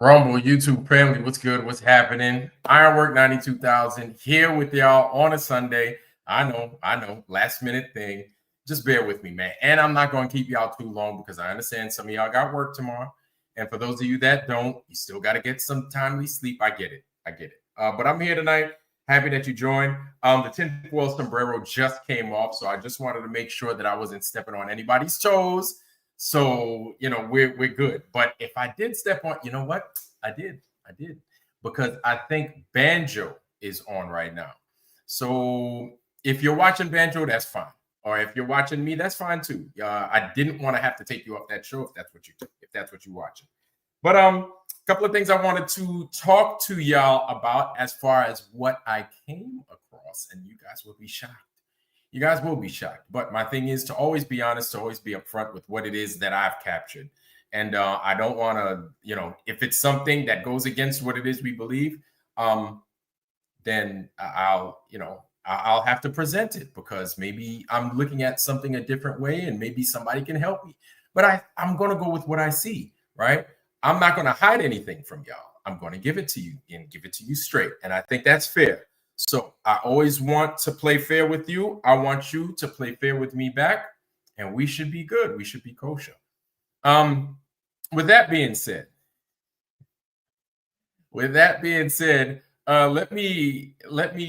Rumble, YouTube family, what's good? What's happening? Ironwork 92,000 here with y'all on a Sunday. I know, last minute thing. Just bear with me, man. And I'm not going to keep y'all too long because I understand some of y'all got work tomorrow. And for those of you that don't, you still got to get some timely sleep. I get it. But I'm here tonight. Happy that you joined. The tinfoil sombrero just came off, so I just wanted to make sure that I wasn't stepping on anybody's toes. So, we're good. But if I did step on, you know what? I did. Because I think Banjo is on right now. So if you're watching Banjo, that's fine. Or if you're watching me, that's fine too. I didn't want to have to take you off that show if that's what you're watching. But a couple of things I wanted to talk to y'all about as far as what I came across, and you guys will be shocked. You guys will be shocked. But my thing is to always be honest, to always be upfront with what it is that I've captured. And I don't want to, if it's something that goes against what it is we believe, then I'll have to present it because maybe I'm looking at something a different way and maybe somebody can help me. But I'm going to go with what I see, right? I'm not going to hide anything from y'all. I'm going to give it to you and give it to you straight. And I think that's fair. So I always want to play fair with you. I want you to play fair with me back, and we should be good. We should be kosher. With that being said, let me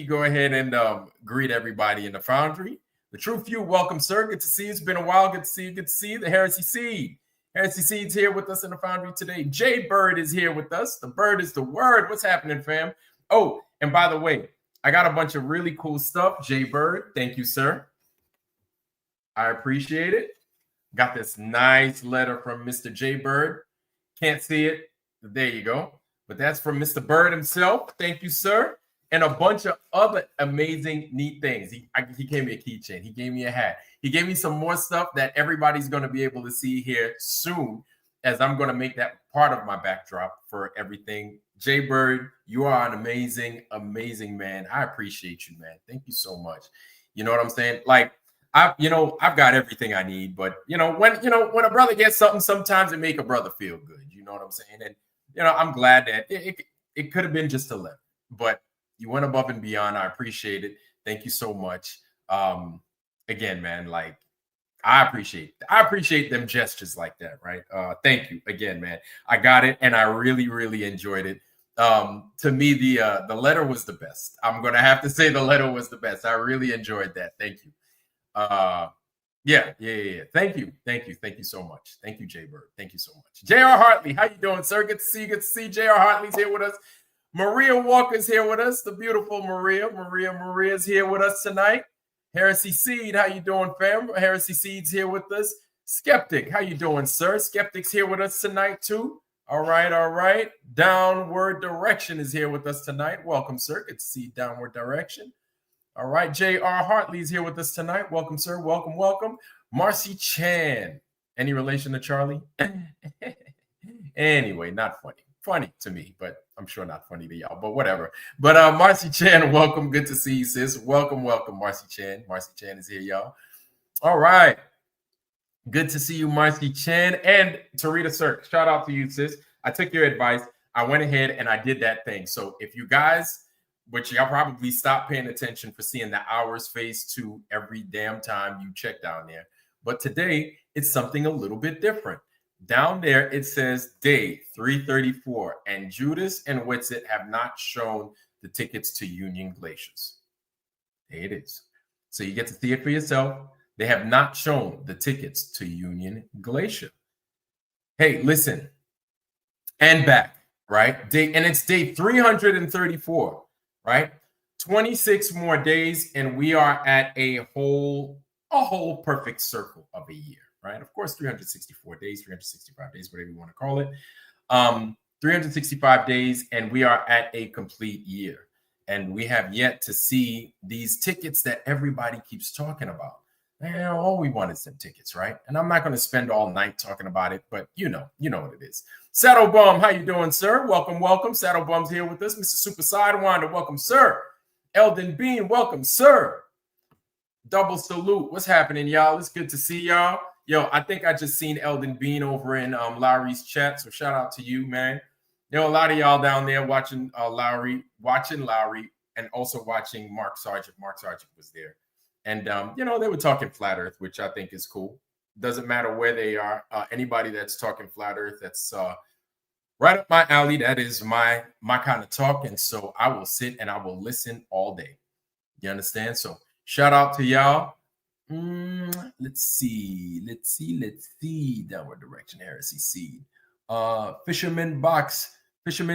go ahead and greet everybody in the Foundry. The True Few, welcome, sir. Good to see you. It's been a while. Good to see you. Good to see you. The Heresy Seed. Heresy Seed's here with us in the Foundry today. Jay Bird is here with us. The bird is the word. What's happening, fam? Oh, and by the way, I got a bunch of really cool stuff. Jay Bird, thank you, sir. I appreciate it. Got this nice letter from Mr. Jay Bird. Can't see it. There you go. but that's from Mr. Bird himself. Thank you, sir. And a bunch of other amazing, neat things. He gave me a keychain. He gave me a hat. He gave me some more stuff that everybody's going to be able to see here soon, as I'm going to make that part of my backdrop for everything. Jay Bird, you are an amazing, amazing man. I appreciate you, man. Thank you so much. You know what I'm saying? Like, I've got everything I need, but when a brother gets something, sometimes it make a brother feel good. You know what I'm saying? And I'm glad that it could have been just 11, but you went above and beyond. I appreciate it. Thank you so much. Again, man, like I appreciate them gestures like that, right? Thank you again, man. I got it, and I really, really enjoyed it. To me, the letter was the best. I'm gonna have to say the letter was the best. I really enjoyed that. Thank you. Yeah. Thank you so much. Thank you, Jay Bird. Thank you so much. J.R. Hartley, how you doing, sir? Good to see J.R. Hartley's here with us. Maria Walker's here with us. The beautiful Maria's here with us tonight. Heresy Seed, how you doing, fam? Heresy Seed's here with us. Skeptic, how you doing, sir? Skeptic's here with us tonight, too. All right. Downward Direction is here with us tonight. Welcome, sir. Good to see Downward Direction. All right. J.R. Hartley's here with us tonight. Welcome, sir. Welcome. Marcy Chan. Any relation to Charlie? Anyway, not funny. Funny to me, but I'm sure not funny to y'all, but whatever. But Marcy Chan, welcome. Good to see you, sis. Welcome, Marcy Chan. Marcy Chan is here, y'all. All right. Good to see you, Marcy Chan. And Tarita Sirk, shout out to you, sis. I took your advice. I went ahead and I did that thing. So if you guys, which y'all probably stopped paying attention for seeing the hours phase 2 every damn time you check down there. But today, it's something a little bit different. Down there, it says day 334, and Judas and Whitsitt have not shown the tickets to Union Glaciers. There it is. So you get to see it for yourself. They have not shown the tickets to Union Glacier. Hey, listen. And back, right? And it's day 334, right? 26 more days, and we are at a whole perfect circle of a year. Right? Of course, 364 days, 365 days, whatever you want to call it. 365 days, and we are at a complete year. And we have yet to see these tickets that everybody keeps talking about. All we want is some tickets, right? And I'm not going to spend all night talking about it, but you know what it is. Saddle Bum, how you doing, sir? Welcome. Saddle Bum's here with us. Mr. Super Sidewinder, welcome, sir. Eldon Bean, welcome, sir. Double salute. What's happening, y'all? It's good to see y'all. Yo, I think I just seen Eldon Bean over in Lowry's chat, so shout out to you, man. A lot of y'all down there watching Lowry, and also watching Mark Sargent. Mark Sargent was there. And, they were talking Flat Earth, which I think is cool. Doesn't matter where they are. Anybody that's talking Flat Earth, that's right up my alley. That is my kind of talk. And so I will sit and I will listen all day. You understand? So shout out to y'all. Let's see. Downward Direction, Heresy Seed. Fisherman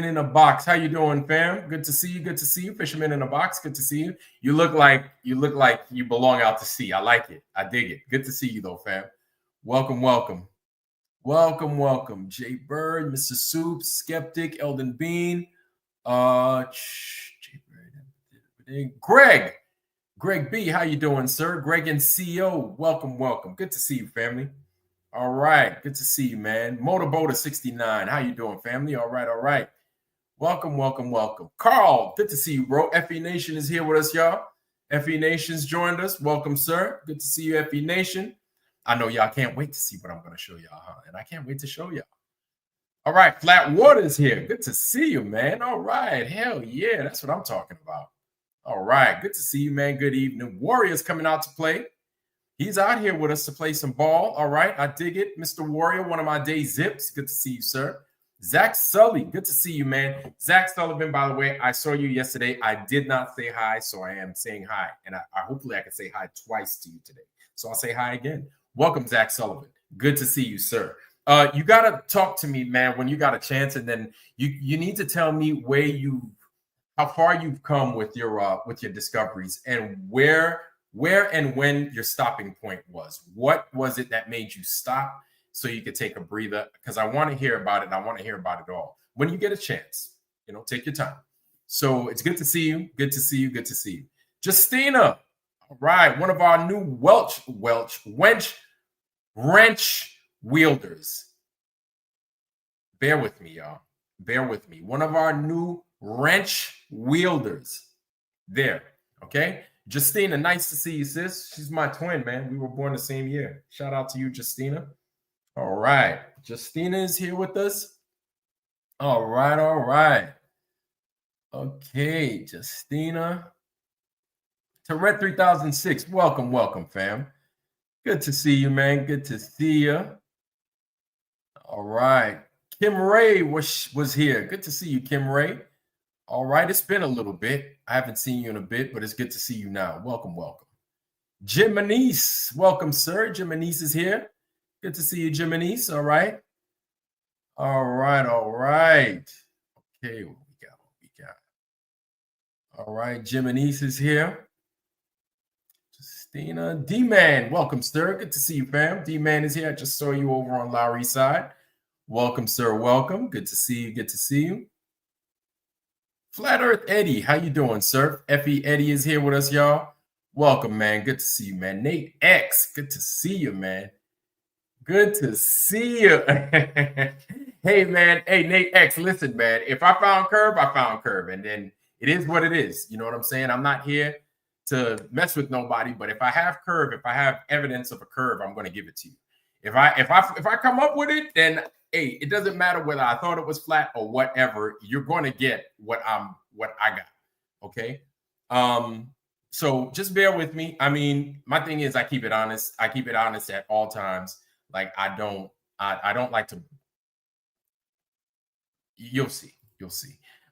in a Box. How you doing, fam? Good to see you. Fisherman in a Box. Good to see you. You look like you belong out to sea. I like it. I dig it. Good to see you though, fam. Welcome. Jay Bird, Mr. Soup, Skeptic, Eldon Bean, Greg B, how you doing, sir? Greg and CEO, welcome. Good to see you, family. All right, good to see you, man. Motorboater 69, how you doing, family? All right. Welcome. Carl, good to see you, bro. FE Nation is here with us, y'all. FE Nation's joined us. Welcome, sir. Good to see you, FE Nation. I know y'all can't wait to see what I'm going to show y'all, huh? And I can't wait to show y'all. All right, Flat Water's here. Good to see you, man. All right, hell yeah, that's what I'm talking about. All right, good to see you, man. Good evening. Warrior's coming out to play. He's out here with us to play some ball. All right, I dig it. Mr. Warrior, one of my day zips. Good to see you, sir. Zach Sully, good to see you, man. Zach Sullivan, by the way, I saw you yesterday. I did not say hi, so I am saying hi. And I hopefully I can say hi twice to you today. So I'll say hi again. Welcome, Zach Sullivan. Good to see you, sir. You got to talk to me, man, when you got a chance. And then you need to tell me how far you've come with your discoveries and where and when your stopping point was. What was it that made you stop so you could take a breather? Because I want to hear about it. And I want to hear about it all when you get a chance. take your time. So it's good to see you. Good to see you. Good to see you. Justina. All right. One of our new wench wrench wielders. Bear with me, y'all. Bear with me. One of our new wrench wielders. There. Okay. Justina, nice to see you, sis. She's my twin, man. We were born the same year. Shout out to you, Justina. All right. Justina is here with us. All right. All right. Okay. Justina. Tourette 3006. Welcome, welcome, fam. Good to see you, man. Good to see you. All right. Kim Ray was here. Good to see you, Kim Ray. All right. It's been a little bit. I haven't seen you in a bit, but it's good to see you now. Welcome, welcome. Jim Manise. Welcome, sir. Jim Manise is here. Good to see you, Jim Manise. All right. All right. All right. Okay. What we got? All right. Jim Manise is here. Justina. D-Man. Welcome, sir. Good to see you, fam. D-Man is here. I just saw you over on Lowry's side. Welcome, sir. Welcome. Good to see you. Good to see you. Flat Earth Eddie, how you doing, sir? Effie Eddie is here with us, y'all. Welcome, man. Good to see you, man. Nate X, good to see you, man. Good to see you. Hey, man. Hey, Nate X, listen, man. If I found curve, I found curve. And then it is what it is. You know what I'm saying? I'm not here to mess with nobody, but if I have curve, if I have evidence of a curve, I'm going to give it to you. If I come up with it, then hey, it doesn't matter whether I thought it was flat or whatever. You're going to get what I got. Okay. So just bear with me. I mean, my thing is I keep it honest. I keep it honest at all times. Like I don't like to. You'll see.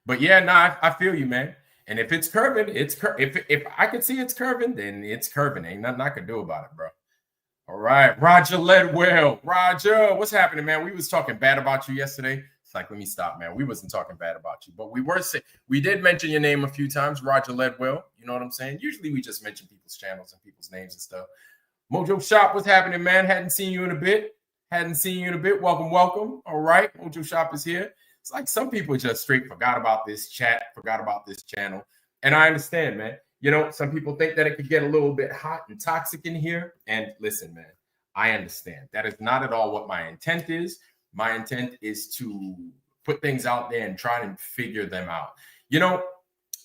But yeah, I feel you, man. And if it's curving, if I can see it's curving, then it's curving. Ain't nothing I can do about it, bro. All right, Roger Ledwell. Roger, what's happening, man? We was talking bad about you yesterday. It's like, let me stop, man. We wasn't talking bad about you, but we did mention your name a few times, Roger Ledwell. You know what I'm saying? Usually we just mention people's channels and people's names and stuff. Mojo Shop, what's happening, man? Hadn't seen you in a bit. Welcome, welcome. All right, Mojo Shop is here. It's like some people just straight forgot about this chat, forgot about this channel. And I understand, man. You know, some people think that it could get a little bit hot and toxic in here. And listen, man, I understand. That is not at all what my intent is. My intent is to put things out there and try and figure them out. You know,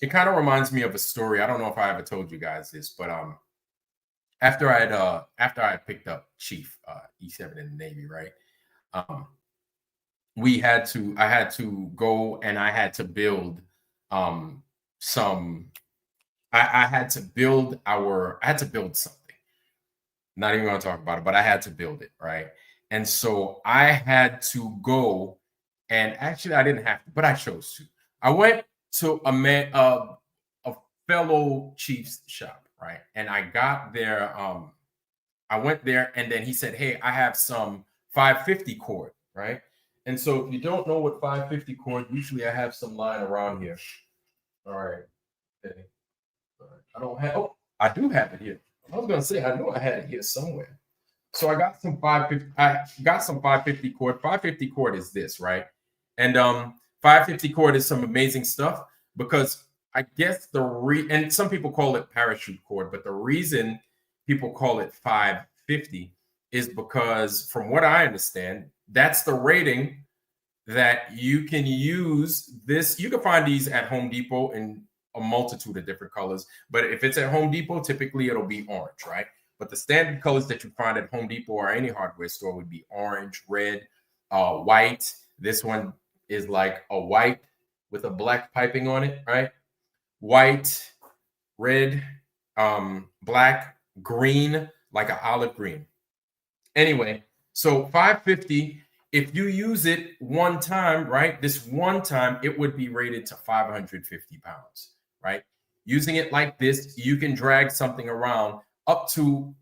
it kind of reminds me of a story. I don't know if I ever told you guys this, but after I picked up Chief E7 in the Navy, right? I had to go and I had to build I had to build something. Not even going to talk about it, but I had to build it, right? And so I had to go, and actually I didn't have to, but I chose to. I went to a fellow chief's shop, right? And I got there. I went there, and then he said, "Hey, I have some 550 cord, right?" And so if you don't know what 550 cord, usually I have some lying around here. All right. Okay. I don't have. Oh, I do have it here. I was gonna say I knew I had it here somewhere. So I got some 550. I got some 550 cord. 550 cord is this, right? And 550 cord is some amazing stuff because I guess and some people call it parachute cord, but the reason people call it 550 is because, from what I understand, that's the rating that you can use this. You can find these at Home Depot in a multitude of different colors, but if it's at Home Depot, typically it'll be orange, right? But the standard colors that you find at Home Depot or any hardware store would be orange, red, white. This one is like a white with a black piping on it, right? White, red, black, green, like an olive green. Anyway, so 550, if you use it one time, right? This one time, it would be rated to 550 pounds, right? Using it like this, you can drag something around up to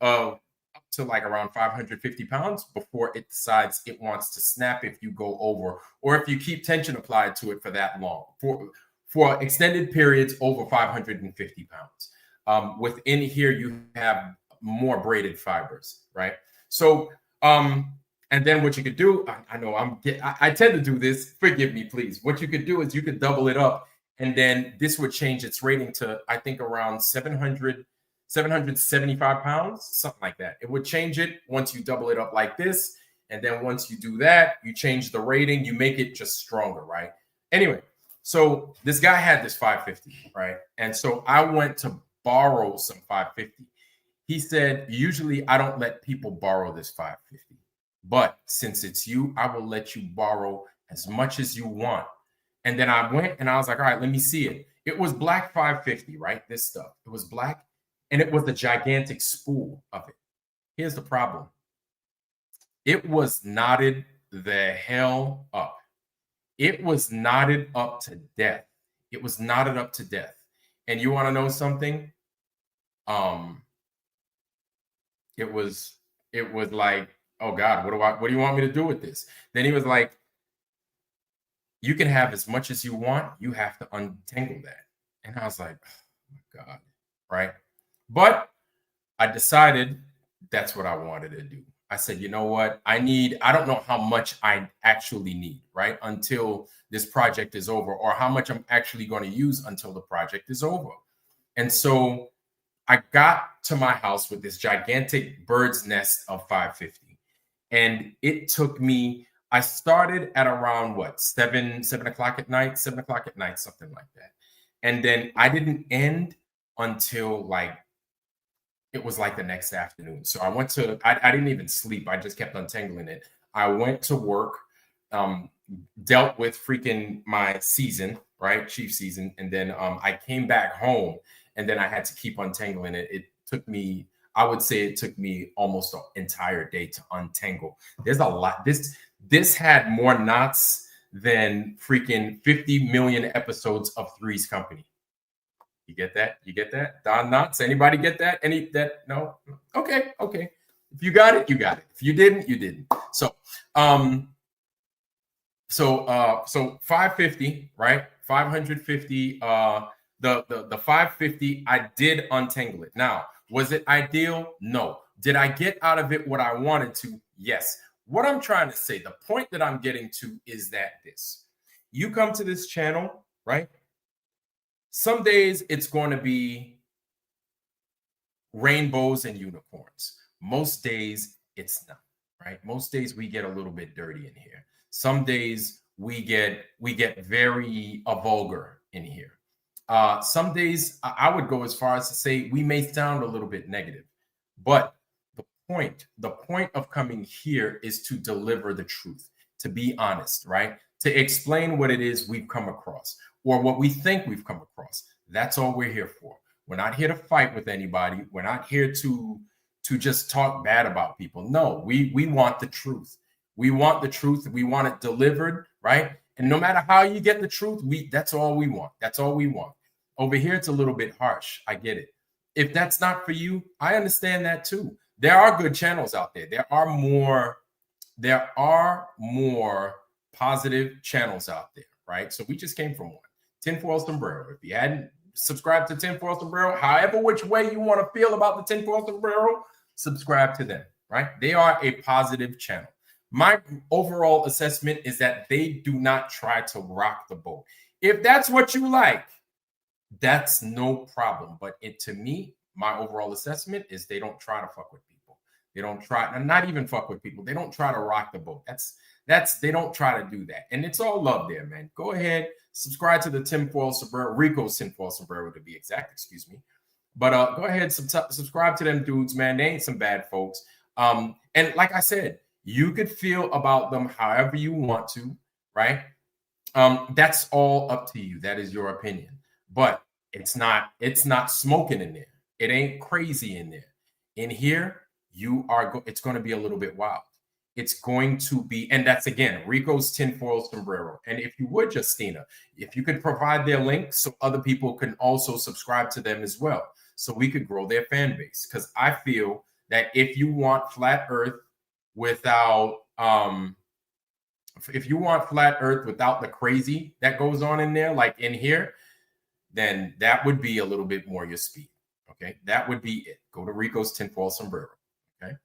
like around 550 pounds before it decides it wants to snap if you go over, or if you keep tension applied to it for that long, for extended periods over 550 pounds. Within here, you have more braided fibers, right? So And then what you could do, I know I tend to do this. Forgive me, please. What you could do is you could double it up, and then this would change its rating to, I think, around 775 pounds, something like that. It would change it once you double it up like this. And then once you do that, you change the rating, you make it just stronger, right? Anyway, so this guy had this 550, right? And so I went to borrow some 550. He said, usually I don't let people borrow this 550. But since it's you, I will let you borrow as much as you want. And then I went and I was like, all right, let me see it. It was black 550, right? This stuff. It was black and it was a gigantic spool of it. Here's the problem. It was knotted the hell up. It was knotted up to death. It was knotted up to death. And you want to know something? It was like, oh God, what do you want me to do with this? Then he was like, you can have as much as you want. You have to untangle that. And I was like, oh my God, right? But I decided that's what I wanted to do. I said, you know what? I don't know how much I actually need, right? Until this project is over, or how much I'm actually going to use until the project is over. And so I got to my house with this gigantic bird's nest of 550. And it took me, I started at around what, 7 o'clock at night, something like that. And then I didn't end until like, it was like the next afternoon. So I didn't even sleep. I just kept untangling it. I went to work, dealt with freaking my season, right? Chief season. And then I came back home and then I had to keep untangling it. It took me, I would say it took me almost an entire day to untangle. There's a lot. This had more knots than freaking 50 million episodes of Three's Company. You get that? You get that? Don Knotts? Anybody get that? No? Okay. If you got it, you got it. If you didn't, you didn't. So 550, right? 550. The 550, I did untangle it. Now, was it ideal? No. Did I get out of it what I wanted to? Yes. What I'm trying to say, the point that I'm getting to is that you come to this channel, right? Some days it's going to be rainbows and unicorns. Most days it's not, right? Most days we get a little bit dirty in here. Some days we get very vulgar in here. Some days I would go as far as to say we may sound a little bit negative, but the point of coming here is to deliver the truth, to be honest, right? To explain what it is we've come across or what we think we've come across. That's all we're here for. We're not here to fight with anybody. We're not here to just talk bad about people. No, we want the truth. We want the truth. We want it delivered, right? And no matter how you get the truth, that's all we want. That's all we want. Over here, it's a little bit harsh. I get it. If that's not for you, I understand that too. There are good channels out there. There are more positive channels out there, right? So we just came from one. Tinfoil Sombrero. If you hadn't subscribed to Tinfoil Sombrero, however which way you want to feel about the Tinfoil Sombrero, subscribe to them, right? They are a positive channel. My overall assessment is that they do not try to rock the boat. If that's what you like, that's no problem. But to me, my overall assessment is they don't try to fuck with people. They don't try, and not even fuck with people. They don't try to rock the boat. They don't try to do that. And it's all love there, man. Go ahead, subscribe to the Tinfoil Sombrero, Rico's Tinfoil Sombrero to be exact, excuse me. But go ahead, subscribe to them dudes, man. They ain't some bad folks. And like I said, you could feel about them however you want to, right? That's all up to you. That is your opinion. But it's not smoking in there. It ain't crazy in there. In here, it's going to be a little bit wild. It's going to be, and that's again, Rico's Tinfoil Sombrero. And if you would, Justina, if you could provide their link so other people can also subscribe to them as well, so we could grow their fan base. Because I feel that if you want flat Earth without, the crazy that goes on in there, like in here, then that would be a little bit more your speed. Okay, that would be it. Go to Rico's Tinfoil Sombrero. Okay.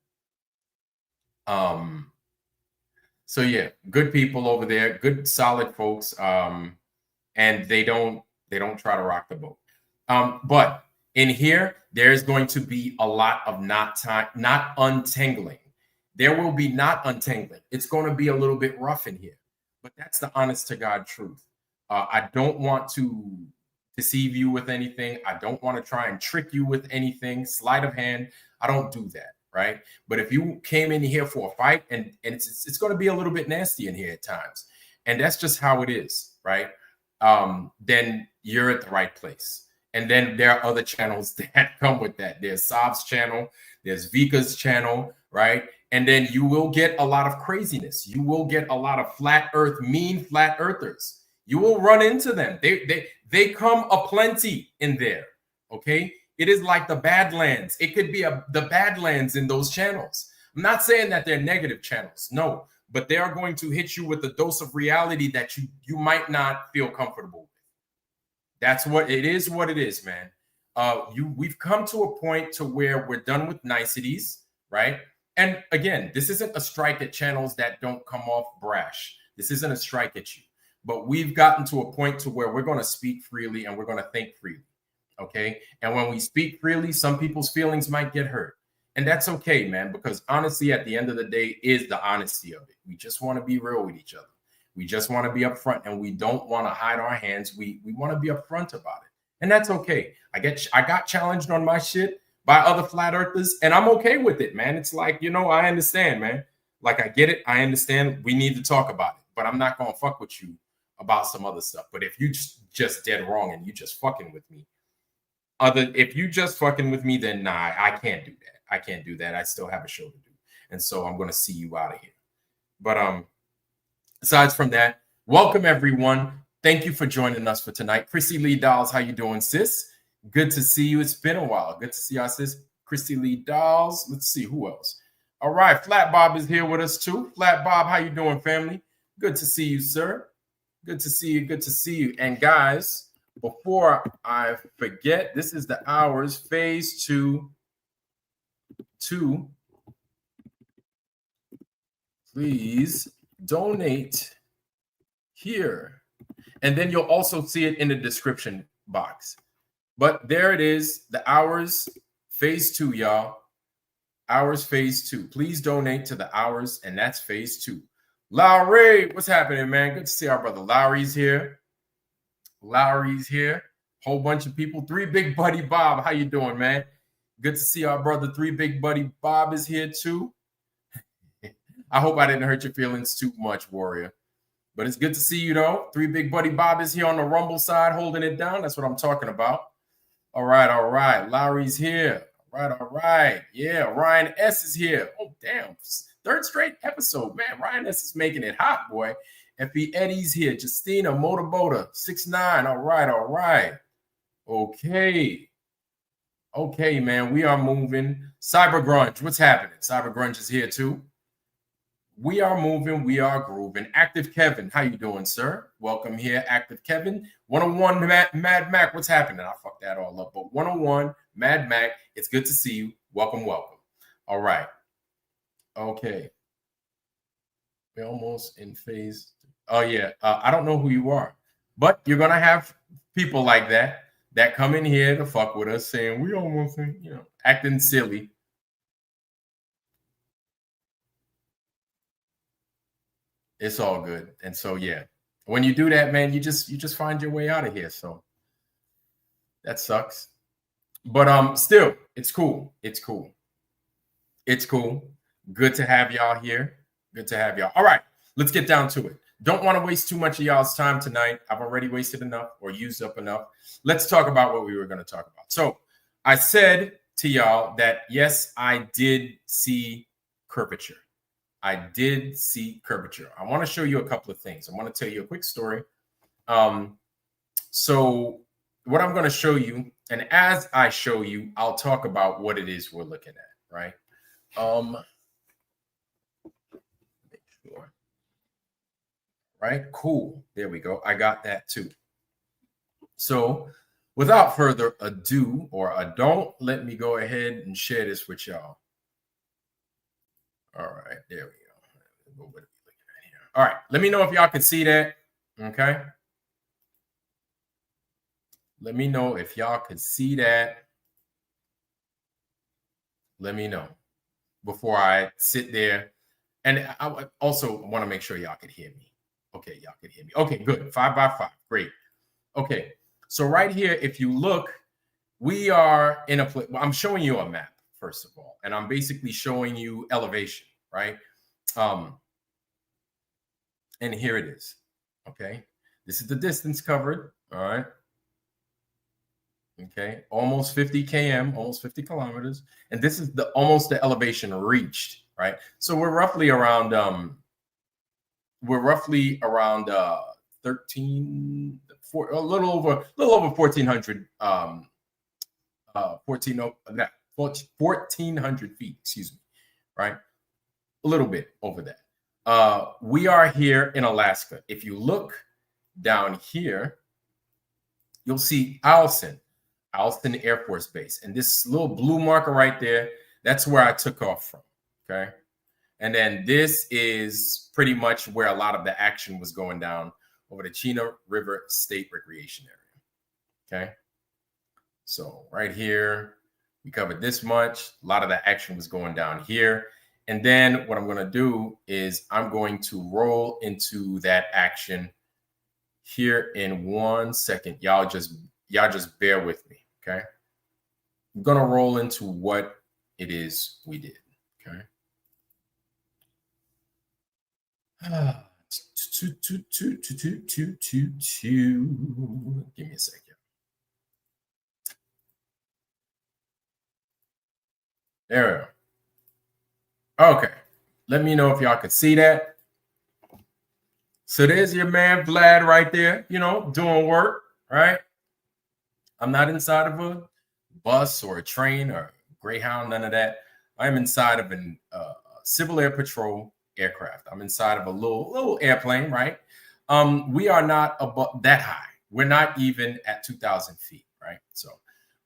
So yeah, good people over there, good solid folks. And they don't try to rock the boat. But in here, there's going to be a lot of not untangling. There will be not untangling. It's going to be a little bit rough in here, but that's the honest to God truth. I don't want to deceive you with anything. I don't want to try and trick you with anything. Sleight of hand. I don't do that, right? But if you came in here for a fight, and it's going to be a little bit nasty in here at times, and that's just how it is, right? Then you're at the right place. And then there are other channels that come with that. There's Saab's channel, there's Vika's channel, right? And then you will get a lot of craziness. You will get a lot of mean flat earthers. You will run into them. They come aplenty in there. Okay. It is like the Badlands. It could be the Badlands in those channels. I'm not saying that they're negative channels. No, but they are going to hit you with a dose of reality that you might not feel comfortable with. That's what it is, man. We've come to a point to where we're done with niceties, right? And again, this isn't a strike at channels that don't come off brash. This isn't a strike at you. But we've gotten to a point to where we're going to speak freely and we're going to think freely, okay? And when we speak freely, some people's feelings might get hurt. And that's okay, man, because honestly, at the end of the day, is the honesty of it. We just want to be real with each other. We just want to be upfront, and we don't want to hide our hands. We want to be upfront about it. And that's okay. I got challenged on my shit by other flat earthers, and I'm okay with it, man. It's like, I understand, man. Like, I get it. I understand. We need to talk about it, but I'm not going to fuck with you about some other stuff. But if you just dead wrong and you just fucking with me, if you just fucking with me, then nah, I can't do that. I can't do that. I still have a show to do. And so I'm going to see you out of here. But aside from that, welcome everyone. Thank you for joining us for tonight. Chrissy Lee Dolls, how you doing, sis? Good to see you. It's been a while. Good to see y'all, sis. Chrissy Lee Dolls. Let's see who else. All right, Flat Bob is here with us too. Flat Bob, how you doing, family? Good to see you, sir. Good to see you. Good to see you. And guys, before I forget, this is the hours phase 2. Please donate here. And then you'll also see it in the description box. But there it is, the hours phase 2, y'all. Hours phase 2. Please donate to the hours, and that's phase 2. Lowry, what's happening, man? Good to see our brother Lowry's here. Whole bunch of people. 3 Big Buddy Bob, how you doing, man? Good to see our brother 3 Big Buddy Bob is here too. I hope I didn't hurt your feelings too much, Warrior. But it's good to see you, though. 3 Big Buddy Bob is here on the Rumble side, holding it down. That's what I'm talking about. All right. Lowry's here. All right. Yeah, Ryan S. is here. Oh, damn. 3rd straight episode, man. Ryan S. is making it hot, boy. F.E. Eddie's here. Justina Motorboda, 6'9". All right. Okay, man. We are moving. Cyber Grunge, what's happening? Cyber Grunge is here, too. We are moving. We are grooving. Active Kevin, how you doing, sir? Welcome here, Active Kevin. 101 Mad Mac, what's happening? I fucked that all up. But 101 Mad Mac, it's good to see you. Welcome. All right. Okay. We're almost in phase. Oh, yeah. I don't know who you are, but you're going to have people like that come in here to fuck with us saying we almost, acting silly. It's all good. And so, yeah, when you do that, man, you just find your way out of here. So that sucks. But still, it's cool. Good to have y'all here. All right, let's get down to it. Don't want to waste too much of y'all's time tonight. I've already wasted enough or used up enough. Let's talk about what we were going to talk about. So I said to y'all that, yes, I did see curvature. I want to show you a couple of things. I want to tell you a quick story. So what I'm going to show you, and as I show you, I'll talk about what it is we're looking at, right? Make sure. Right? Cool. There we go. I got that too. So without further ado or ado, let me go ahead and share this with y'all. All right, there we go. What are we looking at All right. Let me know if y'all can see that. Okay. Let me know if y'all can see that. Let me know before I sit there. And I also want to make sure y'all can hear me. Okay, y'all can hear me. Okay, good. 5 by 5. Great. Okay. So right here, if you look, we are in a place. I'm showing you a map, first of all, and I'm basically showing you elevation, right? And here it is. Okay. This is the distance covered. All right. Okay. Almost 50 km, almost 50 kilometers. And this is the almost the elevation reached, right? So we're roughly around 13 a little over 1400 1400 feet, excuse me, right? A little bit over that. We are here in Alaska. If you look down here, you'll see Eielson Air Force Base. And this little blue marker right there, that's where I took off from, okay? And then this is pretty much where a lot of the action was going down over the Chena River State Recreation Area, okay? So right here, we covered this much. A lot of the action was going down here. And then what I'm going to do is I'm going to roll into that action here in 1 second. Y'all just bear with me, okay? I'm going to roll into what it is we did, okay? Give me a second. There we go. Okay, let me know if y'all could see that. So there's your man Vlad right there, doing work, right? I'm not inside of a bus or a train or a Greyhound, none of that. I'm inside of a Civil Air Patrol aircraft. I'm inside of a little airplane, right? We are not above that high. We're not even at 2,000 feet, right? So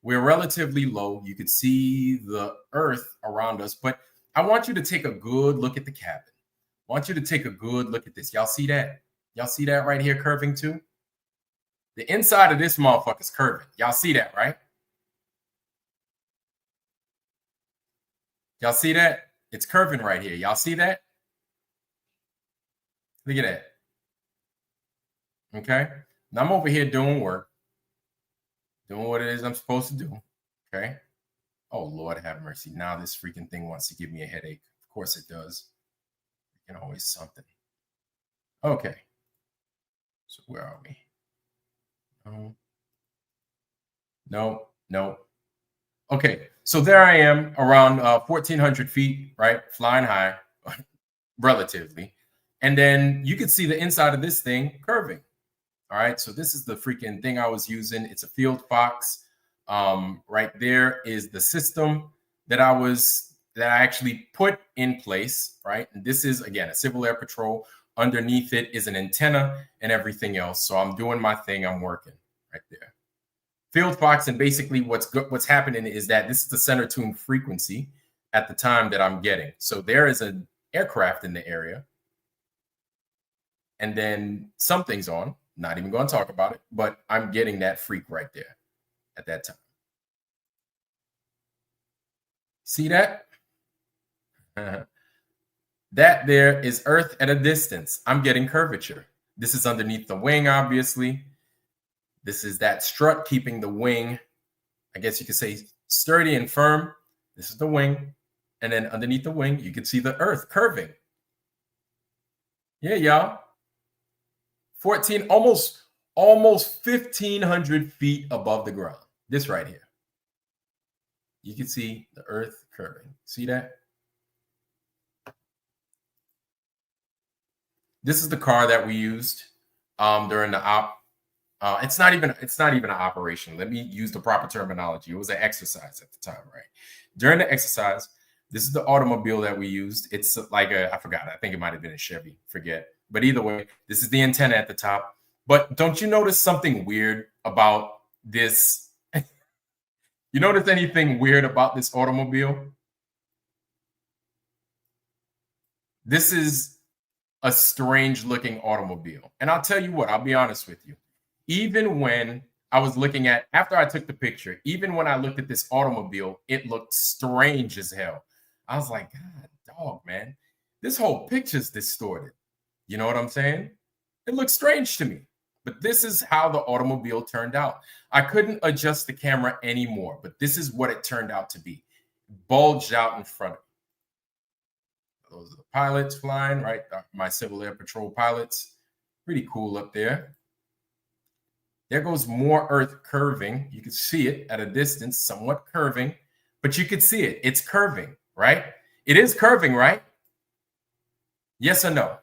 we're relatively low. You could see the earth around us, but I want you to take a good look at the cabin. I want you to take a good look at this. Y'all see that? Y'all see that right here curving too? The inside of this motherfucker's curving. Y'all see that, right? Y'all see that? It's curving right here. Y'all see that? Look at that. Okay. Now I'm over here doing work, doing what it is I'm supposed to do. Okay. Oh, Lord have mercy. Now this freaking thing wants to give me a headache. Of course it does. You can always something. Okay. So where are we? No. Okay. So there I am around 1,400 feet, right? Flying high, relatively. And then you can see the inside of this thing curving. All right. So this is the freaking thing I was using. It's a Field Fox. Right there is the system that I actually put in place, right? And this is, again, a Civil Air Patrol. Underneath it is an antenna and everything else. So I'm doing my thing. I'm working right there. Field Fox, and basically what's happening is that this is the center tune frequency at the time that I'm getting. So there is an aircraft in the area, and then something's on. Not even going to talk about it, but I'm getting that freak right there at that time. See that? That there is Earth at a distance. I'm getting curvature. This is underneath the wing, obviously. This is that strut keeping the wing, I guess you could say, sturdy and firm. This is the wing. And then underneath the wing, you can see the Earth curving. Yeah, y'all. 14, almost 1,500 feet above the ground. This right here. You can see the Earth curving. See that? This is the car that we used during the op. It's not even an operation. Let me use the proper terminology. It was an exercise at the time, right? During the exercise, this is the automobile that we used. It's like I forgot. I think it might have been a Chevy. Forget. But either way, this is the antenna at the top. But don't you notice something weird about this? You notice anything weird about this automobile? This is a strange looking automobile. And I'll tell you what, I'll be honest with you. Even when I was looking at, after I took the picture, even when I looked at this automobile, it looked strange as hell. I was like, God, dog, man, this whole picture's distorted. You know what I'm saying? It looks strange to me. But this is how the automobile turned out. I couldn't adjust the camera anymore, but this is what it turned out to be. Bulged out in front of me. Those are the pilots flying, right? My Civil Air Patrol pilots. Pretty cool up there. There goes more Earth curving. You can see it at a distance, somewhat curving, but you could see it. It's curving, right? It is curving, right? Yes or no?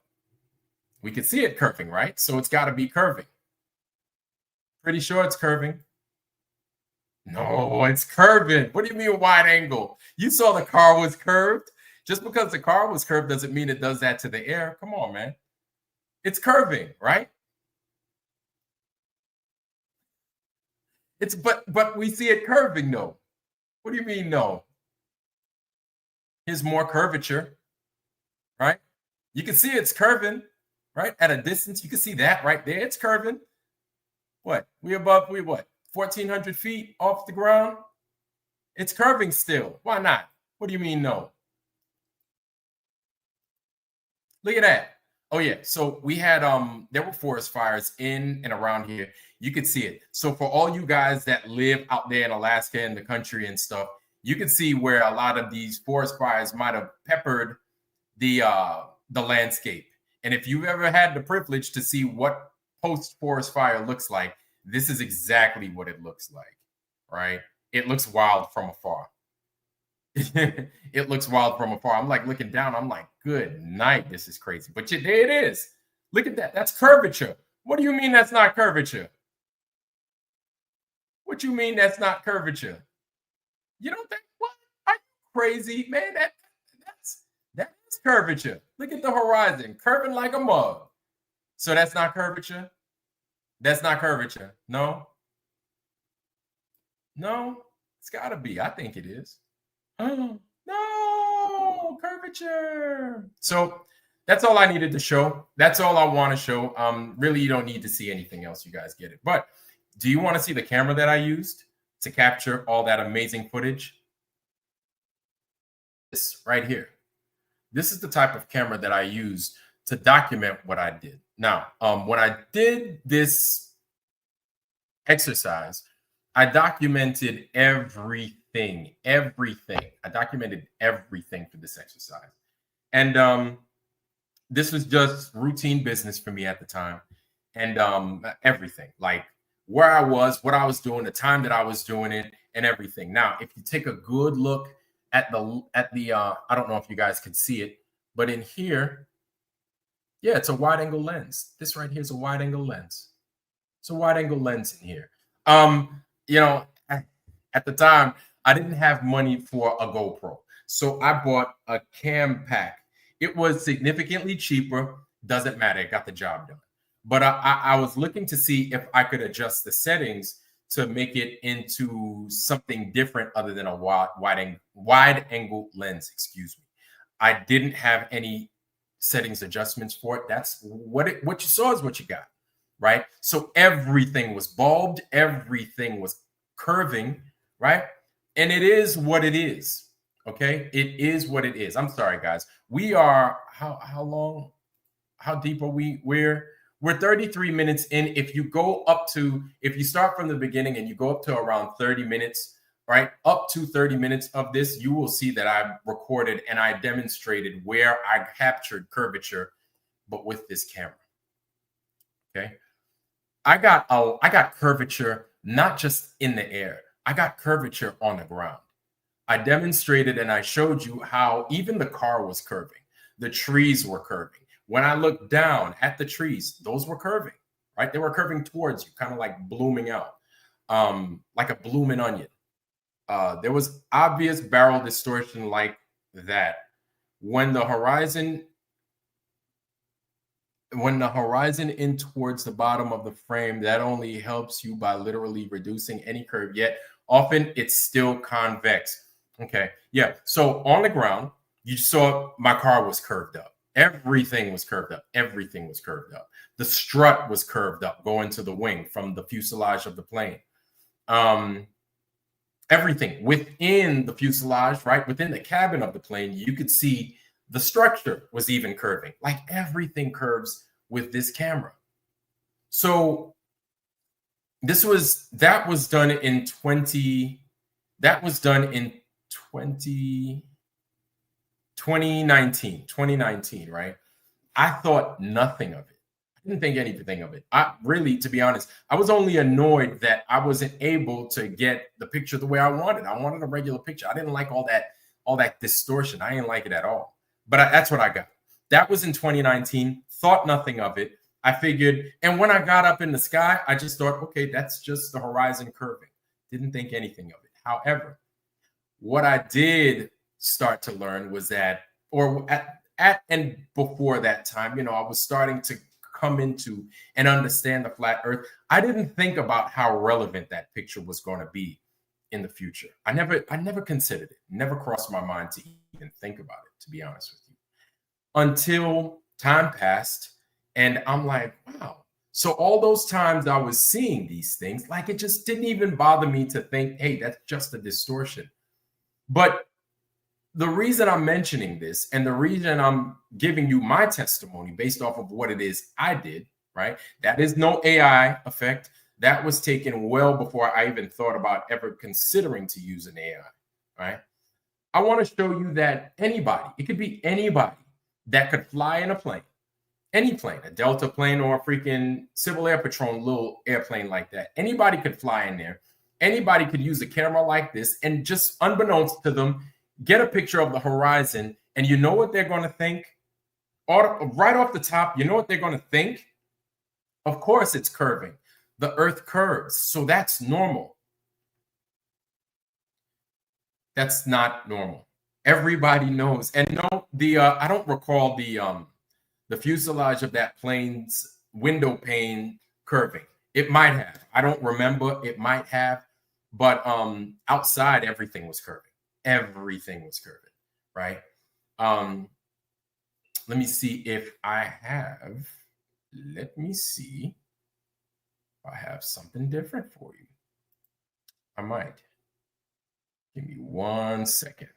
We can see it curving, right? So it's got to be curving. Pretty sure it's curving. No, it's curving. What do you mean wide angle? You saw the car was curved. Just because the car was curved doesn't mean it does that to the air. Come on, man. It's curving, right? It's but we see it curving though. What do you mean no? Here's more curvature, right? You can see it's curving, right? At a distance, you can see that right there. It's curving. What? We what? 1,400 feet off the ground? It's curving still. Why not? What do you mean no? Look at that. Oh yeah. So we had there were forest fires in and around here. You could see it. So for all you guys that live out there in Alaska and the country and stuff, you can see where a lot of these forest fires might have peppered the landscape. And if you've ever had the privilege to see what post forest fire looks like, this is exactly what it looks like, right? It looks wild from afar. It looks wild from afar. I'm like looking down. I'm like, good night. This is crazy. But there it is. Look at that. That's curvature. What do you mean that's not curvature? What you mean that's not curvature? You don't think, what? Are you crazy, man? That's curvature. Look at the horizon, curving like a mug. So that's not curvature? That's not curvature. No. No, it's gotta be. I think it is. Oh, no, curvature. So that's all I needed to show. That's all I want to show. Really, you don't need to see anything else. You guys get it. But do you want to see the camera that I used to capture all that amazing footage? This right here. This is the type of camera that I used to document what I did. Now, when I did this exercise, I documented everything. I documented everything for this exercise. And this was just routine business for me at the time. And everything, like where I was, what I was doing, the time that I was doing it, and everything. Now, if you take a good look at the I don't know if you guys can see it, but in here, yeah, it's a wide angle lens. This right here is a wide angle lens. It's a wide angle lens in here. You know, at the time, I didn't have money for a GoPro. So I bought a cam pack. It was significantly cheaper. Doesn't matter. It got the job done. But I was looking to see if I could adjust the settings to make it into something different other than a wide angle lens, excuse me. I didn't have any settings adjustments for it. That's what you saw is what you got, right? So everything was bulbed, everything was curving, right? And it is what it is. Okay, it is what it is. I'm sorry, guys. We are how long? How deep are we? We're 33 minutes in. If you start from the beginning and you go up to around 30 minutes, right? Up to 30 minutes of this, you will see that I recorded and I demonstrated where I captured curvature, but with this camera. Okay. I got curvature not just in the air. I got curvature on the ground. I demonstrated and I showed you how even the car was curving. The trees were curving. When I looked down at the trees, those were curving, right? They were curving towards you, kind of like blooming out, like a blooming onion. There was obvious barrel distortion like that. When the horizon in towards the bottom of the frame, that only helps you by literally reducing any curve, yet often it's still convex. Okay, yeah. So on the ground, you saw my car was curved up. Everything was curved up. Everything was curved up. The strut was curved up going to the wing from the fuselage of the plane. Everything within the fuselage, right within the cabin of the plane, you could see the structure was even curving. Like everything curves with this camera. So that was done in 2019, right? I thought nothing of it. I didn't think anything of it. I really, to be honest, I was only annoyed that I wasn't able to get the picture the way I wanted. I wanted a regular picture. I didn't like all that distortion. I didn't like it at all. But that's what I got. That was in 2019. Thought nothing of it. I figured, and when I got up in the sky, I just thought, okay, that's just the horizon curving. Didn't think anything of it. However, what I did start to learn was that, or at and before that time, I was starting to come into and understand the flat earth. I didn't think about how relevant that picture was going to be in the future. I never considered it. Never crossed my mind to even think about it, to be honest with you. Until time passed and I'm like, wow. So all those times I was seeing these things, like it just didn't even bother me to think, hey, that's just a distortion. But the reason I'm mentioning this and the reason I'm giving you my testimony based off of what it is I did, right? That is no AI effect. That was taken well before I even thought about ever considering to use an AI, right? I want to show you that anybody, it could be anybody that could fly in a plane, any plane, a Delta plane or a freaking Civil Air Patrol little airplane like that. Anybody could fly in there. Anybody could use a camera like this and just unbeknownst to them, get a picture of the horizon. And you know what they're going to think? Right off the top, you know what they're going to think? Of course, it's curving. The earth curves. So that's normal. That's not normal. Everybody knows. And no, I don't recall the fuselage of that plane's window pane curving. It might have. I don't remember. It might have. But outside, everything was curving. Everything was curving, right? Let me see if I have. Let me see if I have something different for you. I might. Give me 1 second.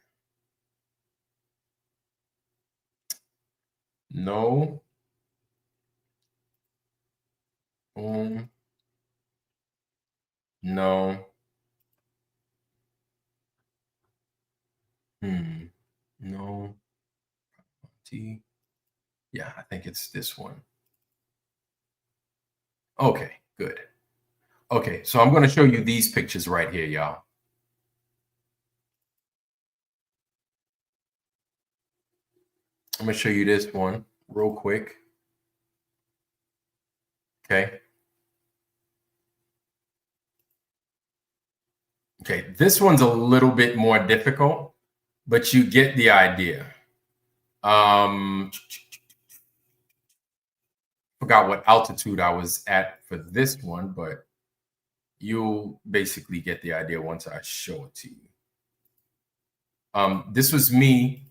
No. No. No. Yeah, I think it's this one. Okay, good. Okay, so I'm going to show you these pictures right here, y'all. I'm going to show you this one real quick. Okay. Okay, this one's a little bit more difficult, but you get the idea. Forgot what altitude I was at for this one, but you'll basically get the idea once I show it to you. This was me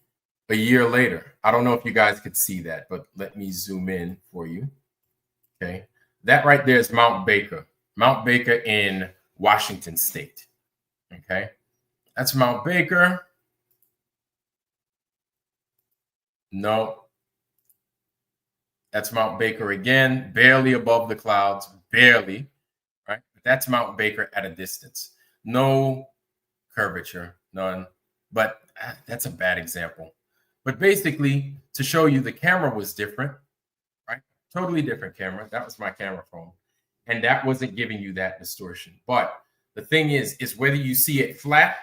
a year later. I don't know if you guys could see that, but let me zoom in for you. Okay, that right there is Mount Baker in Washington State. Okay, that's Mount Baker. No, that's Mount Baker again, barely above the clouds, barely, right? But that's Mount Baker at a distance. No curvature, none. But that's a bad example. But basically, to show you the camera was different, right? Totally different camera. That was my camera phone. And that wasn't giving you that distortion. But the thing is whether you see it flat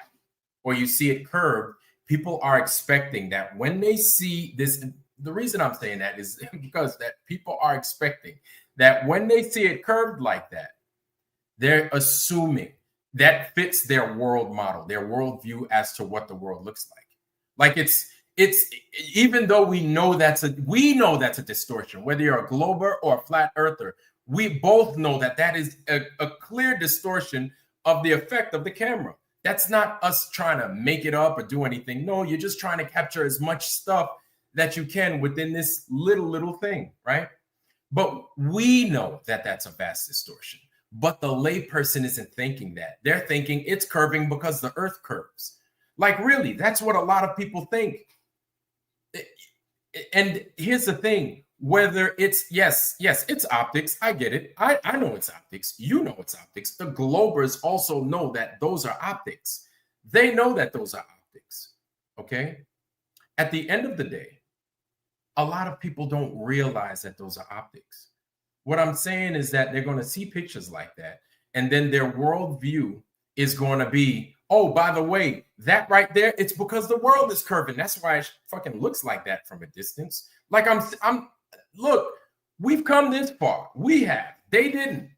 or you see it curved, people are expecting that when they see this. The reason I'm saying that is because that people are expecting that when they see it curved like that, they're assuming that fits their world model, their worldview as to what the world looks like. Like it's even though we know that's a distortion, whether you're a glober or a flat earther, we both know that is a clear distortion of the effect of the camera. That's not us trying to make it up or do anything. No, you're just trying to capture as much stuff that you can within this little thing, right? But we know that that's a vast distortion. But the layperson isn't thinking that. They're thinking it's curving because the earth curves. Like, really, that's what a lot of people think. And here's the thing, whether it's, yes, it's optics. I get it. I know it's optics. You know it's optics. The Globers also know that those are optics. They know that those are optics. Okay. At the end of the day, a lot of people don't realize that those are optics. What I'm saying is that they're going to see pictures like that, and then their worldview is going to be, oh, by the way, that right there, it's because the world is curving. That's why it fucking looks like that from a distance. Like look, we've come this far. We have. They didn't,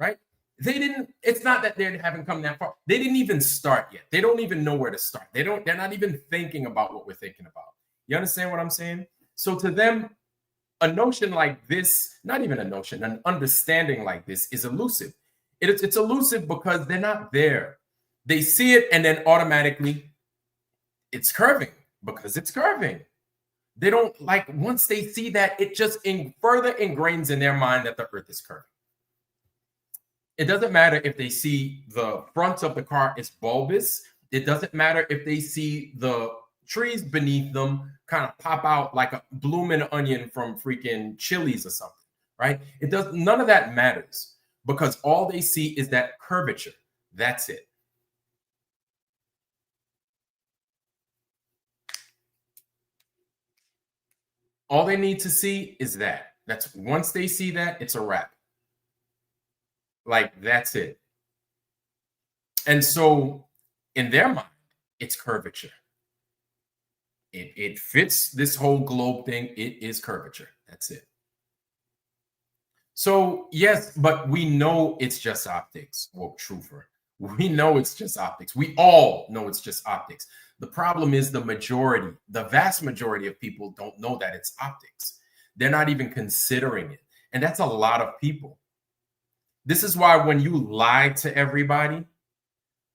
right? They didn't. It's not that they haven't come that far. They didn't even start yet. They don't even know where to start. They're not even thinking about what we're thinking about. You understand what I'm saying? So to them, a notion like this, not even a notion, an understanding like this is elusive. It's elusive because they're not there. They see it and then automatically it's curving because it's curving. They don't like, once they see that, it just further ingrains in their mind that the earth is curving. It doesn't matter if they see the front of the car is bulbous. It doesn't matter if they see the trees beneath them kind of pop out like a blooming onion from freaking Chili's or something, right? None of that matters because all they see is that curvature. That's it. All they need to see is that. That's once they see that, it's a wrap. Like, that's it. And so in their mind, it's curvature. It fits this whole globe thing. It is curvature. That's it. So yes, but we know it's just optics. Well, truther. We know it's just optics. We all know it's just optics. The problem is the vast majority of people don't know that it's optics. They're not even considering it. And that's a lot of people. This is why when you lie to everybody,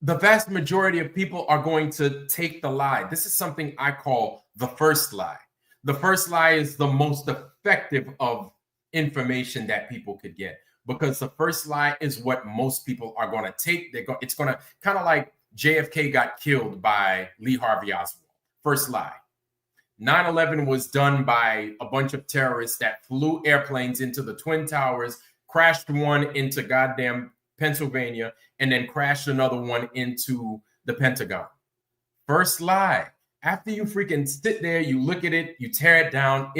the vast majority of people are going to take the lie. This is something I call the first lie. The first lie is the most effective of information that people could get because the first lie is what most people are going to take. It's going to kind of like JFK got killed by Lee Harvey Oswald. First lie. 9/11 was done by a bunch of terrorists that flew airplanes into the Twin Towers, crashed one into goddamn Pennsylvania, and then crashed another one into the Pentagon. First lie. After you freaking sit there, you look at it, you tear it down.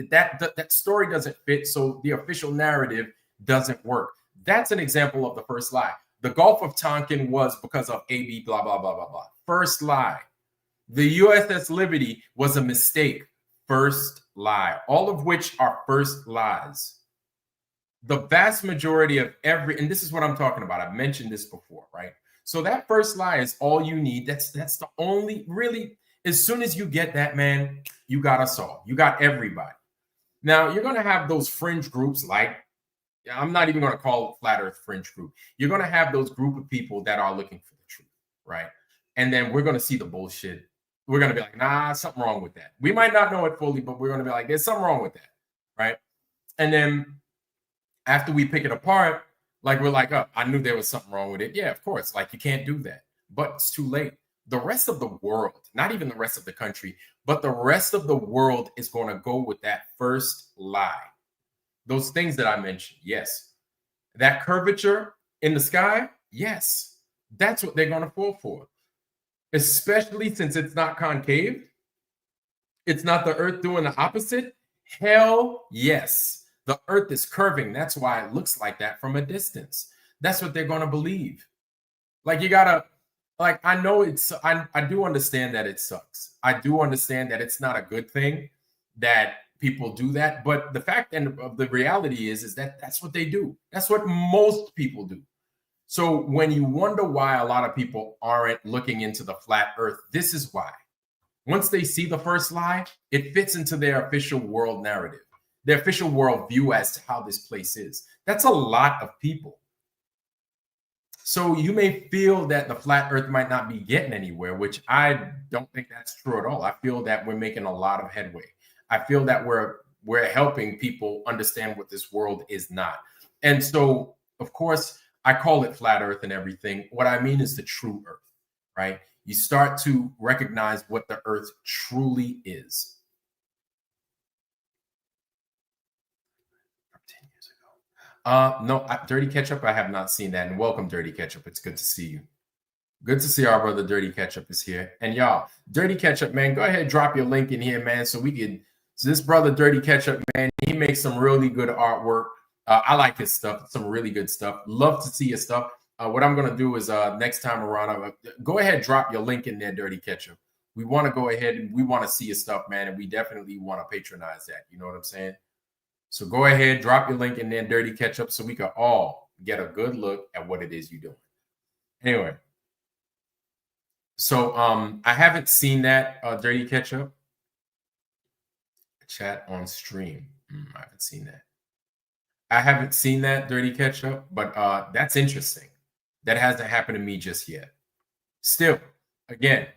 That story doesn't fit, so the official narrative doesn't work. That's an example of the first lie. The Gulf of Tonkin was because of AB blah blah blah blah blah. First lie. The USS Liberty was a mistake. First lie. All of which are first lies. The vast majority of and this is what I'm talking about. I've mentioned this before, right? So that first lie is all you need. That's the only, really, as soon as you get that, man, you got us all. You got everybody. Now, you're going to have those fringe groups like, I'm not even going to call it Flat Earth fringe group. You're going to have those group of people that are looking for the truth, right? And then we're going to see the bullshit. We're going to be like, nah, something wrong with that. We might not know it fully, but we're going to be like, there's something wrong with that, right? And then after we pick it apart, like we're like, oh, I knew there was something wrong with it. Yeah, of course. Like you can't do that, but it's too late. The rest of the world, not even the rest of the country, but the rest of the world is going to go with that first lie. Those things that I mentioned, yes. That curvature in the sky, yes. That's what they're going to fall for. Especially since it's not concave. It's not the earth doing the opposite. Hell yes. The earth is curving. That's why it looks like that from a distance. That's what they're going to believe. Like you got to, like, I know I do understand that it sucks. I do understand that it's not a good thing that people do that. But the fact and the reality is that that's what they do. That's what most people do. So when you wonder why a lot of people aren't looking into the flat earth, this is why. Once they see the first lie, it fits into their official world narrative, their official world view as to how this place is. That's a lot of people. So you may feel that the flat earth might not be getting anywhere, which I don't think that's true at all. I feel that we're making a lot of headway. I feel that we're helping people understand what this world is not. And so, of course, I call it flat earth and everything. What I mean is the true earth, right? You start to recognize what the earth truly is. From 10 years ago. No, Dirty Ketchup, I have not seen that. And welcome, Dirty Ketchup. It's good to see you. Good to see our brother Dirty Ketchup is here. And y'all, Dirty Ketchup, man, go ahead, drop your link in here, man, so we can. So this brother Dirty Ketchup, man, he makes some really good artwork. I like his stuff, some really good stuff. Love to see his stuff. What I'm gonna do is next time around, go ahead, drop your link in there, Dirty Ketchup. We want to go ahead and we want to see your stuff, man, and we definitely want to patronize that. You know what I'm saying? So go ahead, drop your link in there, Dirty Ketchup, so we can all get a good look at what it is you're doing. Anyway. So I haven't seen that Dirty Ketchup chat on stream. I haven't seen that. I haven't seen that Dirty Ketchup, but that's interesting. That hasn't happened to me just yet. Still, again,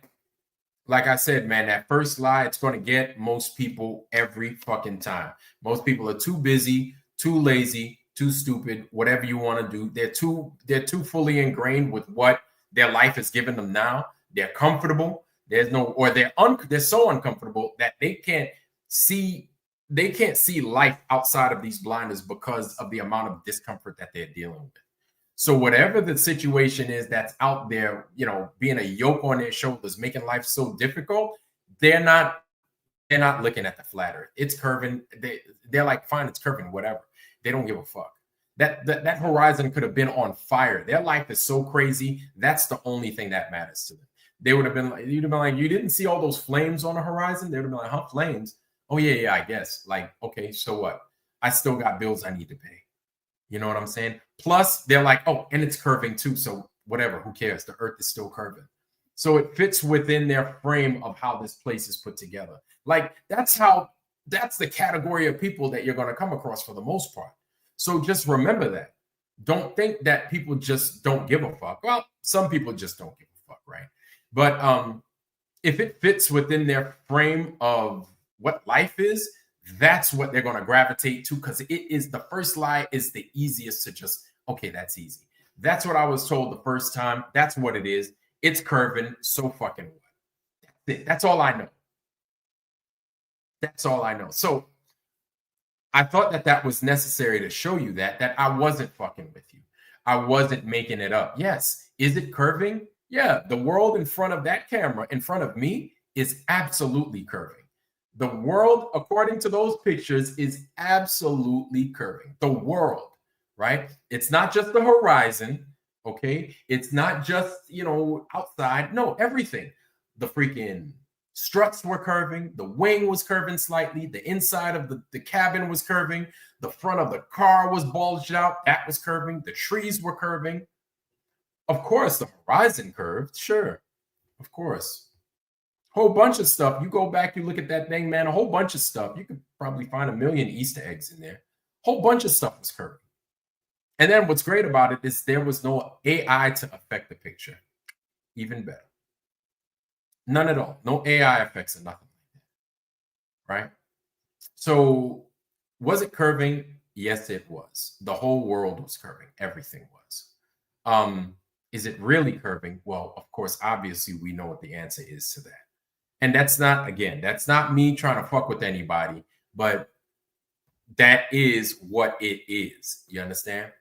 like I said, man, that first lie, it's going to get most people every fucking time. Most people are too busy, too lazy, too stupid, whatever you want to do. They're too fully ingrained with what their life has given them now. They're comfortable. They're so uncomfortable that they can't see life outside of these blinders because of the amount of discomfort that they're dealing with. So whatever the situation is that's out there, you know, being a yoke on their shoulders, making life so difficult, they're not looking at the flat earth. It's curving. They're like, fine, it's curving, whatever. They don't give a fuck. That horizon could have been on fire. Their life is so crazy. That's the only thing that matters to them. They would have been like, you'd have been like, you didn't see all those flames on the horizon? They would have been like, huh, flames? Oh, yeah, I guess. Like, okay, so what? I still got bills I need to pay. You know what I'm saying? Plus, they're like, oh, and it's curving too. So whatever, who cares? The earth is still curving. So it fits within their frame of how this place is put together. Like, that's the category of people that you're going to come across for the most part. So just remember that. Don't think that people just don't give a fuck. Well, some people just don't give a fuck, right? But if it fits within their frame of what life is, that's what they're going to gravitate to, because it is the first lie is the easiest to just, okay, that's easy. That's what I was told the first time. That's what it is. It's curving. So fucking what? That's it. That's all I know. That's all I know. So I thought that was necessary to show you that I wasn't fucking with you. I wasn't making it up. Yes. Is it curving? Yeah. The world in front of that camera, in front of me, is absolutely curving. The world, according to those pictures, is absolutely curving. The world, right? It's not just the horizon, okay? It's not just, outside. No, everything. The freaking struts were curving. The wing was curving slightly. The inside of the cabin was curving. The front of the car was bulged out. That was curving. The trees were curving. Of course, the horizon curved. Sure. Of course. Whole bunch of stuff. You go back, you look at that thing, man, a whole bunch of stuff. You could probably find a million Easter eggs in there. Whole bunch of stuff was curving. And then what's great about it is there was no AI to affect the picture. Even better. None at all. No AI effects or nothing like that. Right? So was it curving? Yes, it was. The whole world was curving. Everything was. Is it really curving? Well, of course, obviously, we know what the answer is to that. And that's not me trying to fuck with anybody, but that is what it is. You understand?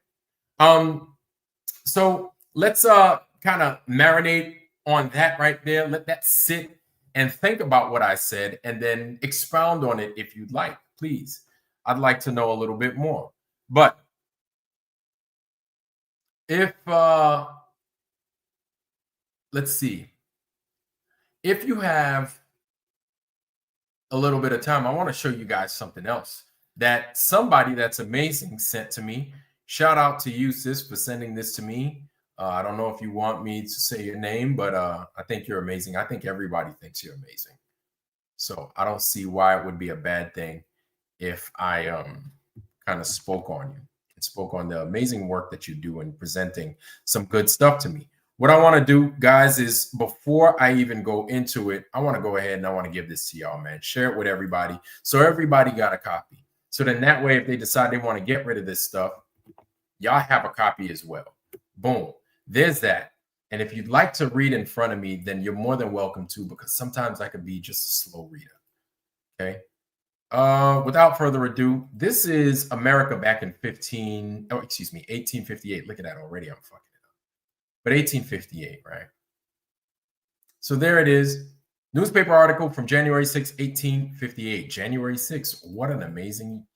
So let's kind of marinate on that right there. Let that sit and think about what I said and then expound on it if you'd like, please. I'd like to know a little bit more. But if let's see. If you have a little bit of time, I want to show you guys something else that somebody that's amazing sent to me. Shout out to you, sis, for sending this to me. I don't know if you want me to say your name, but I think you're amazing. I think everybody thinks you're amazing. So I don't see why it would be a bad thing if I kind of spoke on you and spoke on the amazing work that you do in presenting some good stuff to me. What I want to do, guys, is before I even go into it, I want to go ahead and I want to give this to y'all, man. Share it with everybody. So everybody got a copy. So then that way, if they decide they want to get rid of this stuff, y'all have a copy as well. Boom. There's that. And if you'd like to read in front of me, then you're more than welcome to, because sometimes I could be just a slow reader. Okay. Without further ado, this is America back in 1858. Look at that already. I'm fucking it up. But 1858, right? So there it is. Newspaper article from January 6, 1858. January 6. What an amazing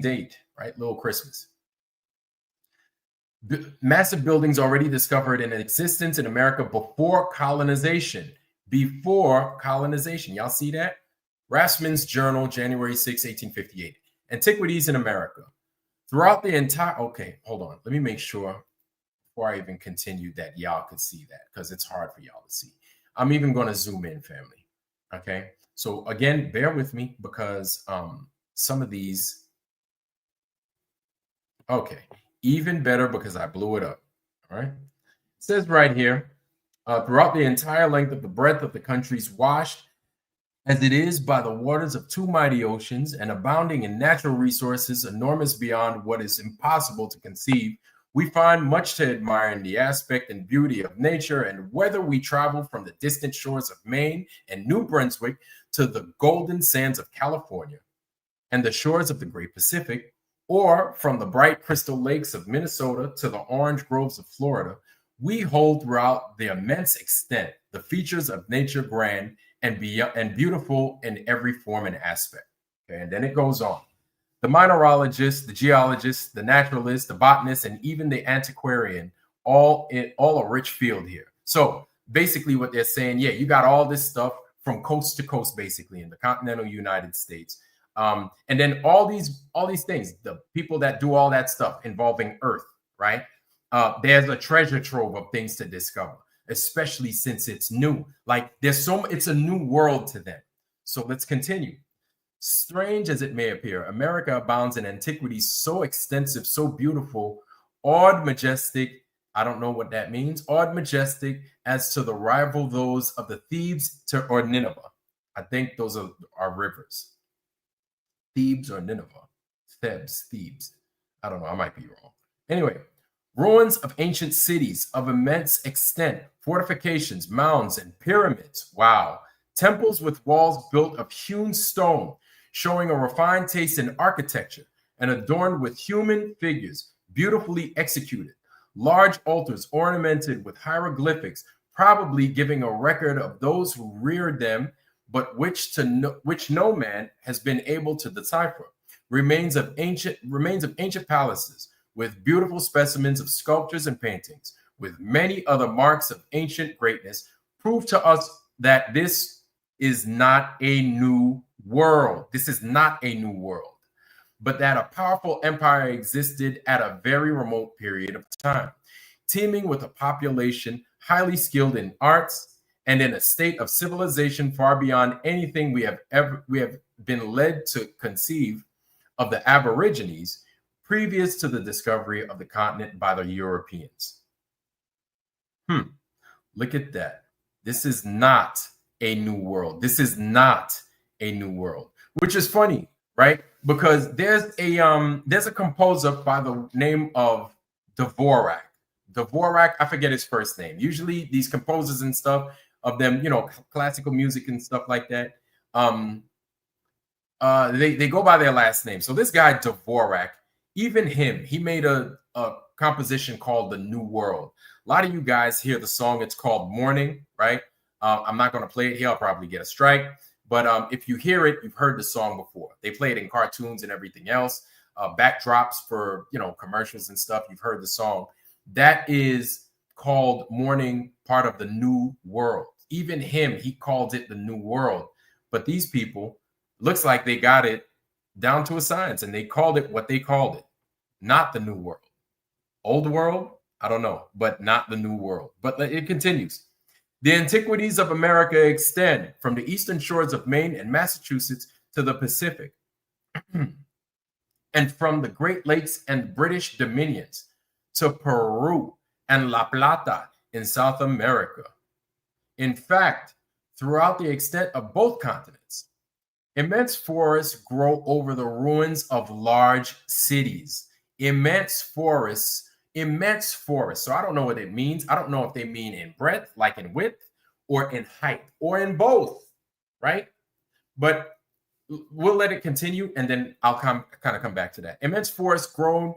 date, right? Little Christmas. Massive buildings already discovered in existence in America before colonization. Before colonization. Y'all see that? Rasmussen's Journal, January 6, 1858. Antiquities in America. Throughout the entire... Okay, hold on. Let me make sure before I even continue that y'all could see that, because it's hard for y'all to see. I'm even going to zoom in, family. Okay? So again, bear with me, because some of these... Okay. Even better, because I blew it up. All right. It says right here, throughout the entire length of the breadth of the countries, washed as it is by the waters of two mighty oceans and abounding in natural resources enormous beyond what is impossible to conceive, we find much to admire in the aspect and beauty of nature. And whether we travel from the distant shores of Maine and New Brunswick to the golden sands of California and the shores of the great Pacific, or from the bright crystal lakes of Minnesota to the orange groves of Florida, we hold throughout the immense extent the features of nature grand and beautiful in every form and aspect. Okay, and then it goes on. The mineralogist, the geologist, the naturalist, the botanist, and even the antiquarian, all a rich field here. So basically what they're saying, yeah, you got all this stuff from coast to coast, basically, in the continental United States. And then all these things, the people that do all that stuff involving Earth, right? There's a treasure trove of things to discover, especially since it's new. Like it's a new world to them. So let's continue. Strange as it may appear, America abounds in antiquities so extensive, so beautiful, awed, majestic. I don't know what that means. Awed, majestic, as to the rival those of the Thebes or Nineveh. I think those are rivers. Thebes or Nineveh. Thebes. I don't know. I might be wrong. Anyway, ruins of ancient cities of immense extent, fortifications, mounds, and pyramids. Wow. Temples with walls built of hewn stone, showing a refined taste in architecture and adorned with human figures, beautifully executed. Large altars ornamented with hieroglyphics, probably giving a record of those who reared them, but which no man has been able to decipher. Remains of ancient palaces with beautiful specimens of sculptures and paintings, with many other marks of ancient greatness, prove to us that this is not a new world. This is not a new world, but that a powerful empire existed at a very remote period of time, teeming with a population highly skilled in arts, and in a state of civilization far beyond anything we have been led to conceive of the Aborigines previous to the discovery of the continent by the Europeans. Look at that. This is not a new world. This is not a new world, which is funny, right? Because there's a composer by the name of Dvorak. Dvorak, I forget his first name. Usually these composers and stuff of them, classical music and stuff like that, they go by their last name. So this guy Dvorak, even him, he made a composition called The New World. A lot of you guys hear the song. It's called Morning, right? I'm not going to play it here. I'll probably get a strike. But if you hear it, you've heard the song before. They play it in cartoons and everything else. Backdrops for, commercials and stuff. You've heard the song. That is called Morning, part of the New World. Even him, he called it the New World. But these people, looks like they got it down to a science, and they called it what they called it. Not the New World. Old World? I don't know, but not the New World. But it continues. The antiquities of America extend from the eastern shores of Maine and Massachusetts to the Pacific, and from the Great Lakes and British dominions to Peru and La Plata in South America. In fact, throughout the extent of both continents, immense forests grow over the ruins of large cities. Immense forests, immense forests. So I don't know what it means. I don't know if they mean in breadth, like in width, or in height, or in both, right? But we'll let it continue, and then I'll kind of come back to that. Immense forests grow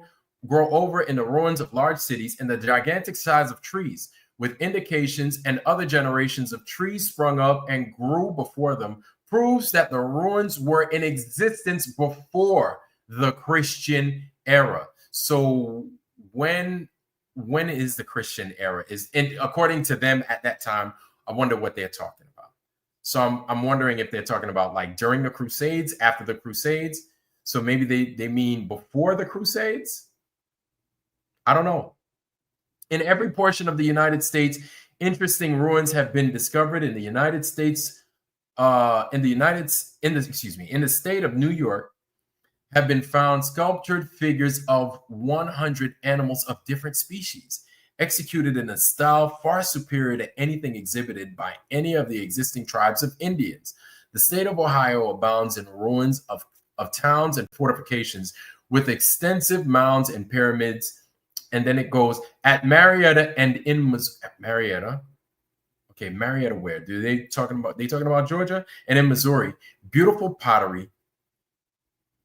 over in the ruins of large cities and the gigantic size of trees, with indications and other generations of trees sprung up and grew before them, proves that the ruins were in existence before the Christian era. So when is the Christian era? According to them at that time, I wonder what they're talking about. So I'm wondering if they're talking about like during the Crusades, after the Crusades. So maybe they mean before the Crusades. I don't know. In every portion of the United States, interesting ruins have been discovered in the United States. In the state of New York, have been found sculptured figures of 100 animals of different species, executed in a style far superior to anything exhibited by any of the existing tribes of Indians. The state of Ohio abounds in ruins of towns and fortifications with extensive mounds and pyramids. And then it goes at Marietta and in Marietta. Okay, Marietta where? They talking about Georgia? And in Missouri, beautiful pottery,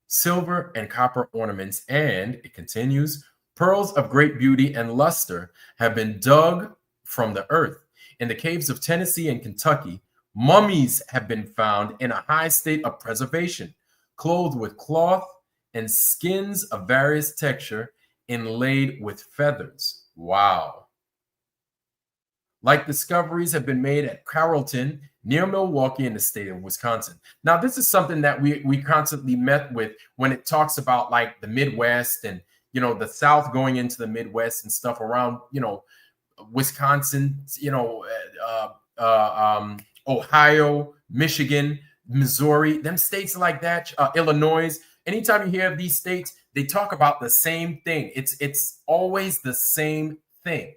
silver and copper ornaments, and it continues, pearls of great beauty and luster have been dug from the earth. In the caves of Tennessee and Kentucky, mummies have been found in a high state of preservation, clothed with cloth and skins of various texture, inlaid with feathers. Wow. Like discoveries have been made at Carrollton, near Milwaukee in the state of Wisconsin. Now, this is something that we constantly met with when it talks about like the Midwest and, you know, the South going into the Midwest and stuff around, you know, Wisconsin, you know, Ohio, Michigan, Missouri, them states like that, Illinois. Anytime you hear of these states, they talk about the same thing. It's always the same thing.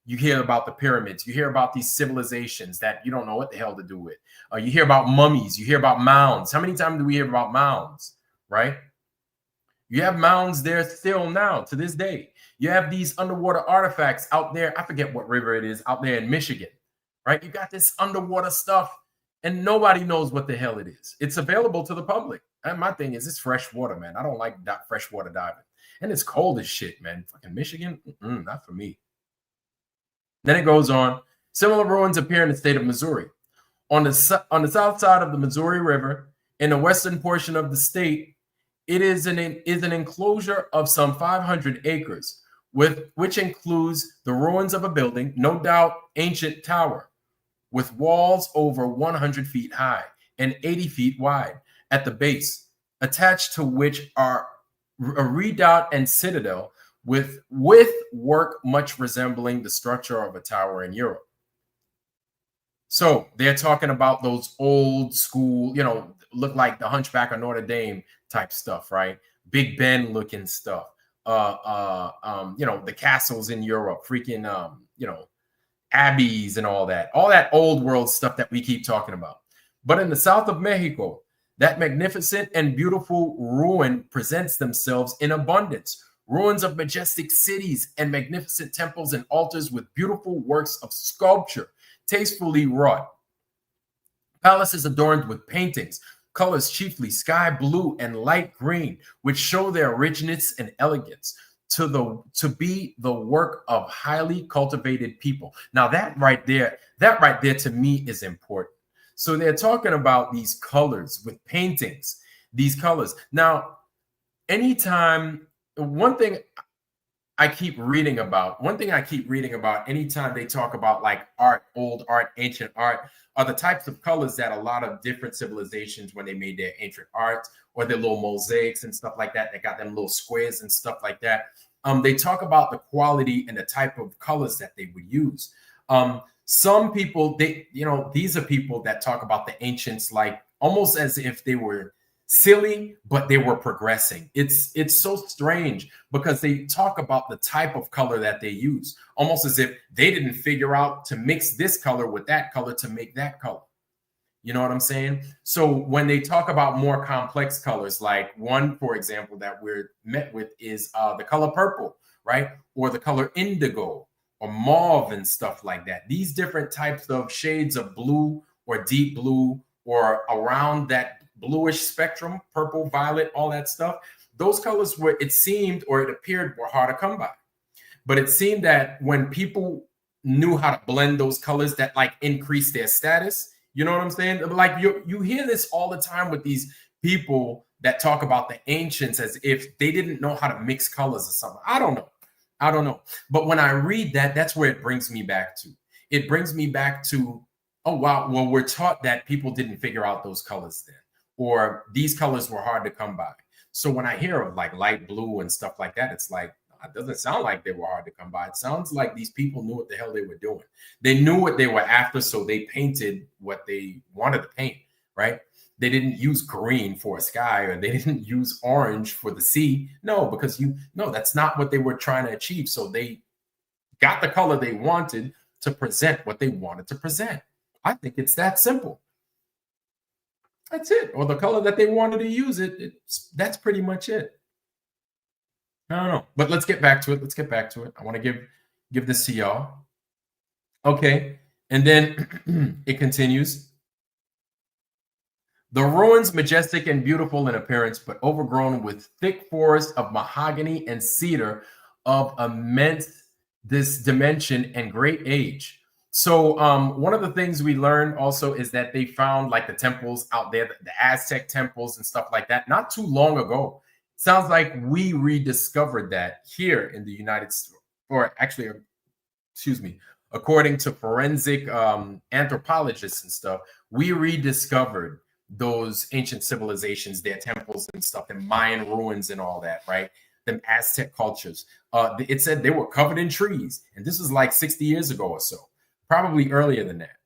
You hear about the pyramids. You hear about these civilizations that you don't know what the hell to do with. You hear about mummies. You hear about mounds. How many times do we hear about mounds, right? You have mounds there still now to this day. You have these underwater artifacts out there. I forget what river it is out there in Michigan, right? You got this underwater stuff and nobody knows what the hell it is. It's available to the public. And my thing is, it's fresh water, man. I don't like freshwater diving. And it's cold as shit, man. Fucking Michigan, not for me. Then it goes on. Similar ruins appear in the state of Missouri. On the south side of the Missouri River, in the western portion of the state, it is an enclosure of some 500 acres, which includes the ruins of a building, no doubt ancient tower, with walls over 100 feet high and 80 feet wide at the base, attached to which are a redoubt and citadel with work much resembling the structure of a tower in Europe. So they're talking about those old school, you know, look like the Hunchback of Notre Dame type stuff, right? Big Ben looking stuff. You know, the castles in Europe, freaking, you know, abbeys and all that old world stuff that we keep talking about. But in the south of Mexico, that magnificent and beautiful ruin presents themselves in abundance. Ruins of majestic cities and magnificent temples and altars with beautiful works of sculpture, tastefully wrought. Palaces adorned with paintings, colors chiefly sky blue and light green, which show their richness and elegance to be the work of highly cultivated people. Now that right there to me is important. So they're talking about these colors with paintings, these colors. Now, anytime one thing I keep reading about anytime they talk about like art, old art, ancient art, are the types of colors that a lot of different civilizations, when they made their ancient art or their little mosaics and stuff like that, they got them little squares and stuff like that. They talk about the quality and the type of colors that they would use. Some people, these are people that talk about the ancients like almost as if they were silly, but they were progressing. It's so strange because they talk about the type of color that they use, almost as if they didn't figure out to mix this color with that color to make that color. You know what I'm saying? So when they talk about more complex colors, like one, for example, that we're met with is the color purple, right? Or the color indigo or mauve and stuff like that. These different types of shades of blue or deep blue or around that bluish spectrum, purple, violet, all that stuff. Those colors were, it seemed, or it appeared, were hard to come by. But it seemed that when people knew how to blend those colors, that like increased their status. You know what I'm saying? Like you hear this all the time with these people that talk about the ancients as if they didn't know how to mix colors or something. I don't know. I don't know. But when I read that, that's where it brings me back to. It brings me back to, oh, wow. Well, we're taught that people didn't figure out those colors then, or these colors were hard to come by. So when I hear of like light blue and stuff like that, it's like, it doesn't sound like they were hard to come by. It sounds like these people knew what the hell they were doing. They knew what they were after, so they painted what they wanted to paint, right? They didn't use green for a sky, or they didn't use orange for the sea. No, because that's not what they were trying to achieve. So they got the color they wanted to present what they wanted to present. I think it's that simple. That's it. Or the color that they wanted to use that's pretty much it. I don't know, but let's get back to it. I want to give this to y'all. Okay, and then it continues. The ruins, majestic and beautiful in appearance, but overgrown with thick forests of mahogany and cedar of immense this dimension and great age. So one of the things we learned also is that they found like the temples out there, the Aztec temples and stuff like that, not too long ago. Sounds like we rediscovered that here in the United States, or actually, excuse me, according to forensic anthropologists and stuff, we rediscovered those ancient civilizations, their temples and stuff, and Mayan ruins and all that, right? The Aztec cultures. It said they were covered in trees, and this was like 60 years ago or so, probably earlier than that,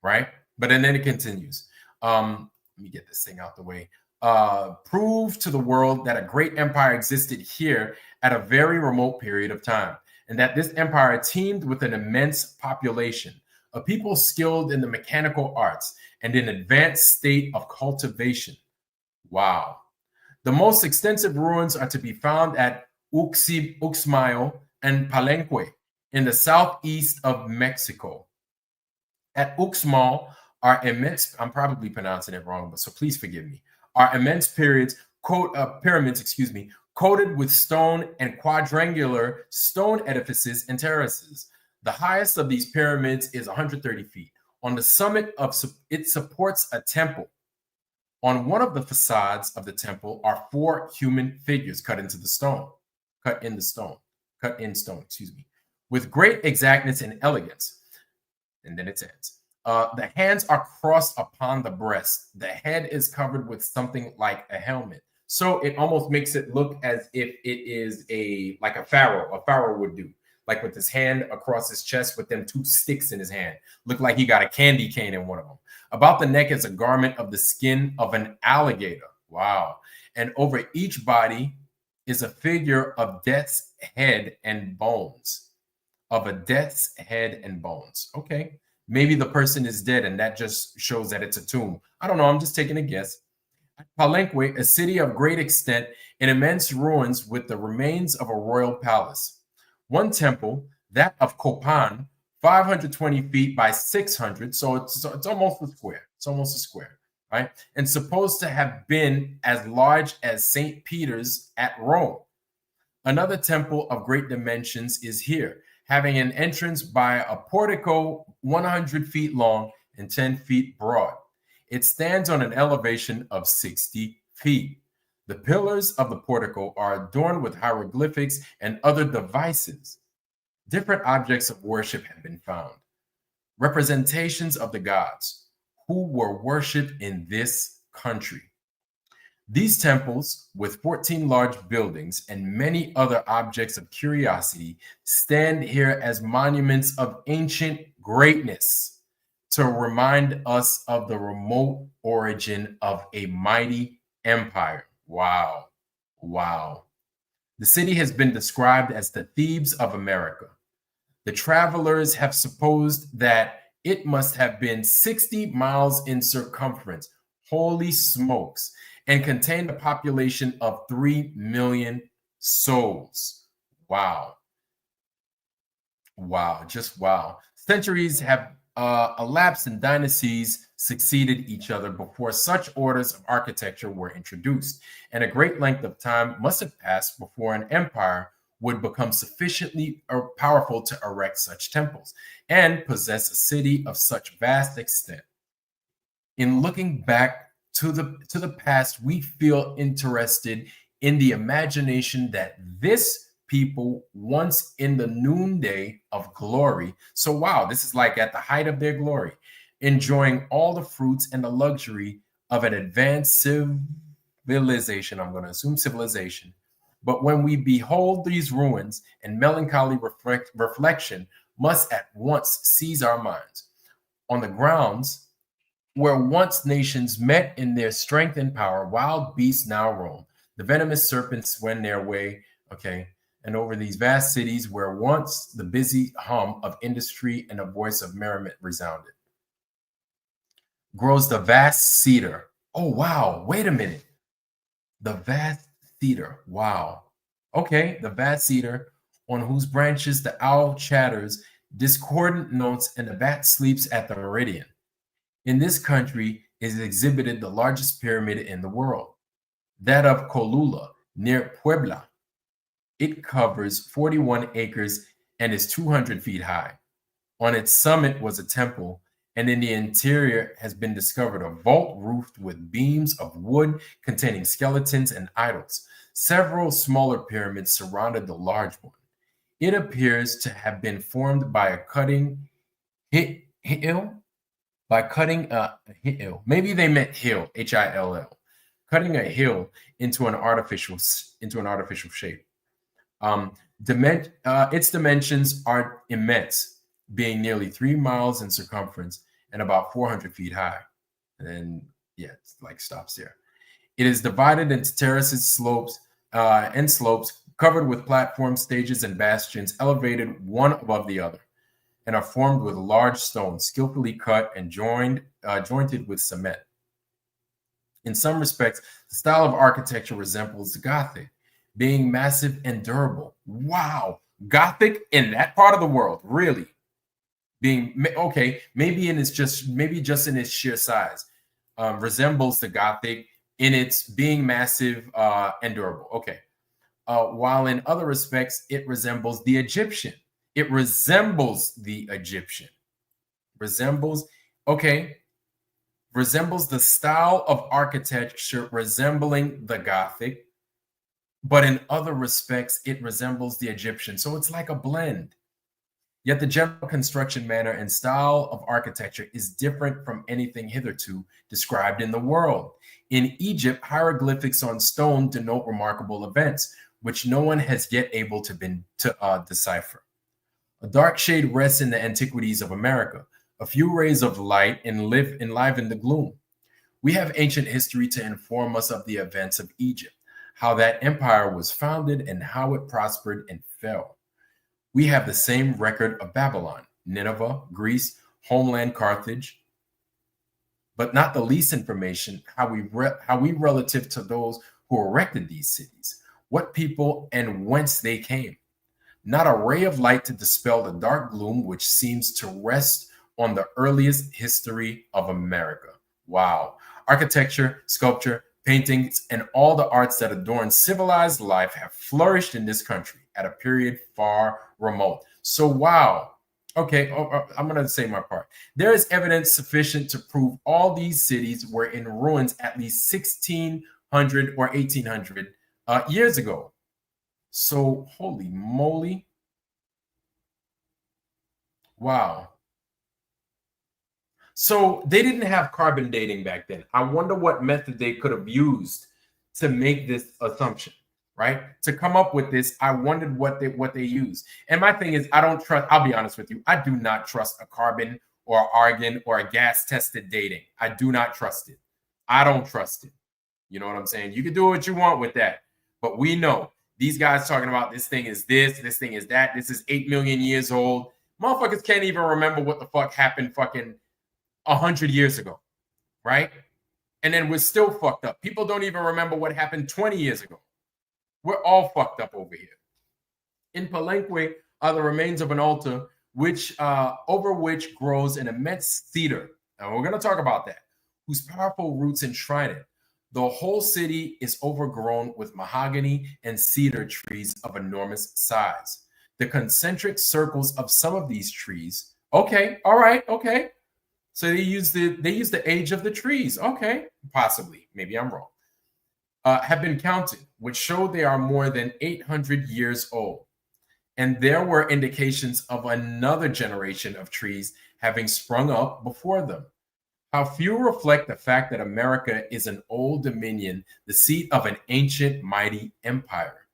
right? But and then it continues. Let me get this thing out the way. Prove to the world that a great empire existed here at a very remote period of time, and that this empire teemed with an immense population, a people skilled in the mechanical arts and in advanced state of cultivation. Wow. The most extensive ruins are to be found at Uxmayo and Palenque in the southeast of Mexico. At Uxmal are immense, I'm probably pronouncing it wrong, but so please forgive me, are immense pyramids, coated with stone and quadrangular stone edifices and terraces. The highest of these pyramids is 130 feet. On the summit of it supports a temple. On one of the facades of the temple are 4 human figures cut in stone, with great exactness and elegance. And then it ends. The hands are crossed upon the breast. The head is covered with something like a helmet. So it almost makes it look as if it is like a pharaoh would do, like with his hand across his chest with them 2 sticks in his hand. Look like he got a candy cane in one of them. About the neck is a garment of the skin of an alligator. Wow. And over each body is a figure of death's head and bones. Okay. Maybe the person is dead and that just shows that it's a tomb. I don't know. I'm just taking a guess. Palenque, a city of great extent in immense ruins with the remains of a royal palace. One temple, that of Copan, 520 feet by 600. So it's almost a square. It's almost a square, right? And supposed to have been as large as St. Peter's at Rome. Another temple of great dimensions is here, having an entrance by a portico 100 feet long and 10 feet broad. It stands on an elevation of 60 feet. The pillars of the portico are adorned with hieroglyphics and other devices. Different objects of worship have been found, representations of the gods who were worshipped in this country. These temples, with 14 large buildings and many other objects of curiosity, stand here as monuments of ancient greatness to remind us of the remote origin of a mighty Empire. Wow. Wow. The city has been described as the Thebes of America. The travelers have supposed that it must have been 60 miles in circumference. Holy smokes. And contained a population of 3 million souls. Wow. Wow. Just wow. Centuries have elapsed and dynasties succeeded each other before such orders of architecture were introduced. And a great length of time must have passed before an empire would become sufficiently powerful to erect such temples and possess a city of such vast extent. In looking back to the past, we feel interested in the imagination that this people once in the noonday of glory. So wow, this is like at the height of their glory, enjoying all the fruits and the luxury of an advanced civilization. I'm going to assume civilization. But when we behold these ruins, and melancholy reflection must at once seize our minds. On the grounds where once nations met in their strength and power, wild beasts now roam. The venomous serpents wend their way, okay, and over these vast cities where once the busy hum of industry and a voice of merriment resounded, grows the vast cedar. Oh, wow, wait a minute. The vast cedar, wow. Okay, the vast cedar on whose branches the owl chatters discordant notes and the bat sleeps at the meridian. In this country is exhibited the largest pyramid in the world, that of Cholula near Puebla. It covers 41 acres and is 200 feet high. On its summit was a temple, and in the interior has been discovered a vault roofed with beams of wood containing skeletons and idols. Several smaller pyramids surrounded the large one. It appears to have been formed by a cutting hill. By cutting a hill, maybe they meant hill, Hill, cutting a hill into an artificial shape. Its dimensions are immense, being nearly 3 miles in circumference and about 400 feet high. And then, yeah, it's like stops there. It is divided into terraces, slopes covered with platforms, stages, and bastions, elevated one above the other, and are formed with large stones, skillfully cut and jointed with cement. In some respects, the style of architecture resembles the Gothic, being massive and durable. Wow, Gothic in that part of the world, really? Being okay, maybe just in its sheer size, resembles the Gothic in its being massive and durable. Okay, while in other respects it resembles the Egyptian. It resembles the Egyptian. Resembles the style of architecture resembling the Gothic, but in other respects it resembles the Egyptian. So it's like a blend. Yet the general construction manner and style of architecture is different from anything hitherto described in the world. In Egypt, hieroglyphics on stone denote remarkable events, which no one has yet able to decipher. A dark shade rests in the antiquities of America. A few rays of light enliven the gloom. We have ancient history to inform us of the events of Egypt, how that empire was founded and how it prospered and fell. We have the same record of Babylon, Nineveh, Greece, homeland Carthage, but not the least information how we relative to those who erected these cities, what people and whence they came. Not a ray of light to dispel the dark gloom which seems to rest on the earliest history of America. Wow. Architecture, sculpture, paintings, and all the arts that adorn civilized life have flourished in this country at a period far remote. So, wow. Okay, I'm going to say my part. There is evidence sufficient to prove all these cities were in ruins at least 1600 or 1800 years ago. So, holy moly. Wow. So they didn't have carbon dating back then. I wonder what method they could have used to make this assumption, right? To come up with this, I wondered what they used. And my thing is, I don't trust, I'll be honest with you, I do not trust a carbon or argon or a gas tested dating. I do not trust it. I don't trust it. You know what I'm saying? You can do what you want with that. But we know these guys talking about this thing is this thing is that. This is 8 million years old. Motherfuckers can't even remember what the fuck happened fucking 100 years ago, right? And then we're still fucked up. People don't even remember what happened 20 years ago. We're all fucked up over here. In Palenque are the remains of an altar which over which grows an immense cedar. And we're going to talk about that, whose powerful roots enshrine it. The whole city is overgrown with mahogany and cedar trees of enormous size. The concentric circles of some of these trees. Okay, all right, okay. So they use the age of the trees. Okay, possibly. Maybe I'm wrong. Have been counted, which show they are more than 800 years old. And there were indications of another generation of trees having sprung up before them. How few reflect the fact that America is an old dominion, the seat of an ancient, mighty empire.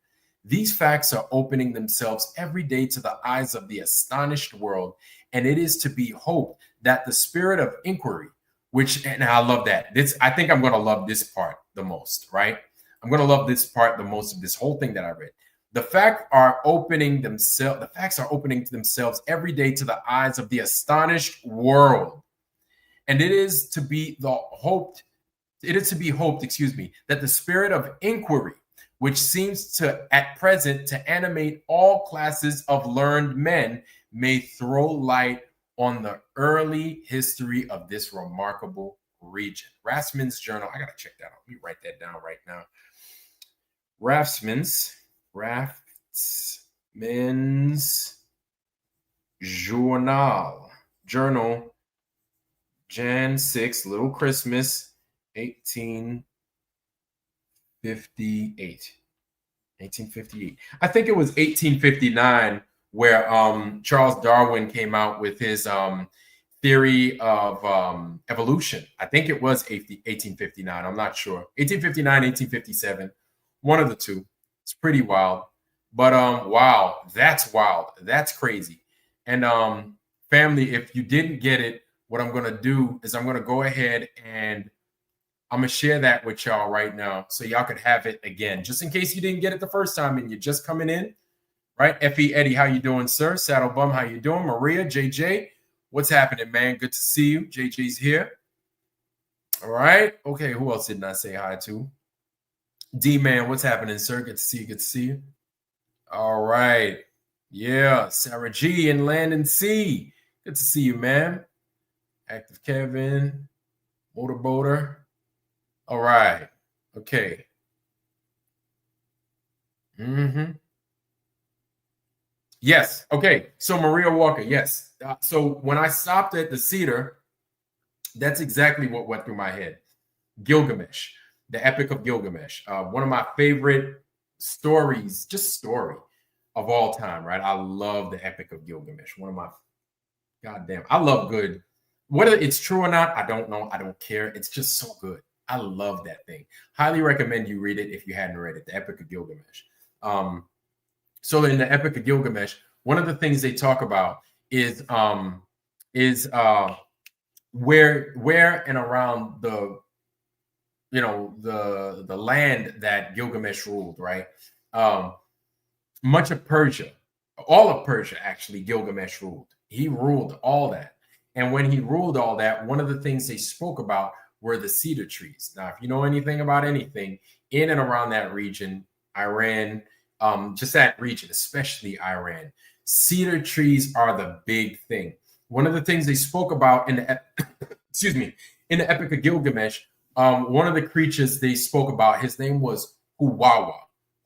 These facts are opening themselves every day to the eyes of the astonished world, and it is to be hoped that the spirit of inquiry, which, and I love that. I think I'm going to love this part the most, right? I'm going to love this part the most of this whole thing that I read. The facts are opening to themselves every day to the eyes of the astonished world. And it is to be hoped, that the spirit of inquiry, which seems to at present to animate all classes of learned men, may throw light on the early history of this remarkable region. Rasman's Journal. I gotta check that out. Let me write that down right now. Rasman's Journal, Jan 6, Little Christmas, 1858. 1858. I think it was 1859 where Charles Darwin came out with his theory of evolution. I think it was 1859. I'm not sure. 1859, 1857. One of the two. It's pretty wild. But wow, that's wild. That's crazy. And family, if you didn't get it, what I'm going to do is I'm going to go ahead and I'm going to share that with y'all right now so y'all could have it again, just in case you didn't get it the first time and you're just coming in, right? F.E. Eddie, how you doing, sir? Saddle Bum, how you doing? Maria, JJ, what's happening, man? Good to see you. JJ's here. All right. Okay, who else didn't I say hi to? D-Man, what's happening, sir? Good to see you. Good to see you. All right. Yeah, Sarah G and Landon C. Good to see you, man. Active Kevin, Motorboater. All right. Okay. Yes. Okay. So Maria Walker. Yes. So when I stopped at the Cedar, that's exactly what went through my head. Gilgamesh, the Epic of Gilgamesh. One of my favorite stories, just story of all time, right? I love the Epic of Gilgamesh. One of my, goddamn, I love good. Whether it's true or not, I don't know. I don't care. It's just so good. I love that thing. Highly recommend you read it if you hadn't read it, the Epic of Gilgamesh. So in the Epic of Gilgamesh, one of the things they talk about is where and around the the land that Gilgamesh ruled, right? Much of Persia, all of Persia, actually, Gilgamesh ruled. He ruled all that. And when he ruled all that, one of the things they spoke about were the cedar trees. Now, if you know anything about anything in and around that region, Iran, just that region, especially Iran, cedar trees are the big thing. One of the things they spoke about in the in the Epic of Gilgamesh, one of the creatures they spoke about, his name was Huwawa.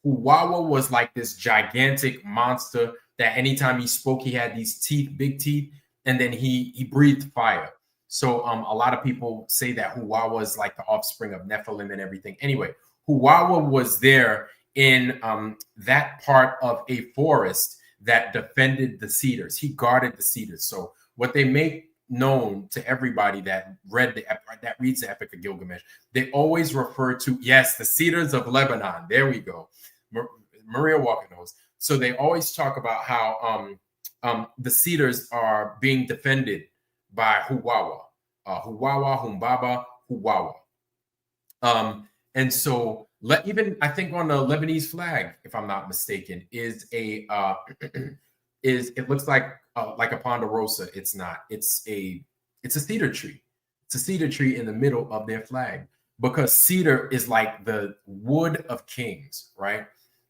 Huwawa was like this gigantic monster that anytime he spoke, he had these teeth, big teeth, and then he breathed fire. So a lot of people say that Huwawa is like the offspring of Nephilim and everything. Anyway, Huwawa was there in that part of a forest that defended the cedars. He guarded the cedars. So what they make known to everybody that reads the Epic of Gilgamesh, they always refer to, yes, the cedars of Lebanon. There we go. Maria Walker knows. So they always talk about how the cedars are being defended by Huwawa. Huwawa, Humbaba, Huwawa. And so even I think on the Lebanese flag, if I'm not mistaken, is a is it looks like a ponderosa. It's not. It's a cedar tree. It's a cedar tree in the middle of their flag because cedar is like the wood of kings, right?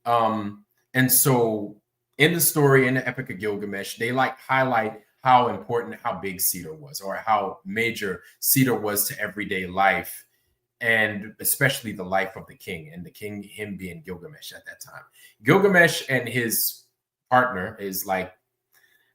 And so in the story, in the Epic of Gilgamesh, they like highlight how important, how big cedar was, or how major cedar was to everyday life, and especially the life of the king, and the king, him being Gilgamesh at that time. Gilgamesh and his partner is like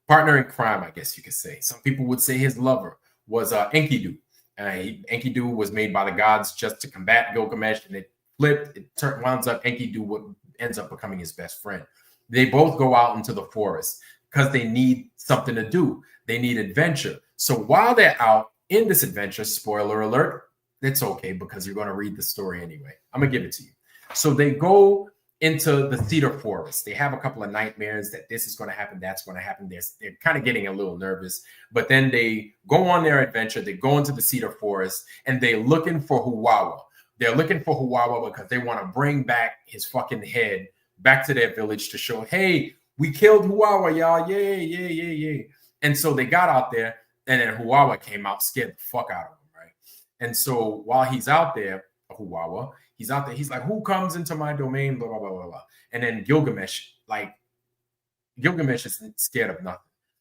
partner in crime, I guess you could say. Some people would say his lover was Enkidu. Enkidu was made by the gods just to combat Gilgamesh, and it flipped. It winds up Enkidu ends up becoming his best friend. They both go out into the forest because they need something to do. They need adventure. So while they're out in this adventure, spoiler alert, it's okay because you're going to read the story anyway. I'm going to give it to you. So they go into the cedar forest. They have a couple of nightmares that this is going to happen, that's going to happen. They're kind of getting a little nervous, but then they go on their adventure. They go into the cedar forest and they're looking for Huwawa. They're looking for Huwawa because they want to bring back his fucking head back to their village to show, hey, we killed Huwawa, y'all. Yay, yay, yay, yay. And so they got out there, and then Huwawa came out, scared the fuck out of them, right? And so while he's out there, Huwawa, he's out there, he's like, who comes into my domain, blah, blah, blah, blah, blah. And then Gilgamesh is scared of nothing,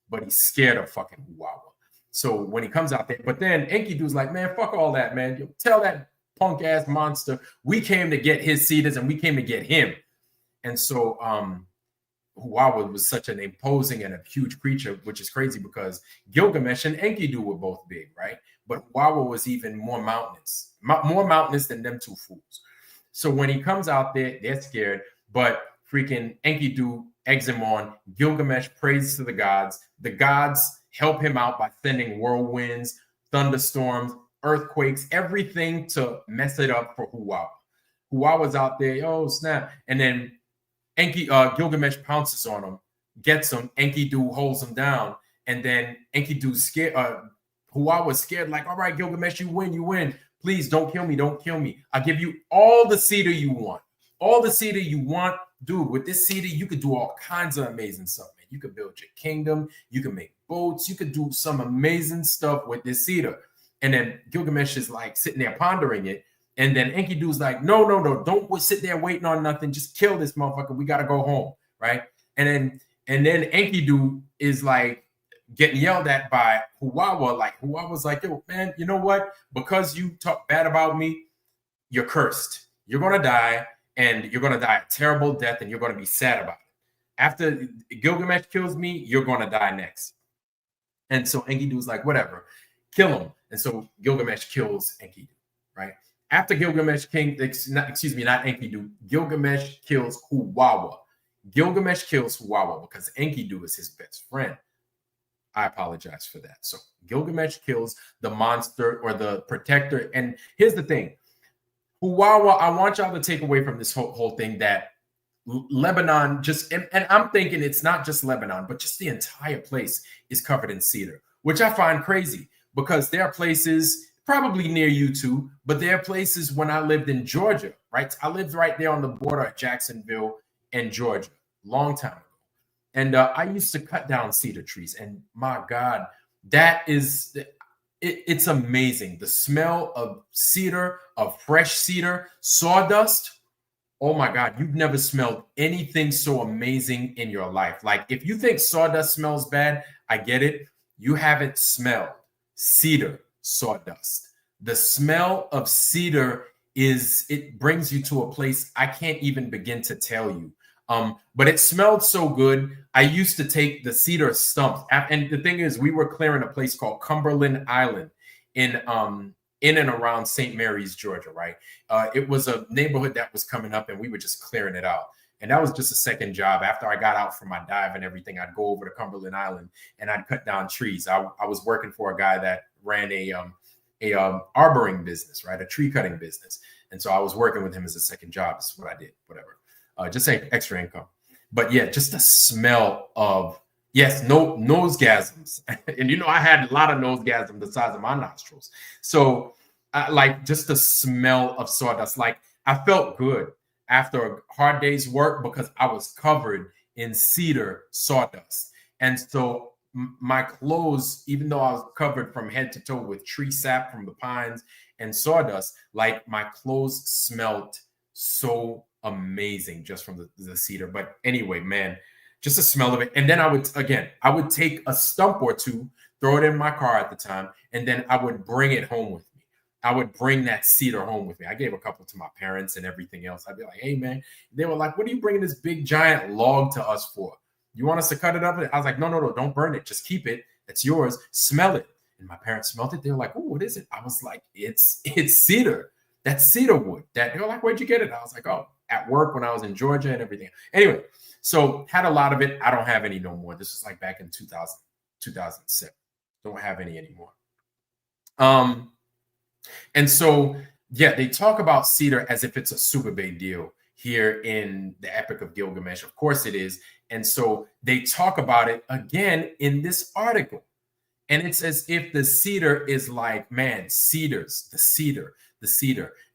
but he's scared of fucking Huwawa. So when he comes out there, but then Enkidu's like, man, fuck all that, man. You tell that punk ass monster we came to get his cedars and we came to get him. And so Huwawa was such an imposing and a huge creature, which is crazy because Gilgamesh and Enkidu were both big, right? But Huwawa was even more mountainous than them two fools. So when he comes out there, they're scared, but freaking Enkidu eggs him on. Gilgamesh prays to the gods. The gods help him out by sending whirlwinds, thunderstorms, earthquakes, everything to mess it up for Huwawa. Huwawa's out there, oh snap. And then Gilgamesh pounces on him, gets him. Enkidu holds him down, and then Enkidu's scared. Huwawa's scared, like, all right, Gilgamesh, you win, you win. Please don't kill me, don't kill me. I'll give you all the cedar you want. All the cedar you want. Dude, with this cedar, you could do all kinds of amazing stuff, man. You could build your kingdom. You can make boats. You could do some amazing stuff with this cedar. And then Gilgamesh is like sitting there pondering it. And then Enkidu's like, no, don't sit there waiting on nothing. Just kill this motherfucker. We got to go home, right? And then Enkidu is like getting yelled at by Huwawa. Like, Huwawa's like, yo, man, you know what? Because you talk bad about me, you're cursed. You're going to die, and you're going to die a terrible death, and you're going to be sad about it. After Gilgamesh kills me, you're going to die next. And so Enkidu's like, whatever, kill him. And so Gilgamesh kills Enkidu, right? After Gilgamesh not Enkidu, Gilgamesh kills Huwawa. Gilgamesh kills Huwawa because Enkidu is his best friend. I apologize for that. So Gilgamesh kills the monster or the protector. And here's the thing. Huwawa, I want y'all to take away from this whole thing that Lebanon and I'm thinking it's not just Lebanon, but just the entire place is covered in cedar, which I find crazy because there are places probably near you too, but there are places when I lived in Georgia, right? I lived right there on the border of Jacksonville and Georgia, long time ago. And I used to cut down cedar trees. And my God, it's amazing. The smell of cedar, of fresh cedar, sawdust. Oh my God, you've never smelled anything so amazing in your life. Like if you think sawdust smells bad, I get it. You haven't smelled cedar sawdust. The smell of cedar it brings you to a place I can't even begin to tell you. But it smelled so good. I used to take the cedar stumps. And the thing is, we were clearing a place called Cumberland Island in and around St. Mary's, Georgia, right? It was a neighborhood that was coming up and we were just clearing it out. And that was just a second job. After I got out from my dive and everything, I'd go over to Cumberland Island and I'd cut down trees. I was working for a guy that ran a arboring business, right? A tree cutting business. And so I was working with him as a second job. This is what I did, whatever. Just say extra income. But yeah, just the smell of, yes, nosegasms. And you know, I had a lot of nosegasms the size of my nostrils. So like just the smell of sawdust. Like I felt good after a hard day's work because I was covered in cedar sawdust. And so my clothes, even though I was covered from head to toe with tree sap from the pines and sawdust, like my clothes smelled so amazing just from the cedar. But anyway, man, just the smell of it. And then I would take a stump or two, throw it in my car at the time, and then I would bring it home with me. I would bring that cedar home with me. I gave a couple to my parents and everything else. I'd be like, hey, man. They were like, what are you bringing this big giant log to us for? You want us to cut it up? I was like, no, don't burn it. Just keep it. It's yours. Smell it. And my parents smelled it. They were like, oh, what is it? I was like, it's cedar. That's cedar wood. They were like, where'd you get it? I was like, oh, at work when I was in Georgia and everything. Anyway, so had a lot of it. I don't have any no more. This was like back in 2007. Don't have any anymore. And so, yeah, they talk about cedar as if it's a super big deal here in the Epic of Gilgamesh. Of course it is. And so they talk about it again in this article. And it's as if the cedar is like, man, cedars, the cedar.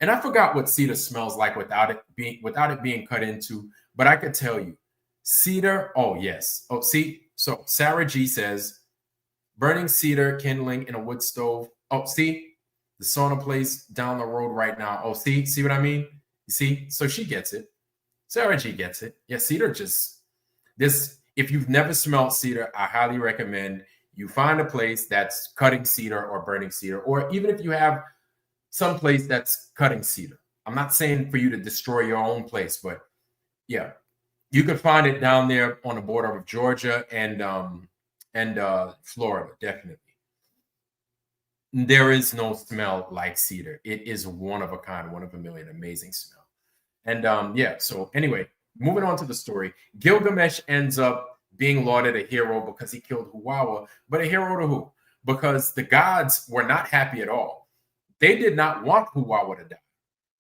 And I forgot what cedar smells like without it being cut into, but I could tell you, cedar, oh, yes. Oh, see, so Sarah G says, burning cedar, kindling in a wood stove. Oh, see, the sauna place down the road right now. Oh, see what I mean? You see? So she gets it. Sarah G gets it. Yeah, cedar if you've never smelled cedar, I highly recommend you find a place that's cutting cedar or burning cedar, or even if you have some place that's cutting cedar. I'm not saying for you to destroy your own place, but yeah, you can find it down there on the border of Georgia and Florida, definitely. There is no smell like cedar. It is one of a kind, one of a million, amazing smell. And yeah, so anyway, moving on to the story, Gilgamesh ends up being lauded a hero because he killed Huwawa, but a hero to who? Because the gods were not happy at all. They did not want Huwawa to die.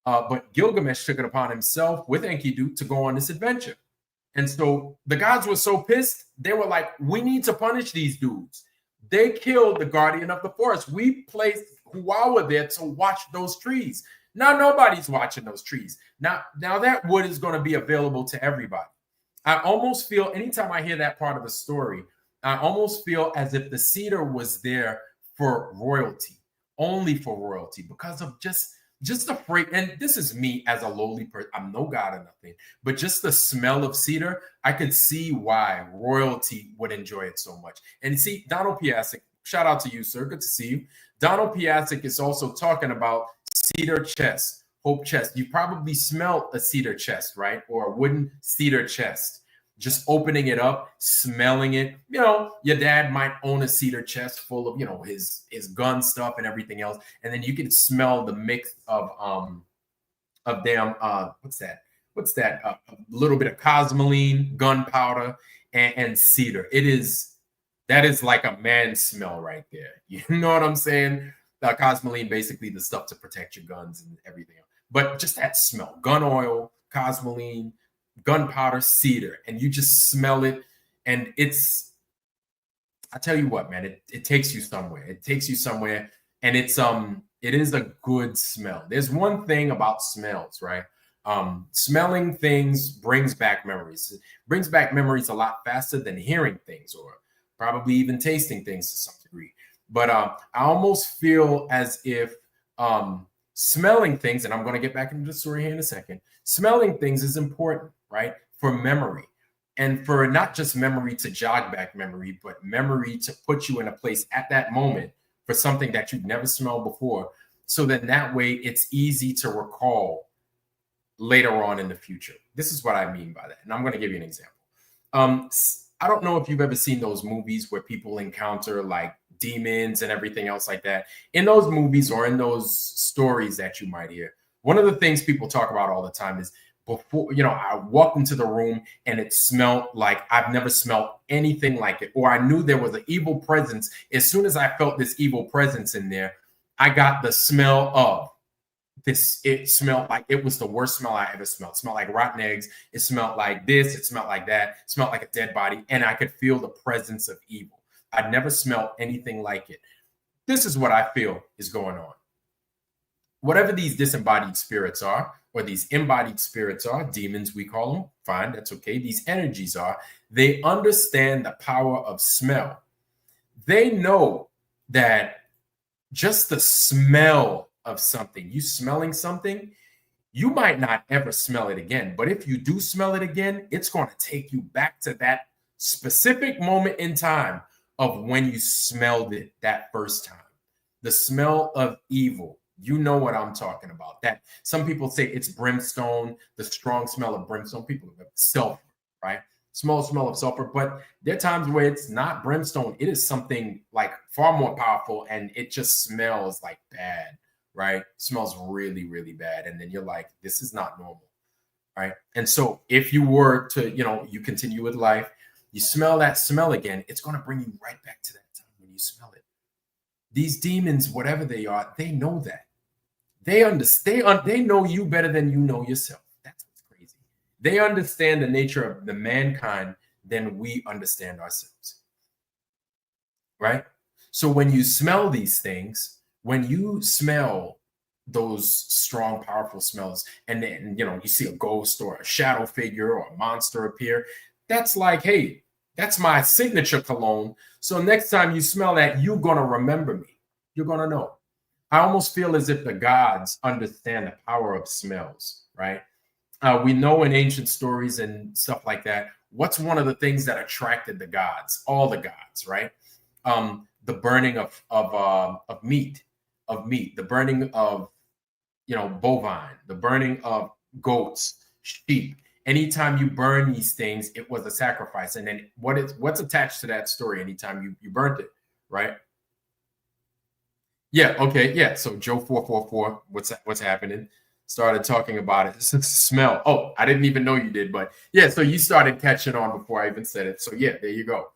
But Gilgamesh took it upon himself with Enkidu to go on this adventure. And so the gods were so pissed, they were like, we need to punish these dudes. They killed the guardian of the forest. We placed Huwawa there to watch those trees. Now nobody's watching those trees. Now that wood is going to be available to everybody. I almost feel anytime I hear that part of the story, I almost feel as if the cedar was there for royalty, only for royalty, because of just the freight. And this is me as a lowly person. I'm no god or nothing, but just the smell of cedar, I could see why royalty would enjoy it so much. And see, Donald Piasek, shout out to you, sir. Good to see you. Donald Piasek is also talking about cedar chest. Hope chest. You probably smelled a cedar chest, right? Or a wooden cedar chest. Just opening it up, smelling it. You know, your dad might own a cedar chest full of, you know, his gun stuff and everything else. And then you can smell the mix of damn what's that? A little bit of cosmoline, gunpowder, and cedar. That is like a man smell right there. You know what I'm saying? Cosmoline, basically the stuff to protect your guns and everything else. But just that smell, gun oil, cosmoline, gunpowder, cedar, and you just smell it. And I tell you what, man, it takes you somewhere. It takes you somewhere. And it is a good smell. There's one thing about smells, right? Smelling things brings back memories. It brings back memories a lot faster than hearing things or probably even tasting things to some degree. But I almost feel as if smelling things, and I'm going to get back into the story here in a second, smelling things is important, right? For memory. And for not just memory to jog back memory, but memory to put you in a place at that moment for something that you've never smelled before. So that way it's easy to recall later on in the future. This is what I mean by that. And I'm going to give you an example. I don't know if you've ever seen those movies where people encounter like demons and everything else like that. In those movies or in those stories that you might hear, one of the things people talk about all the time is before, you know, I walked into the room and it smelled like I've never smelled anything like it, or I knew there was an evil presence. As soon as I felt this evil presence in there, I got the smell of this. It smelled like it was the worst smell I ever smelled. It smelled like rotten eggs. It smelled like this. It smelled like that. It smelled like a dead body. And I could feel the presence of evil. I'd never smelled anything like it. This is what I feel is going on. Whatever these disembodied spirits are, or these embodied spirits are, demons we call them, fine, that's okay. These energies are, they understand the power of smell. They know that just the smell of something, you smelling something, you might not ever smell it again. But if you do smell it again, it's going to take you back to that specific moment in time of when you smelled it that first time. The smell of evil. You know what I'm talking about. That some people say it's brimstone, the strong smell of brimstone. People sulfur, right? Smell of sulfur. But there are times where it's not brimstone. It is something like far more powerful, and it just smells like bad, right? Smells really, really bad. And then you're like, this is not normal, right? And so if you were to, you continue with life, you smell that smell again, it's going to bring you right back to that time when you smell it. These demons, whatever they are, they know that. They understand. They know you better than you know yourself. That's what's crazy. They understand the nature of the mankind than we understand ourselves, right? So when you smell these things, when you smell those strong, powerful smells, and then you see a ghost or a shadow figure or a monster appear, that's like, hey, that's my signature cologne. So next time you smell that, you're gonna remember me. You're gonna know. I almost feel as if the gods understand the power of smells, right? We know in ancient stories and stuff like that, what's one of the things that attracted the gods? All the gods, right? The burning of meat, the burning of bovine, the burning of goats, sheep. Anytime you burn these things, it was a sacrifice. And then what's attached to that story anytime you burnt it, right? Yeah, okay, yeah. So Joe 444, what's happening? Started talking about it. It's a smell. Oh, I didn't even know you did, but yeah, so you started catching on before I even said it. So yeah, there you go.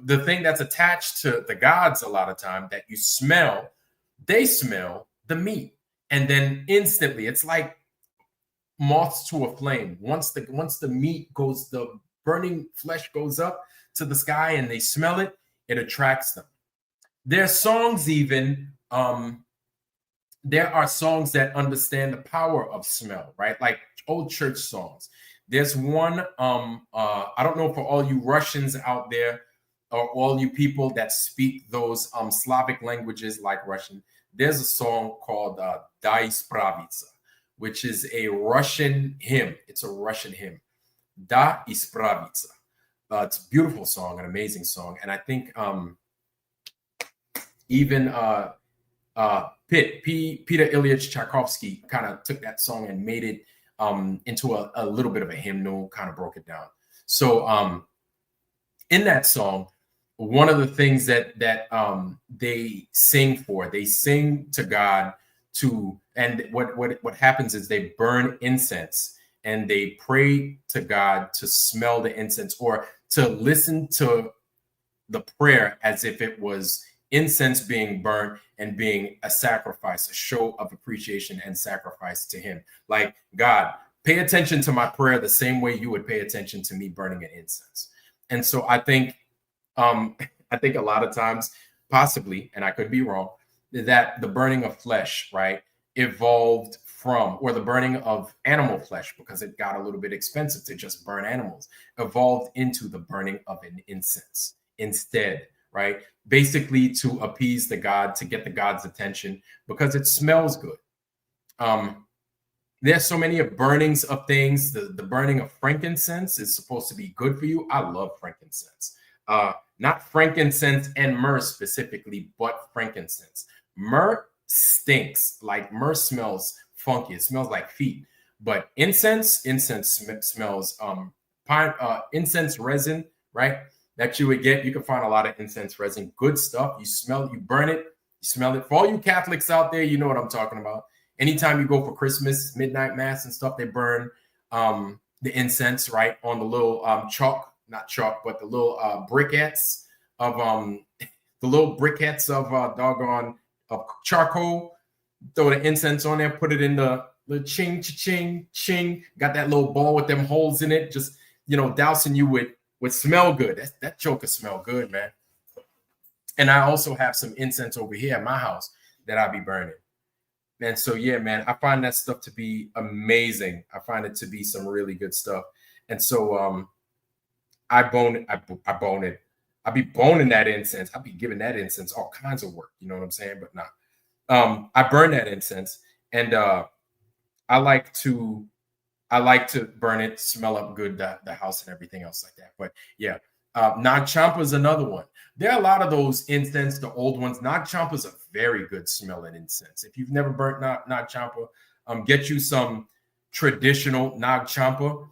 The thing that's attached to the gods a lot of time that you smell, they smell the meat. And then instantly, it's like moths to a flame. Once the meat goes, the burning flesh goes up to the sky and they smell it, it attracts them. Their songs even, there are songs that understand the power of smell, right? Like old church songs. There's one, I don't know, for all you Russians out there or all you people that speak those Slavic languages like Russian, there's a song called Da Ispravitsa, which is a Russian hymn. It's a Russian hymn. Da Ispravitsa. It's a beautiful song, an amazing song. And I think even Peter Ilyich Tchaikovsky kind of took that song and made it into a little bit of a hymnal, kind of broke it down. So in that song, one of the things that they sing to God and what happens is they burn incense and they pray to God to smell the incense or to listen to the prayer as if it was incense being burnt and being a sacrifice, a show of appreciation and sacrifice to him. Like, God, pay attention to my prayer the same way you would pay attention to me burning an incense. And so I think a lot of times, possibly, and I could be wrong, that the burning of flesh, right, evolved from, or the burning of animal flesh, because it got a little bit expensive to just burn animals, evolved into the burning of an incense instead, right? Basically to appease the god, to get the god's attention because it smells good. There's so many burnings of things. The burning of frankincense is supposed to be good for you. I love frankincense. Not frankincense and myrrh specifically, but frankincense. Myrrh stinks. Like myrrh smells funky. It smells like feet. But incense smells incense resin, right? That you would get. You can find a lot of incense resin. Good stuff. You burn it, you smell it. For all you Catholics out there, you know what I'm talking about. Anytime you go for Christmas, midnight mass and stuff, they burn the incense, right, on the little not chalk, but the little briquettes of doggone of charcoal. Throw the incense on there, put it in the ching, ching, ching. Got that little ball with them holes in it, just dousing you with smell good. That joker smell good, man. And I also have some incense over here at my house that I'll be burning. And so yeah, man, I find that stuff to be amazing. I find it to be some really good stuff. And so I bone it, I bone it. I be boning that incense. I be giving that incense all kinds of work. You know what I'm saying? But nah. I burn that incense, and I like to I like to burn it, smell up good the house and everything else like that. But yeah, Nag Champa is another one. There are a lot of those incense, the old ones. Nag Champa is a very good smelling incense. If you've never burnt Nag Champa, get you some traditional Nag Champa.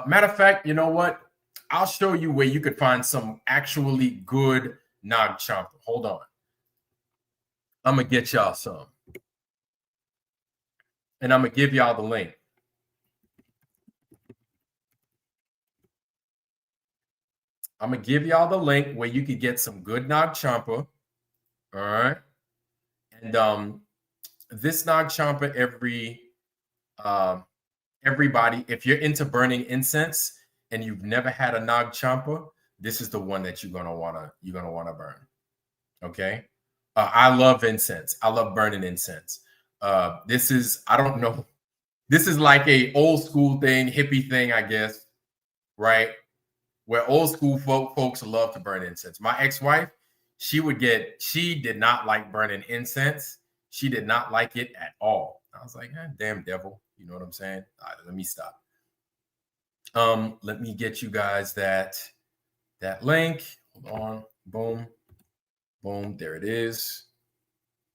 Matter of fact, you know what? I'll show you where you could find some actually good Nag Champa. Hold on. I'm going to get y'all some. And I'm going to give y'all the link. I'm going to give y'all the link where you could get some good Nag Champa. All right. And this Nag Champa, everybody, if you're into burning incense and you've never had a Nag Champa, this is the one that you're gonna wanna burn. Okay. I love incense. I love burning incense. This is, I don't know, this is like a old school thing, hippie thing, I guess, right? Where old school folks love to burn incense. My ex-wife, she did not like burning incense. She did not like it at all. I was like, damn devil. You know what I'm saying? All right, let me stop. Let me get you guys that link. Hold on. Boom. Boom. There it is.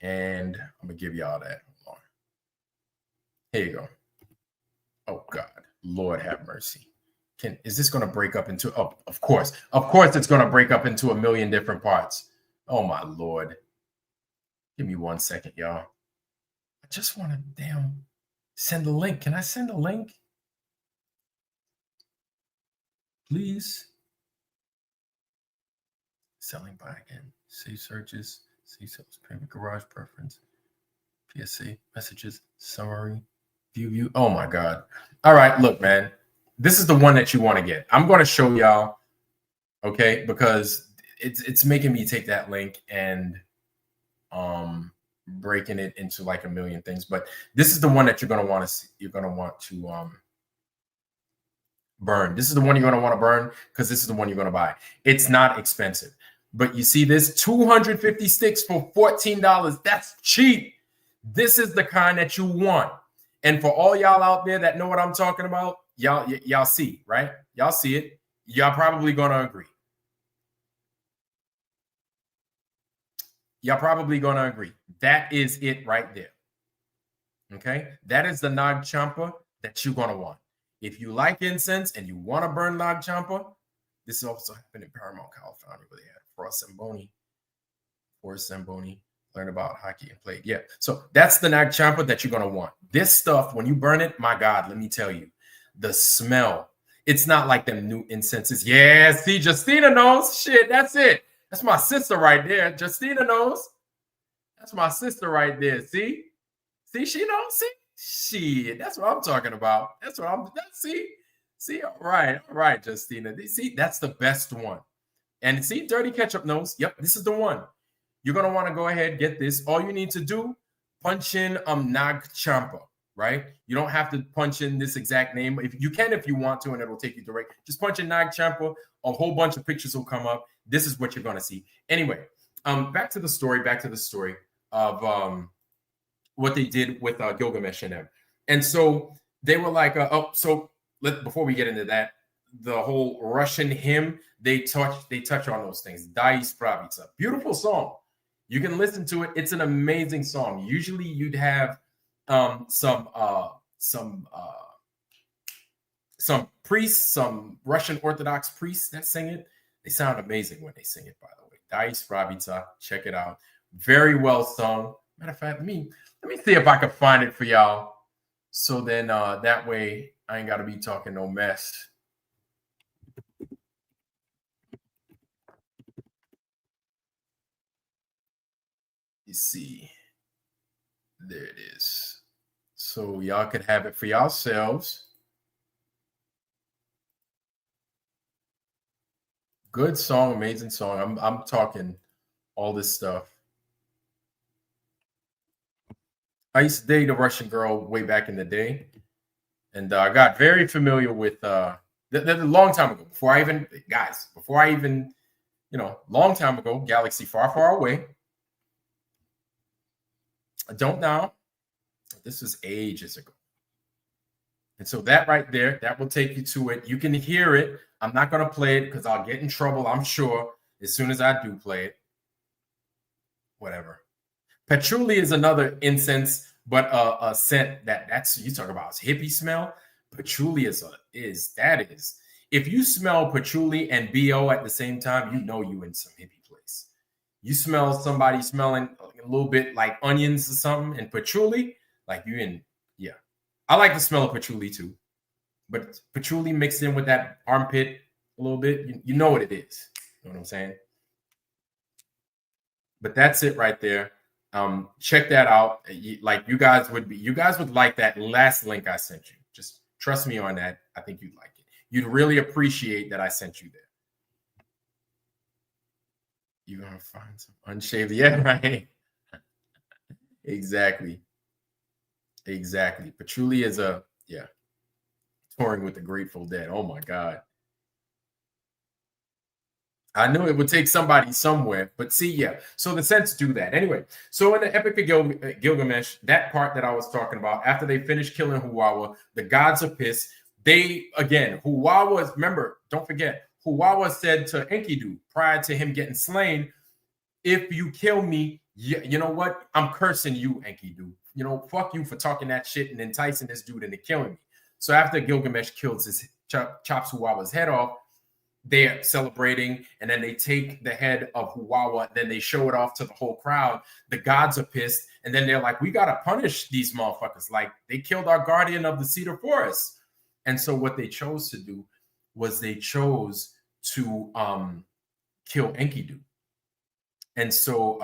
And I'm gonna give y'all that. Hold on. Here you go. Oh God. Lord have mercy. Is this going to break up into, oh, of course it's going to break up into a million different parts. Oh my Lord. Give me 1 second, y'all. I just want to send a link. Can I send a link? Please. Selling by again. Save searches. See sales payment garage preference. PSA messages summary. View. Oh my God. All right, look, man. This is the one that you want to get. I'm going to show y'all, okay, because it's making me take that link and breaking it into like a million things. But this is the one that you're going to want to see. You're going to want to burn. This is the one you're going to want to burn because this is the one you're going to buy. It's not expensive. But you see this 250 sticks for $14. That's cheap. This is the kind that you want. And for all y'all out there that know what I'm talking about, y'all see, right? Y'all see it. Y'all probably gonna agree. Y'all probably gonna agree. That is it right there. Okay, that is the Nag Champa that you're gonna want. If you like incense and you want to burn Nag Champa, this also happened in Paramount, California, where they had Forrest Zamboni. Learn about hockey and played. Yeah, so that's the Nag Champa that you're gonna want. This stuff, when you burn it, my God, let me tell you, the smell. It's not like them new incenses. Yeah, see, Justina knows. Shit, that's it. That's my sister right there. Justina knows. That's my sister right there. See, she knows. See, shit. That's what I'm talking about. That's what I'm. See. All right, Justina. See, that's the best one. And see, Dirty Ketchup knows. Yep, this is the one. You're gonna want to go ahead and get this. All you need to do, punch in Nag Champa, right? You don't have to punch in this exact name. If you can, if you want to, and it'll take you direct. Just punch in Nag Champa. A whole bunch of pictures will come up. This is what you're gonna see. Anyway, back to the story of what they did with Gilgamesh and them. And so they were like, before we get into that, the whole Russian hymn, they touch on those things. Dai Spravica, beautiful song. You can listen to it. It's an amazing song. Usually you'd have some priests, some Russian Orthodox priests that sing it. They sound amazing when they sing it, by the way. Dai Spravica, check it out. Very well sung. Matter of fact, let me see if I can find it for y'all. So then that way I ain't got to be talking no mess. You see, there it is. So y'all could have it for yourselves. Good song, amazing song. I'm talking all this stuff. I used to date a Russian girl way back in the day, and I got very familiar with a long time ago. Before I even, long time ago, galaxy far, far away. I don't now. This was ages ago. And so that right there, that will take you to it. You can hear it. I'm not going to play it because I'll get in trouble, I'm sure, as soon as I do play it. Whatever. Patchouli is another incense, but a scent that's you talk about hippie smell. Patchouli is if you smell patchouli and BO at the same time, you know you in some hippie place. You smell somebody smelling a little bit like onions or something, and patchouli, like you in, yeah. I like the smell of patchouli too, but patchouli mixed in with that armpit a little bit, you know what it is. You know what I'm saying? But that's it right there. Check that out. You guys would like that last link I sent you. Just trust me on that. I think you'd like it. You'd really appreciate that I sent you there. You're gonna find some unshaved, yeah, right. Exactly. Patchouli is touring with the Grateful Dead. Oh my God. I knew it would take somebody somewhere, but see, yeah. So the Scents do that anyway. So in the Epic of Gilgamesh, that part that I was talking about, after they finish killing Huwawa, the gods are pissed. Huwawa, remember, don't forget, Huwawa said to Enkidu prior to him getting slain, if you kill me, you know what? I'm cursing you, Enkidu. Fuck you for talking that shit and enticing this dude into killing me. So after Gilgamesh chops Huwawa's head off, they're celebrating, and then they take the head of Huwawa, then they show it off to the whole crowd. The gods are pissed, and then they're like, we got to punish these motherfuckers. Like, they killed our guardian of the Cedar Forest. And so what they chose to do was they chose to kill Enkidu. And so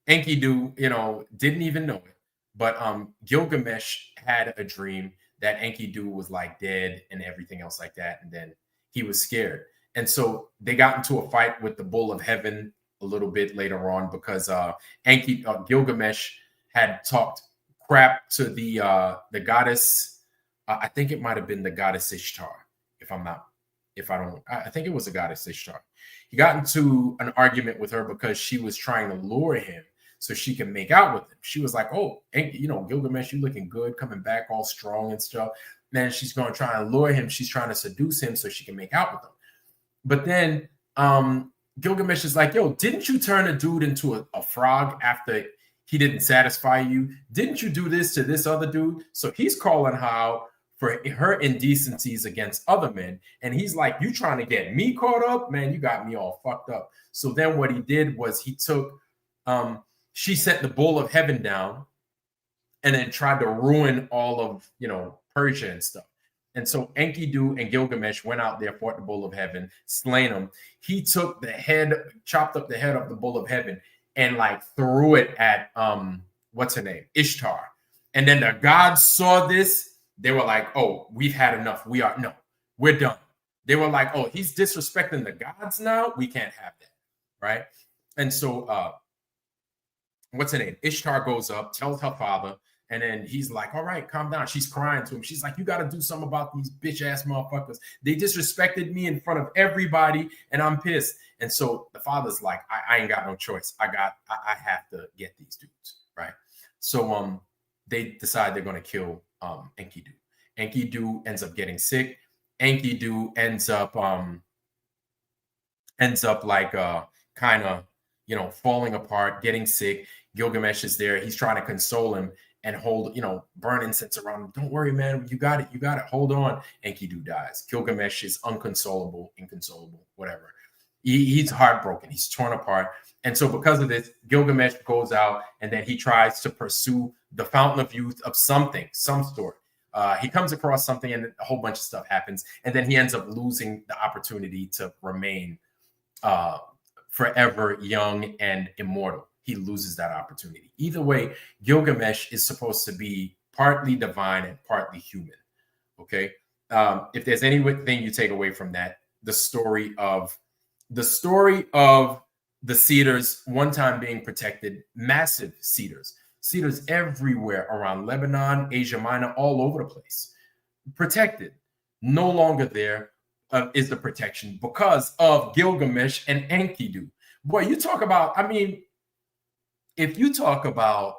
Enkidu, didn't even know it. But Gilgamesh had a dream that Enkidu was like dead and everything else like that. And then he was scared. And so they got into a fight with the Bull of Heaven a little bit later on because Gilgamesh had talked crap to the goddess. I think it might have been the goddess Ishtar, I think it was the goddess Ishtar. He got into an argument with her because she was trying to lure him so she can make out with him. She was like, oh, Gilgamesh, you looking good, coming back all strong and stuff. Then she's going to try and lure him. She's trying to seduce him so she can make out with him. But then Gilgamesh is like, yo, didn't you turn a dude into a frog after he didn't satisfy you? Didn't you do this to this other dude? So he's calling her out for her indecencies against other men. And he's like, you trying to get me caught up? Man, you got me all fucked up. So then what he did was he took, she sent the Bull of Heaven down and then tried to ruin all of, Persia and stuff. And so Enkidu and Gilgamesh went out there, fought the Bull of Heaven, slain him. He took chopped up the head of the Bull of Heaven and like threw it at, what's her name? Ishtar. And then the gods saw this. They were like, oh, we've had enough. We're done. They were like, oh, he's disrespecting the gods now. We can't have that. Right. And so, what's her name? Ishtar goes up, tells her father, and then he's like, all right, calm down. She's crying to him. She's like, you got to do something about these bitch ass motherfuckers. They disrespected me in front of everybody, and I'm pissed. And so the father's like, I ain't got no choice. I have to get these dudes. Right. So they decide they're going to kill Enkidu. Enkidu ends up getting sick. Enkidu ends up like kind of, falling apart, getting sick. Gilgamesh is there. He's trying to console him and hold, burn incense around him. Don't worry, man. You got it. Hold on. Enkidu dies. Gilgamesh is inconsolable, whatever. He's heartbroken. He's torn apart. And so because of this, Gilgamesh goes out and then he tries to pursue the Fountain of Youth of some sort. He comes across something and a whole bunch of stuff happens. And then he ends up losing the opportunity to remain forever young and immortal. He loses that opportunity. Either way, Gilgamesh is supposed to be partly divine and partly human. Okay. If there's anything you take away from that, the story of the cedars one time being protected, massive cedars. Cedars everywhere around Lebanon, Asia Minor, all over the place. Protected. No longer there is the protection because of Gilgamesh and Enkidu. Boy, you talk about, I mean, if you talk about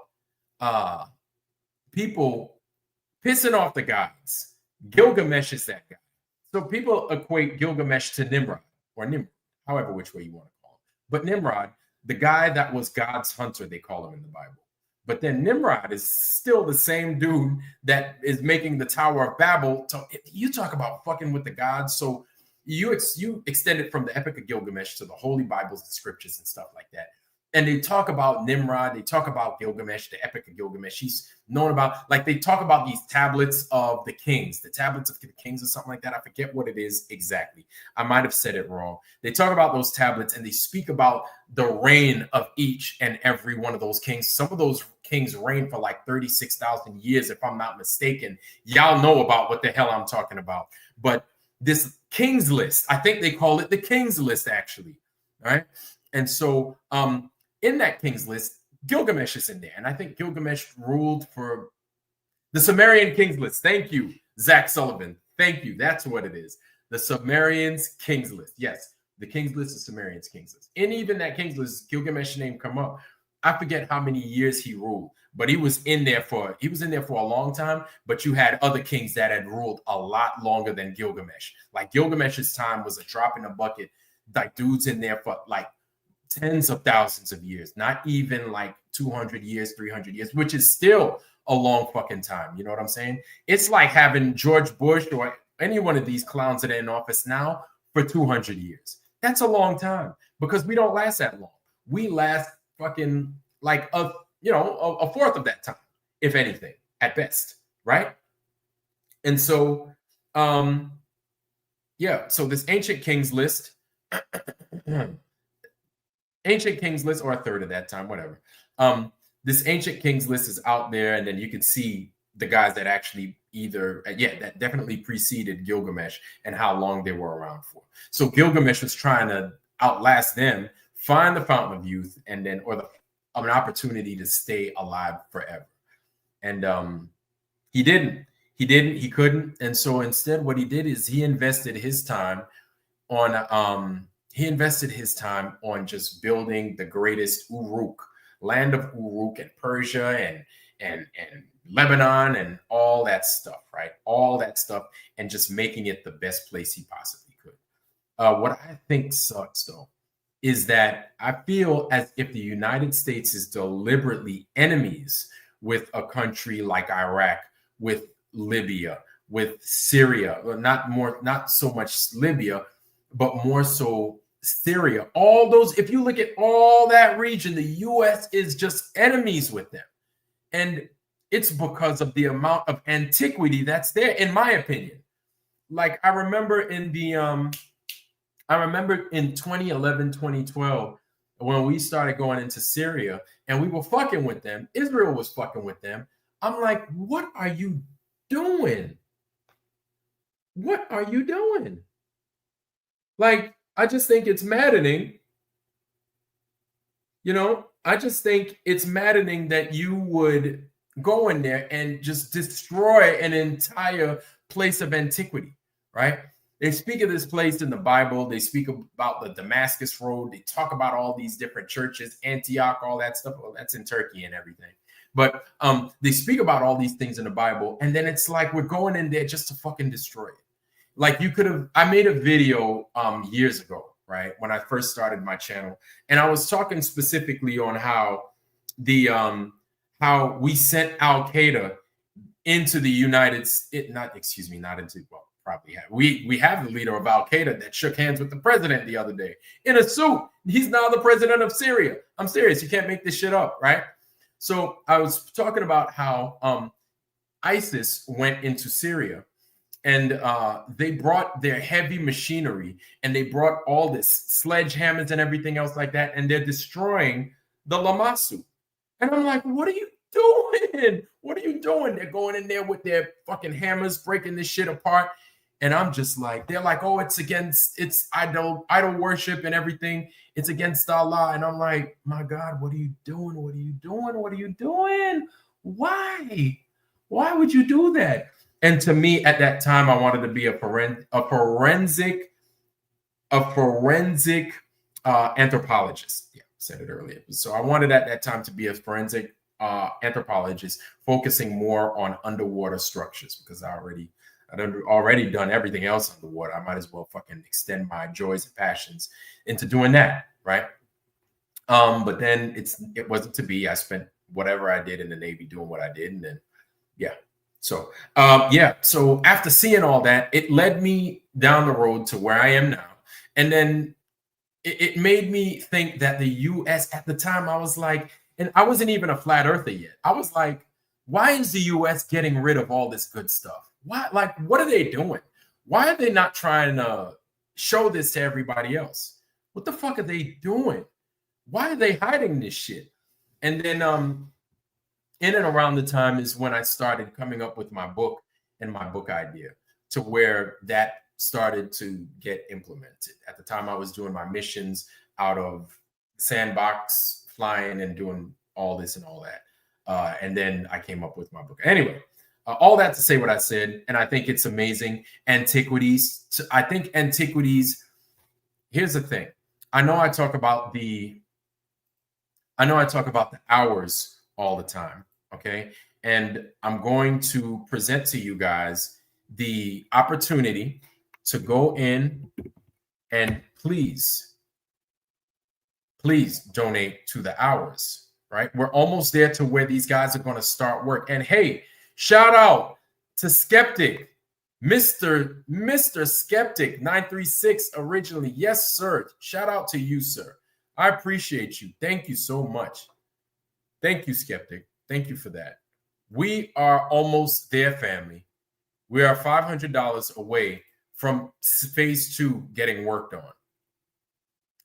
people pissing off the gods, Gilgamesh is that guy. So people equate Gilgamesh to Nimrod, or Nimrod, however which way you want to call him. But Nimrod, the guy that was God's hunter, they call him in the Bible. But then Nimrod is still the same dude that is making the Tower of Babel. You talk about fucking with the gods. So you extend it from the Epic of Gilgamesh to the Holy Bibles and scriptures and stuff like that. And they talk about Nimrod. They talk about Gilgamesh, the Epic of Gilgamesh. He's known about, like, they talk about these tablets of the kings, the tablets of the kings or something like that. I forget what it is exactly. I might have said it wrong. They talk about those tablets and they speak about the reign of each and every one of those kings. Some of those kings reigned for like 36,000 years, if I'm not mistaken. Y'all know about what the hell I'm talking about. But this king's list, I think they call it the king's list, actually. All right. And so, in that king's list, Gilgamesh is in there. And I think Gilgamesh ruled for the Sumerian king's list. Thank you, Zach Sullivan. Thank you. That's what it is. The Sumerians king's list. Yes, the king's list is Sumerians king's list. And even that king's list, Gilgamesh's name come up. I forget how many years he ruled, but he was in there for a long time. But you had other kings that had ruled a lot longer than Gilgamesh. Like Gilgamesh's time was a drop in a bucket. Like dudes in there for like tens of thousands of years, not even like 200 years, 300 years, which is still a long fucking time. You know what I'm saying? It's like having George Bush or any one of these clowns that are in office now for 200 years. That's a long time because we don't last that long. We last fucking like a fourth of that time, if anything, at best, right? And so, so this ancient kings list, ancient kings list, or a third of that time, whatever. This ancient kings list is out there, and then you can see the guys that actually that definitely preceded Gilgamesh and how long they were around for. So Gilgamesh was trying to outlast them, find the fountain of youth, and then an opportunity to stay alive forever. And he couldn't. And so instead, what he did is he invested his time on just building the greatest Uruk, land of Uruk and Persia and Lebanon and all that stuff, right? All that stuff, and just making it the best place he possibly could. What I think sucks, though, is that I feel as if the United States is deliberately enemies with a country like Iraq, with Libya, with Syria, not so much Libya, but more so Syria. All those, if you look at all that region, the U.S. is just enemies with them. And it's because of the amount of antiquity that's there, in my opinion. Like I remember in 2011, 2012, when we started going into Syria and we were fucking with them, Israel was fucking with them. I'm like, what are you doing? What are you doing? Like, I just think it's maddening. I just think it's maddening that you would go in there and just destroy an entire place of antiquity, right? They speak of this place in the Bible. They speak about the Damascus Road. They talk about all these different churches, Antioch, all that stuff. Well, that's in Turkey and everything. But they speak about all these things in the Bible. And then it's like we're going in there just to fucking destroy it. Like I made a video years ago, right? When I first started my channel. And I was talking specifically on how how we sent Al-Qaeda into the United States, probably have. We have the leader of Al-Qaeda that shook hands with the president the other day in a suit. He's now the president of Syria. I'm serious. You can't make this shit up, right? So I was talking about how ISIS went into Syria and they brought their heavy machinery and they brought all this sledgehammers and everything else like that. And they're destroying the Lamasu. And I'm like, what are you doing? What are you doing? They're going in there with their fucking hammers, breaking this shit apart. And I'm just like, they're like, oh, it's idol worship and everything. It's against Allah. And I'm like, my God, what are you doing? What are you doing? What are you doing? Why? Why would you do that? And to me, at that time, I wanted to be a forensic anthropologist. Yeah, said it earlier. So I wanted at that time to be a forensic anthropologist, focusing more on underwater structures, because I'd already done everything else underwater. I might as well fucking extend my joys and passions into doing that, right? But then it wasn't to be. I spent whatever I did in the Navy doing what I did, and then yeah. So So after seeing all that, it led me down the road to where I am now. And then it made me think that the US at the time, I was like, and I wasn't even a flat earther yet. I was like, why is the US getting rid of all this good stuff? Why, like, what are they doing? Why are they not trying to show this to everybody else? What the fuck are they doing? Why are they hiding this shit? And then in and around the time is when I started coming up with my book and my book idea, to where that started to get implemented. At the time, I was doing my missions out of Sandbox, flying and doing all this and all that. And then I came up with my book. Anyway, all that to say what I said, and I think it's amazing. Antiquities. I think antiquities. Here's the thing. I know I talk about the hours all the time. Okay. And I'm going to present to you guys the opportunity to go in and please donate to the hours, right? We're almost there to where these guys are going to start work. And hey, shout out to Skeptic, Mr. Skeptic 936 originally. Yes, sir. Shout out to you, sir. I appreciate you. Thank you so much. Thank you, Skeptic. Thank you for that. We are almost there, family. We are $500 away from phase 2 getting worked on.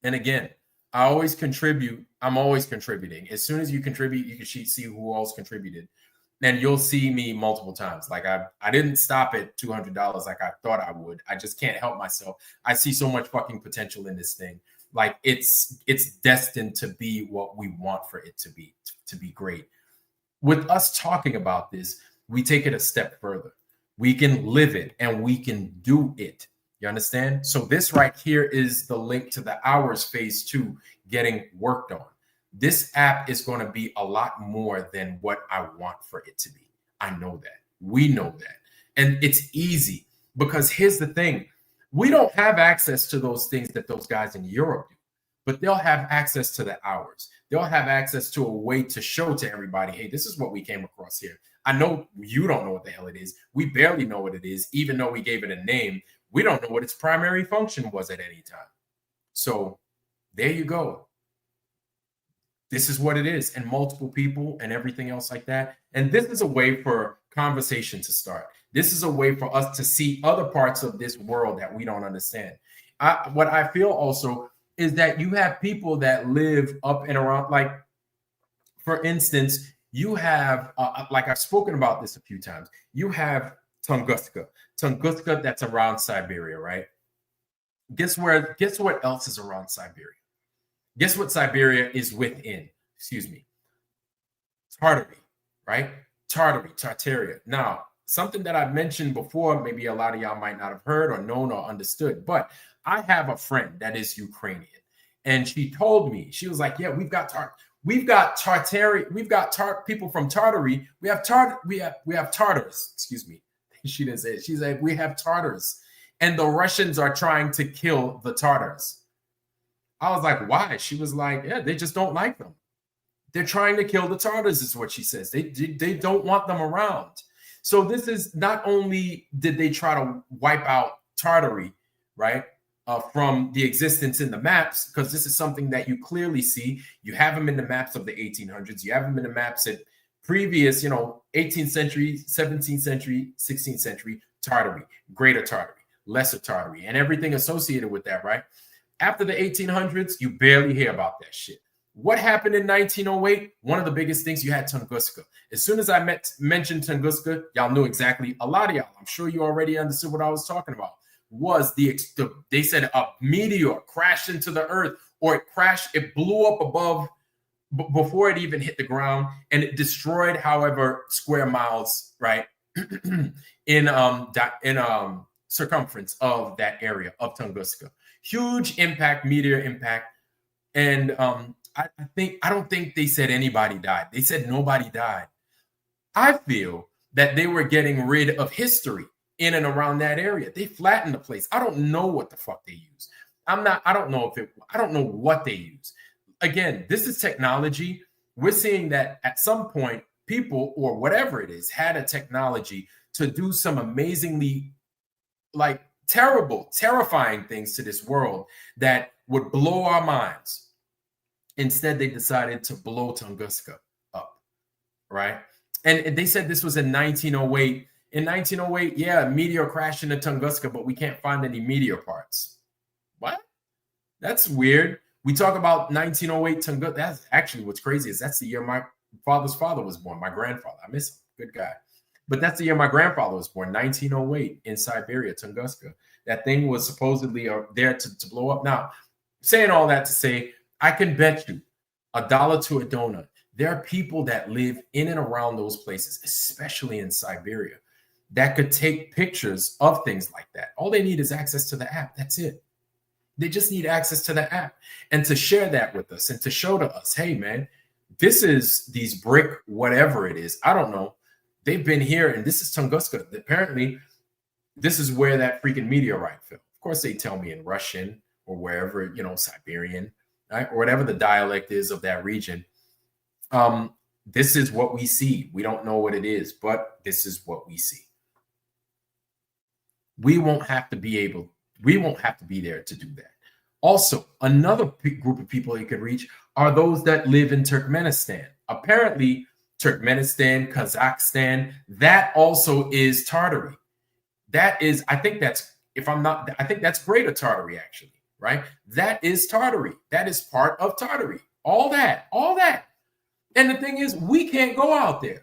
And again, I always contribute. I'm always contributing. As soon as you contribute, you can see who else contributed. And you'll see me multiple times. Like I didn't stop at $200 like I thought I would. I just can't help myself. I see so much fucking potential in this thing. Like it's destined to be what we want for it to be great. With us talking about this, we take it a step further. We can live it and we can do it. You understand? So this right here is the link to the hours phase 2 getting worked on. This app is going to be a lot more than what I want for it to be. I know that. We know that. And it's easy, because here's the thing. We don't have access to those things that those guys in Europe do, but they'll have access to the hours. They'll have access to a way to show to everybody, hey, this is what we came across here. I know you don't know what the hell it is. We barely know what it is. Even though we gave it a name, we don't know what its primary function was at any time. So there you go. This is what it is, and multiple people and everything else like that. And this is a way for conversation to start. This is a way for us to see other parts of this world that we don't understand. What I feel also is that you have people that live up and around, like, for instance, you have, like I've spoken about this a few times, you have Tunguska. Tunguska, that's around Siberia, right? Guess what else is around Siberia? Guess what Siberia is within? Excuse me. Tartary, right? Tartaria. Now, something that I've mentioned before, maybe a lot of y'all might not have heard or known or understood, but I have a friend that is Ukrainian, and she told me, she was like, yeah, we've got Tartary, people from Tartary, we have Tartars, excuse me. She didn't say it. She's like, we have Tartars, and the Russians are trying to kill the Tartars. I was like, why? She was like, yeah, they just don't like them. They're trying to kill the Tartars, is what she says. They don't want them around. So this is, not only did they try to wipe out Tartary, right, from the existence in the maps, because this is something that you clearly see. You have them in the maps of the 1800s. You have them in the maps at previous, 18th century, 17th century, 16th century Tartary, Greater Tartary, Lesser Tartary, and everything associated with that, right? After the 1800s, you barely hear about that shit. What happened in 1908? One of the biggest things, you had Tunguska. As soon as I mentioned Tunguska, y'all knew exactly. A lot of y'all, I'm sure you already understood what I was talking about. Was they said a meteor crashed into the earth, or it blew up above before it even hit the ground, and it destroyed however square miles, right, in circumference of that area of Tunguska. Huge impact, meteor impact. And I don't think they said anybody died. They said nobody died. I feel that they were getting rid of history in and around that area. They flattened the place. I don't know what the fuck they use. I don't know what they use. Again, this is technology. We're seeing that at some point, people or whatever it is had a technology to do some amazingly, like, terrible, terrifying things to this world that would blow our minds. Instead, they decided to blow Tunguska up, right? And they said this was in 1908. In 1908, yeah, a meteor crashed into Tunguska, but we can't find any meteor parts. What? That's weird. We talk about 1908 Tunguska. That's actually what's crazy is that's the year my father's father was born, my grandfather. I miss him. Good guy. But that's the year my grandfather was born, 1908, in Siberia, Tunguska. That thing was supposedly there to blow up. Now, saying all that to say, I can bet you $1 to a donut, there are people that live in and around those places, especially in Siberia, that could take pictures of things like that. All they need is access to the app. That's it. They just need access to the app and to share that with us and to show to us, hey, man, this is these brick, whatever it is. I don't know. They've been here, and this is Tunguska. Apparently, this is where that freaking meteorite fell. Of course, they tell me in Russian or wherever, Siberian, right? Or whatever the dialect is of that region. This is what we see. We don't know what it is, but this is what we see. We won't have to be there to do that. Also, another group of people you could reach are those that live in Turkmenistan. Apparently, Turkmenistan, Kazakhstan, that also is Tartary. That is, I think that's Greater Tartary, actually, right? That is Tartary. That is part of Tartary. All that. And the thing is, we can't go out there.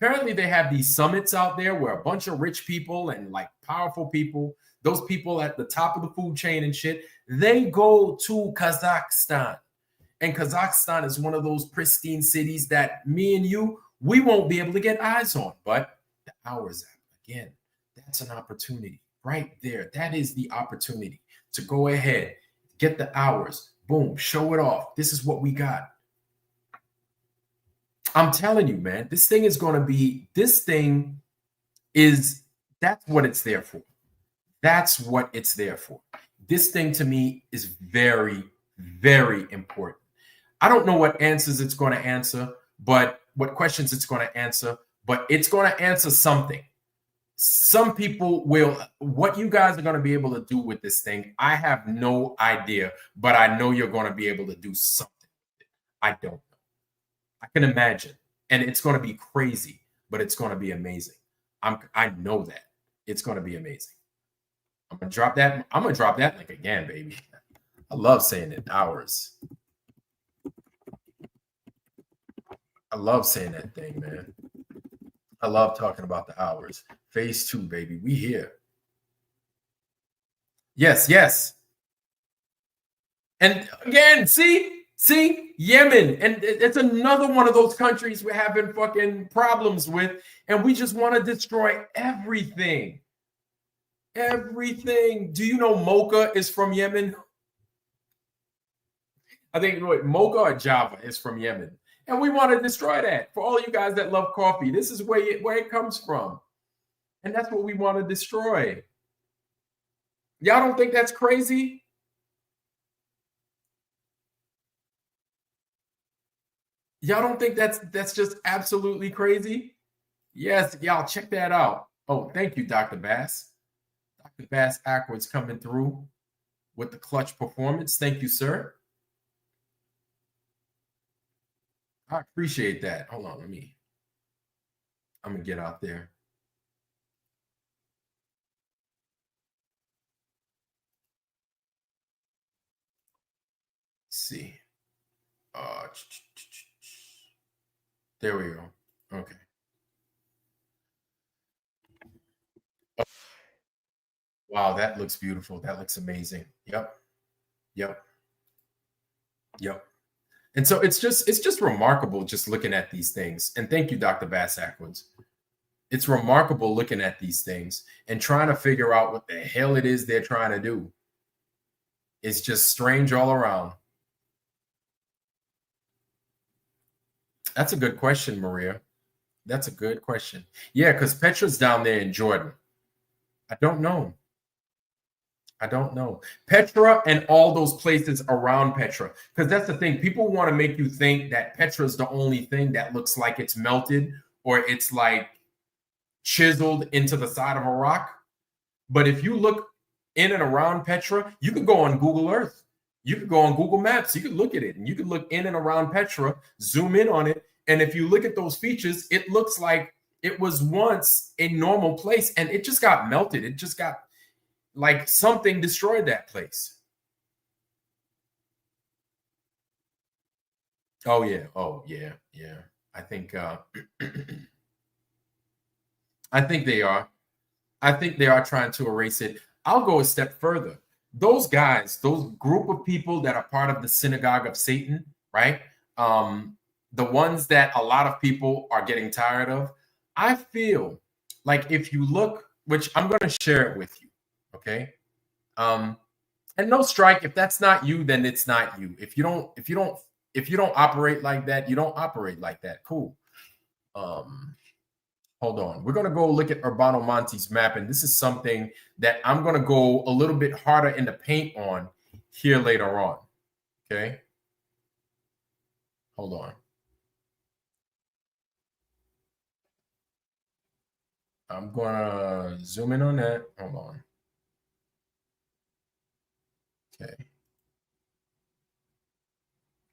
Apparently, they have these summits out there where a bunch of rich people and like powerful people, those people at the top of the food chain and shit, they go to Kazakhstan. And Kazakhstan is one of those pristine cities that me and you, we won't be able to get eyes on. But the Hours app, again, that's an opportunity right there. That is the opportunity to go ahead, get the Hours, boom, show it off. This is what we got. I'm telling you, man, that's what it's there for. That's what it's there for. This thing to me is very, very important. I don't know what answers it's going to answer, but what questions it's going to answer, but it's going to answer something. Some people will, what you guys are going to be able to do with this thing, I have no idea, but I know you're going to be able to do something with it. I don't know. I can imagine, and it's going to be crazy, but it's going to be amazing. I know that it's going to be amazing. I'm gonna drop that link again, baby. I love saying it. Hours. I love saying that thing, man. I love talking about the Hours. Phase 2, baby. We here. Yes. And again, see, Yemen. And it's another one of those countries we're having fucking problems with. And we just want to destroy everything. Everything. Do you know mocha is from Yemen? I think mocha or Java is from Yemen. And we want to destroy that. For all you guys that love coffee, this is where it comes from. And that's what we want to destroy. Y'all don't think that's crazy? Y'all don't think that's just absolutely crazy? Yes, y'all check that out. Oh, thank you, Dr. Bass. Dr. Bass Ackwards coming through with the clutch performance. Thank you, sir. I appreciate that. Hold on, I'm gonna get out there. Let's see. There we go. Okay. Wow, that looks beautiful. That looks amazing. Yep. Yep. Yep. And so it's just remarkable just looking at these things. And thank you, Dr. Bass Ackwards. It's remarkable looking at these things and trying to figure out what the hell it is they're trying to do. It's just strange all around. That's a good question, Maria. That's a good question. Yeah, because Petra's down there in Jordan. I don't know. I don't know. Petra and all those places around Petra. Because that's the thing. People want to make you think that Petra's the only thing that looks like it's melted or it's like chiseled into the side of a rock. But if you look in and around Petra, you could go on Google Earth. You could go on Google Maps. You could look at it and you could look in and around Petra, zoom in on it. And if you look at those features, it looks like it was once a normal place and it just got melted. It just got like something destroyed that place. Oh yeah. Oh yeah. Yeah. I think I think they are. I think they are trying to erase it. I'll go a step further. Those guys, those group of people that are part of the synagogue of Satan, right? The ones that a lot of people are getting tired of. I feel like if you look, which I'm going to share it with you, okay? And no strike. If that's not you, then it's not you. If you don't operate like that, you don't operate like that. Cool. Hold on. We're going to go look at Urbano Monte's map, and this is something that I'm going to go a little bit harder in the paint on here later on. Okay. Hold on. I'm going to zoom in on that. Hold on. Okay.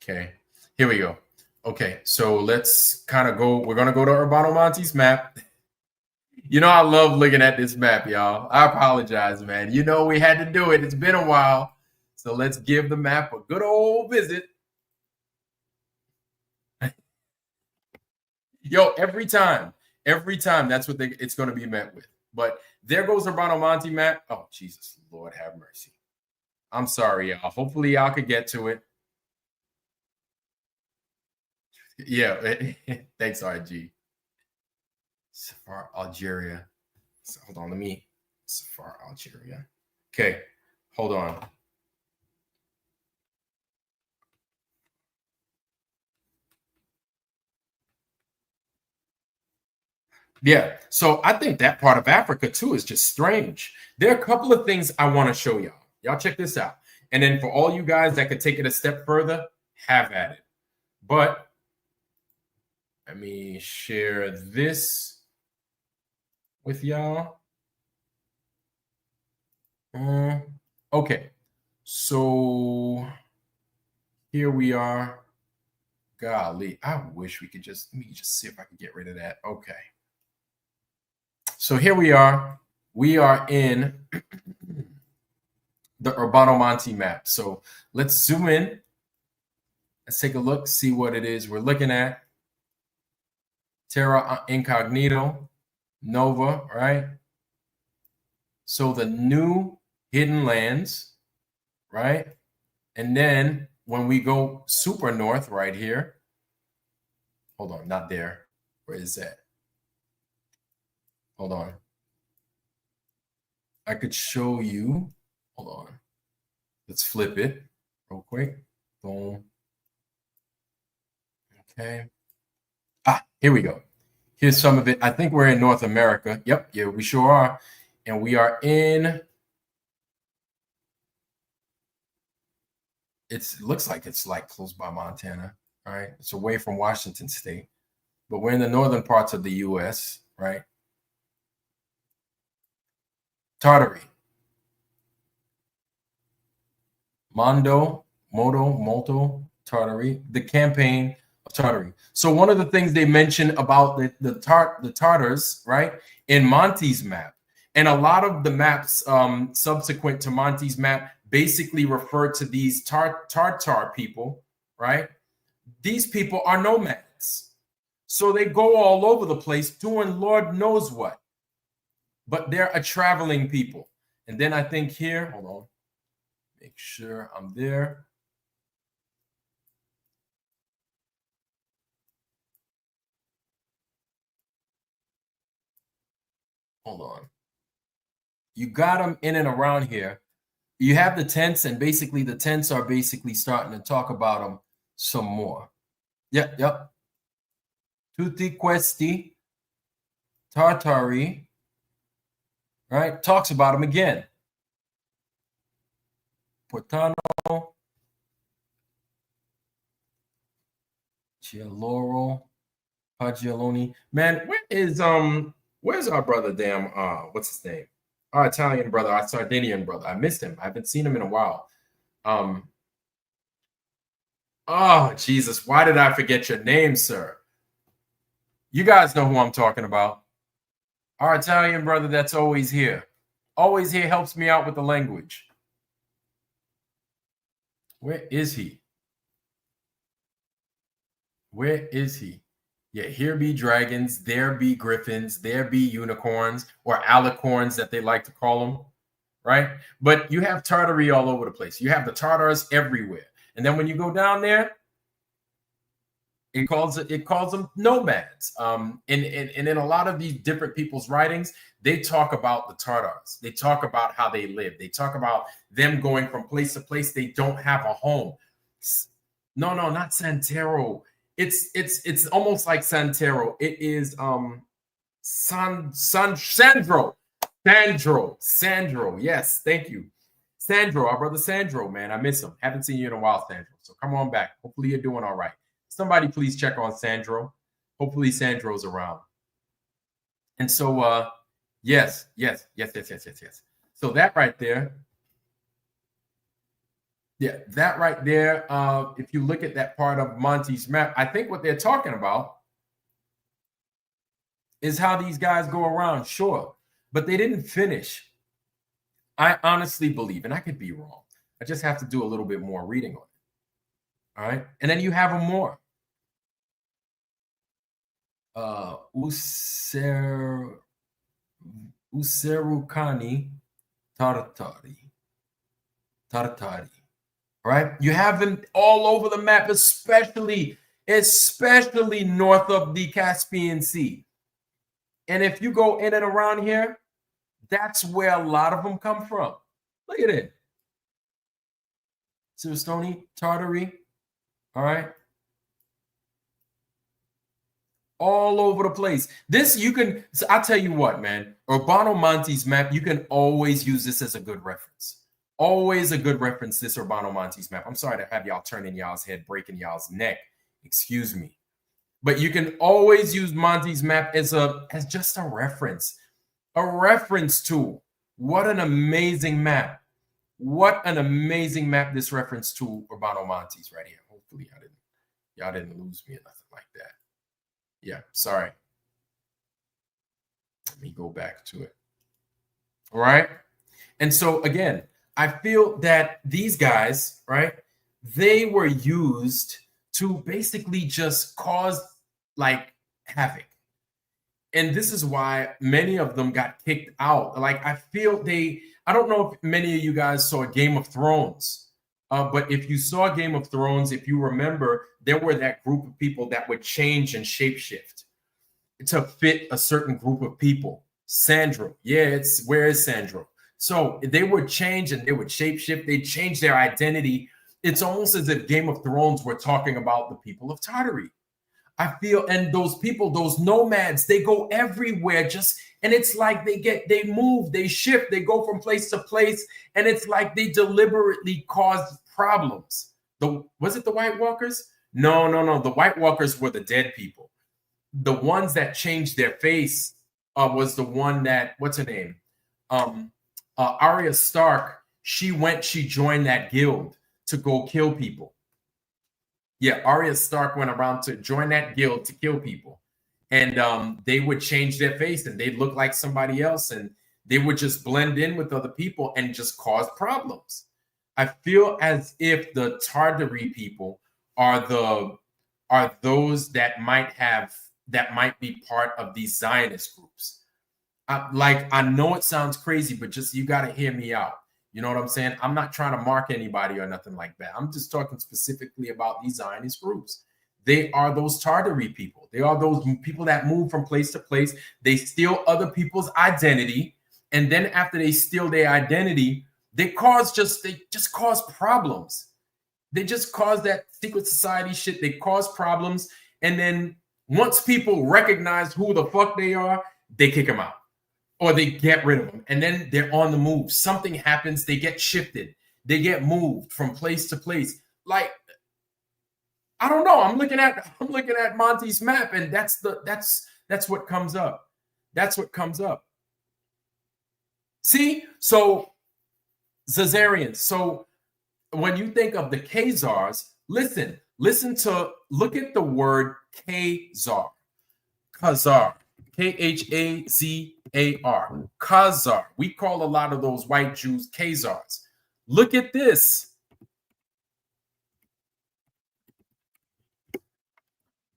Okay. Here we go. Okay. So let's kind of go. We're going to go to Urbano Monte's map. You know, I love looking at this map, y'all. I apologize, man. You know, we had to do it. It's been a while. So let's give the map a good old visit. Yo, every time, that's what it's going to be met with. But there goes Urbano Monte map. Oh, Jesus, Lord have mercy. I'm sorry, y'all. Hopefully, y'all could get to it. Yeah, thanks, RG. Safar, Algeria. So, hold on, Safar, Algeria. Okay, hold on. Yeah, so I think that part of Africa too is just strange. There are a couple of things I want to show y'all. Y'all check this out. And then for all you guys that could take it a step further, have at it. But let me share this with y'all. Okay, so here we are. Golly, I wish let me just see if I can get rid of that. Okay. So here we are. We are in the Urbano Monte map. So let's zoom in. Let's take a look, see what it is we're looking at. Terra Incognito, Nova, right? So the new hidden lands, right? And then when we go super north right here, hold on, not there. Where is that? Hold on. I could show you. Hold on. Let's flip it real quick. Boom. Okay. Here we go. Here's some of it. I think we're in North America. Yep. Yeah, we sure are. And we are in. It looks like it's like close by Montana, right? It's away from Washington State, but we're in the northern parts of the U.S., right? Tartary. Molto, Tartary, the campaign of Tartary. So one of the things they mention about the Tartars, right, in Monte's map, and a lot of the maps subsequent to Monte's map basically refer to these Tartar people, right? These people are nomads. So they go all over the place doing Lord knows what. But they're a traveling people. And then I think here, hold on, make sure I'm there. Hold on. You got them in and around here. You have the tents, and basically the tents are basically starting to talk about them some more. Yep. Tutti questi Tartari, right? Talks about them again. Portano, Cialoro, Pagioloni. Man, where's our brother? Damn, what's his name? Our Italian brother, our Sardinian brother. I missed him. I haven't seen him in a while. Oh, Jesus, why did I forget your name, sir? You guys know who I'm talking about. Our Italian brother that's always here. Always here, helps me out with the language. Where is he? Where is he? Yeah, here be dragons, there be griffins, there be unicorns, or alicorns that they like to call them, right? But you have Tartary all over the place. You have the Tartars everywhere. And then when you go down there, it calls them nomads. And in a lot of these different people's writings, they talk about the Tartars. They talk about how they live. They talk about them going from place to place. They don't have a home. No, not Santero. It's almost like Santero. It is Sandro. Yes, thank you. Sandro, our brother Sandro, man. I miss him. Haven't seen you in a while, Sandro. So come on back. Hopefully you're doing all right. Somebody please check on Sandro. Hopefully Sandro's around. And so yes. So that right there. Yeah, that right there. If you look at that part of Monty's map, I think what they're talking about is how these guys go around, sure, but they didn't finish. I honestly believe, and I could be wrong, I just have to do a little bit more reading on it. All right, and then you have them more. Userukani Tartari. Right? You have them all over the map, especially north of the Caspian Sea. And if you go in and around here, that's where a lot of them come from. Look at it. Siristoni, Tartary. All right. All over the place. This you can, so I'll tell you what, man. Urbano Monte's map, you can always use this as a good reference. Always a good reference, this Urbano Monte's map. I'm sorry to have y'all turning y'all's head, breaking y'all's neck. Excuse me. But you can always use Monte's map as just a reference tool. What an amazing map. What an amazing map this reference to Urbano Monte's right here. Hopefully y'all didn't lose me or nothing like that. Yeah, sorry. Let me go back to it. All right. And so again, I feel that these guys, right, they were used to basically just cause like havoc. And this is why many of them got kicked out. Like I feel I don't know if many of you guys saw Game of Thrones, but if you saw Game of Thrones, if you remember, there were that group of people that would change and shapeshift to fit a certain group of people. Sandro. Yeah, where is Sandro? So they would change and they would shapeshift. They change their identity. It's almost as if Game of Thrones were talking about the people of Tartary. I feel, and those people, those nomads, they go everywhere and it's like they move, they shift, they go from place to place. And it's like they deliberately caused problems. Was it the White Walkers? No. The White Walkers were the dead people. The ones that changed their face was the one that, what's her name? Arya Stark, she joined that guild to go kill people. Yeah, Arya Stark went around to join that guild to kill people. And they would change their face and they'd look like somebody else and they would just blend in with other people and just cause problems. I feel as if the Tartary people are are those that might be part of these Zionist groups. I know it sounds crazy, but just you got to hear me out. You know what I'm saying? I'm not trying to mark anybody or nothing like that. I'm just talking specifically about these Zionist groups. They are those Tartary people. They are those people that move from place to place. They steal other people's identity, and then after they steal their identity, they just cause problems. They just cause that secret society shit. They cause problems, and then once people recognize who the fuck they are, they kick them out or they get rid of them, and then they're on the move. Something happens, they get shifted, they get moved from place to place. Like, I don't know. I'm looking at Monty's map, and that's what comes up. That's what comes up. See, so Khazarians. So when you think of the Khazars, look at the word Khazar. Khazar. Khazar. Khazar. We call a lot of those white Jews Khazars. Look at this.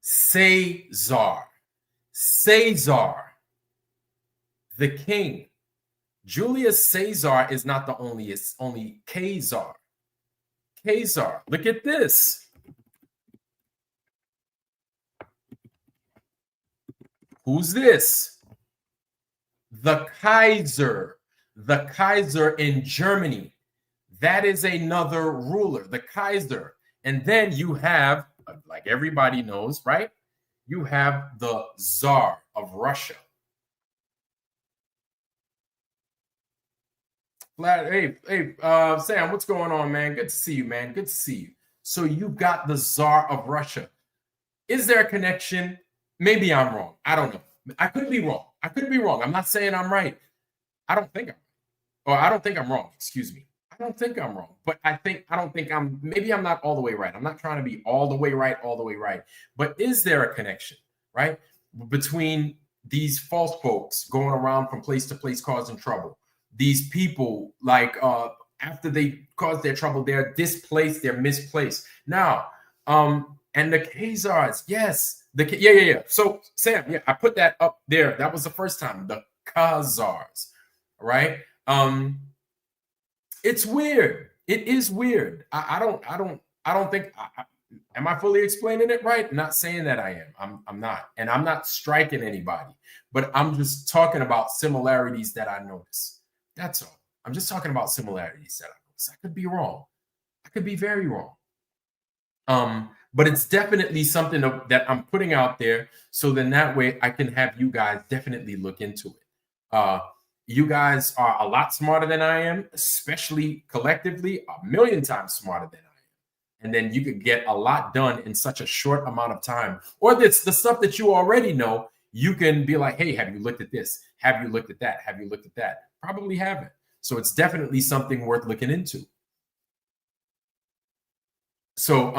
Caesar. Caesar. The king. Julius Caesar is not the only, it's only Khazar. Khazar. Look at this. Who's this? The Kaiser. The Kaiser in Germany. That is another ruler, the Kaiser. And then you have, like everybody knows, right? You have the Tsar of Russia. Hey, Sam, what's going on, man? Good to see you, man. Good to see you. So you got the Tsar of Russia. Is there a connection? Maybe I'm wrong. I don't know. I could be wrong. I'm not saying I'm right. I don't think I'm wrong. Excuse me. I don't think I'm wrong. But maybe I'm not all the way right. I'm not trying to be all the way right. But is there a connection, right? Between these false folks going around from place to place causing trouble? These people, like, after they cause their trouble, they're displaced, they're misplaced. Now, and the Khazars, yes. Yeah. So, Sam, yeah, I put that up there. That was the first time. The Khazars, right? It's weird. It is weird. I don't think. Am I fully explaining it right? I'm not saying that I am. I'm not, and I'm not striking anybody. But I'm just talking about similarities that I notice. That's all. I'm just talking about similarities that I notice. I could be wrong. I could be very wrong. But it's definitely something that I'm putting out there, so then that way I can have you guys definitely look into it. You guys are a lot smarter than I am, especially collectively, 1,000,000 times smarter than I am. And then you could get a lot done in such a short amount of time. Or it's the stuff that you already know, you can be like, hey, have you looked at this? Have you looked at that? Have you looked at that? Probably haven't. So it's definitely something worth looking into. So,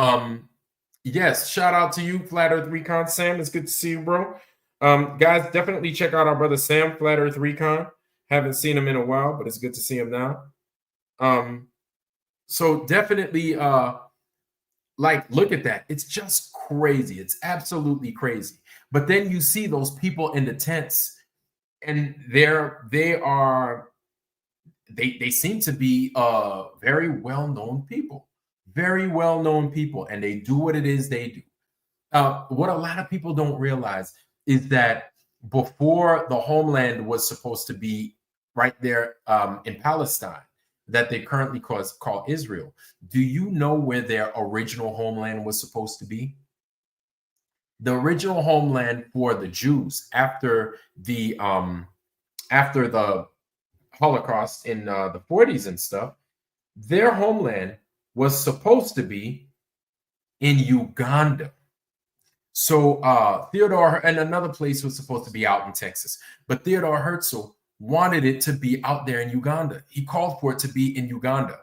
yes, shout out to you, Flat Earth Recon. Sam, it's good to see you, bro. Guys, definitely check out our brother Sam, Flat Earth Recon. Haven't seen him in a while, but it's good to see him now. So definitely, look at that. It's just crazy. It's absolutely crazy. But then you see those people in the tents, and they seem to be very well-known people. Very well-known people, and they do what it is they do. What a lot of people don't realize is that before the homeland was supposed to be right there in Palestine, that they currently call Israel, do you know where their original homeland was supposed to be? The original homeland for the Jews after the Holocaust in the 40s and stuff, their homeland was supposed to be in Uganda. So Theodore, and another place was supposed to be out in Texas, but Theodore Herzl wanted it to be out there in Uganda. He called for it to be in Uganda.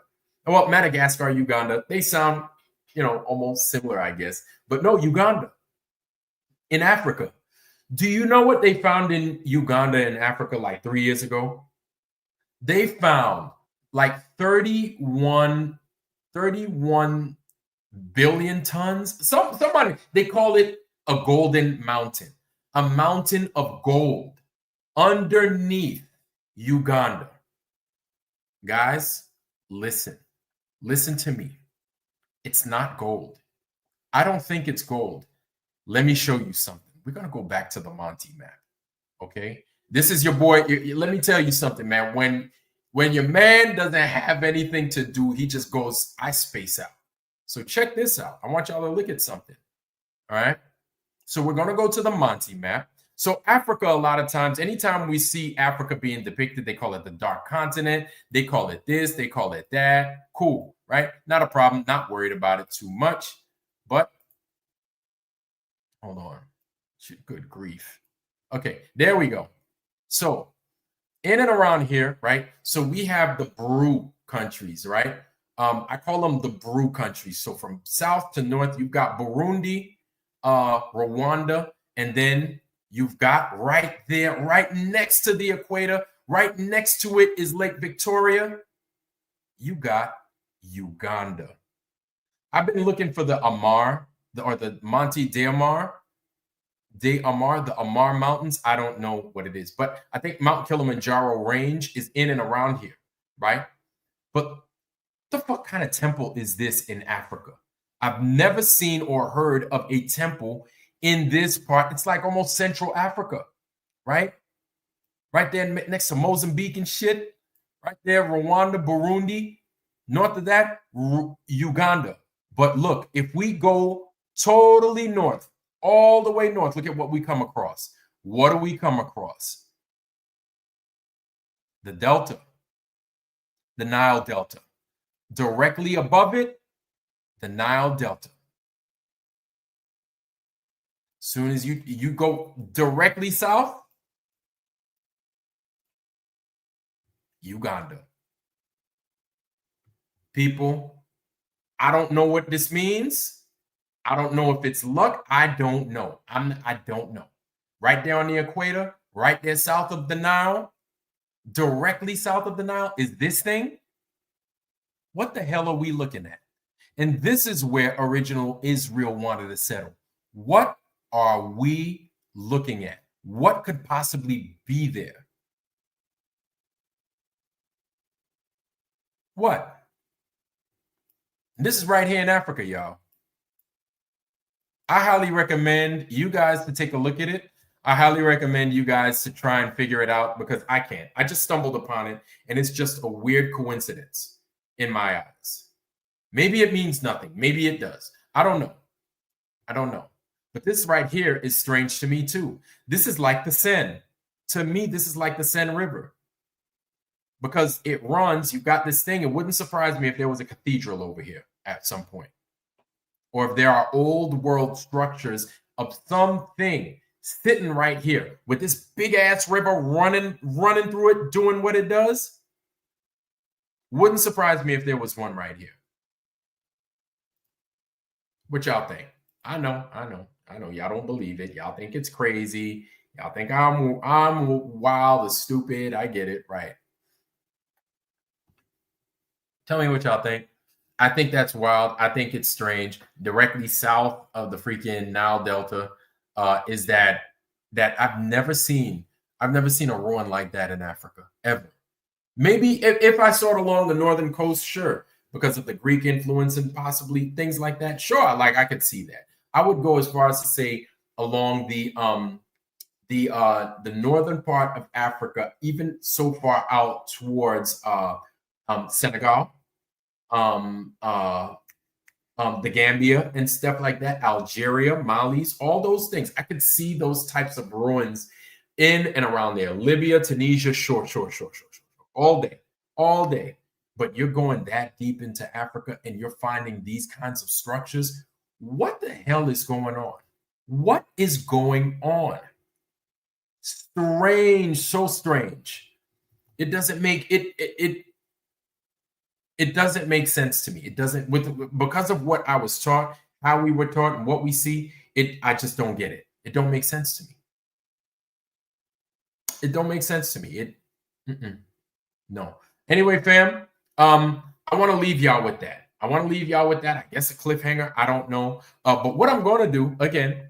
Well, Madagascar, Uganda, they sound, almost similar, I guess. But no, Uganda, in Africa. Do you know what they found in Uganda in Africa like 3 years ago? They found like 31 billion tons. Somebody, they call it a golden mountain, a mountain of gold underneath Uganda. Guys, listen to me. It's not gold. I don't think it's gold. Let me show you something. We're going to go back to the Monty map. Okay. This is your boy. Let me tell you something, man. When your man doesn't have anything to do, he just goes, I space out. So check this out. I want y'all to look at something. All right. So we're going to go to the Monty map. So Africa, a lot of times, anytime we see Africa being depicted, they call it the dark continent. They call it this. They call it that. Cool. Right. Not a problem. Not worried about it too much. But hold on. Good grief. Okay. There we go. So in and around here, right? So we have the Bru countries, right? I call them the Bru countries. So from south to north, you've got Burundi, Rwanda, and then you've got right there, right next to the equator, right next to it is Lake Victoria. You got Uganda. I've been looking for the Amar, or the Monte de Amar, the Amar Mountains. I don't know what it is, but I think Mount Kilimanjaro range is in and around here, right? But what the fuck kind of temple is this in Africa? I've never seen or heard of a temple in this part. It's like almost Central Africa, right? Right there next to Mozambique and shit. Right there, Rwanda, Burundi. North of that, Uganda. But look, if we go totally north, all the way north, look at what we come across. What do we come across? The Delta, the Nile Delta. Directly above it, the Nile Delta. Soon as you go directly south, Uganda. People, I don't know what this means. I don't know if it's luck. I don't know. I don't know. Right there on the equator, right there south of the Nile, directly south of the Nile is this thing. What the hell are we looking at? And this is where original Israel wanted to settle. What are we looking at? What could possibly be there? What? This is right here in Africa, y'all. I highly recommend you guys to take a look at it. I highly recommend you guys to try and figure it out because I can't. I just stumbled upon it, and it's just a weird coincidence in my eyes. Maybe it means nothing. Maybe it does. I don't know. I don't know. But this right here is strange to me, too. This is like the Seine. To me, this is like the Seine River. Because it runs, you've got this thing. It wouldn't surprise me if there was a cathedral over here at some point. Or if there are old world structures of something sitting right here with this big ass river running through it, doing what it does. Wouldn't surprise me if there was one right here. What y'all think? I know. Y'all don't believe it. Y'all think it's crazy. Y'all think I'm wild or stupid. I get it, right? Tell me what y'all think. I think that's wild. I think it's strange. Directly south of the freaking Nile Delta is that I've never seen a ruin like that in Africa ever. Maybe if I saw it along the northern coast, sure, because of the Greek influence and possibly things like that. Sure, like I could see that. I would go as far as to say along the northern part of Africa, even so far out towards Senegal. The Gambia and stuff like that, Algeria, Mali's, all those things. I could see those types of ruins in and around there. Libya, Tunisia, sure. All day. But you're going that deep into Africa and you're finding these kinds of structures. What the hell is going on? What is going on? Strange, so strange. It doesn't make it doesn't make sense to me. It doesn't, because of what I was taught, how we were taught, and what we see. I just don't get it. It don't make sense to me. It don't make sense to me. No. Anyway, fam, I want to leave y'all with that. I want to leave y'all with that. I guess a cliffhanger. I don't know. But what I'm going to do, again,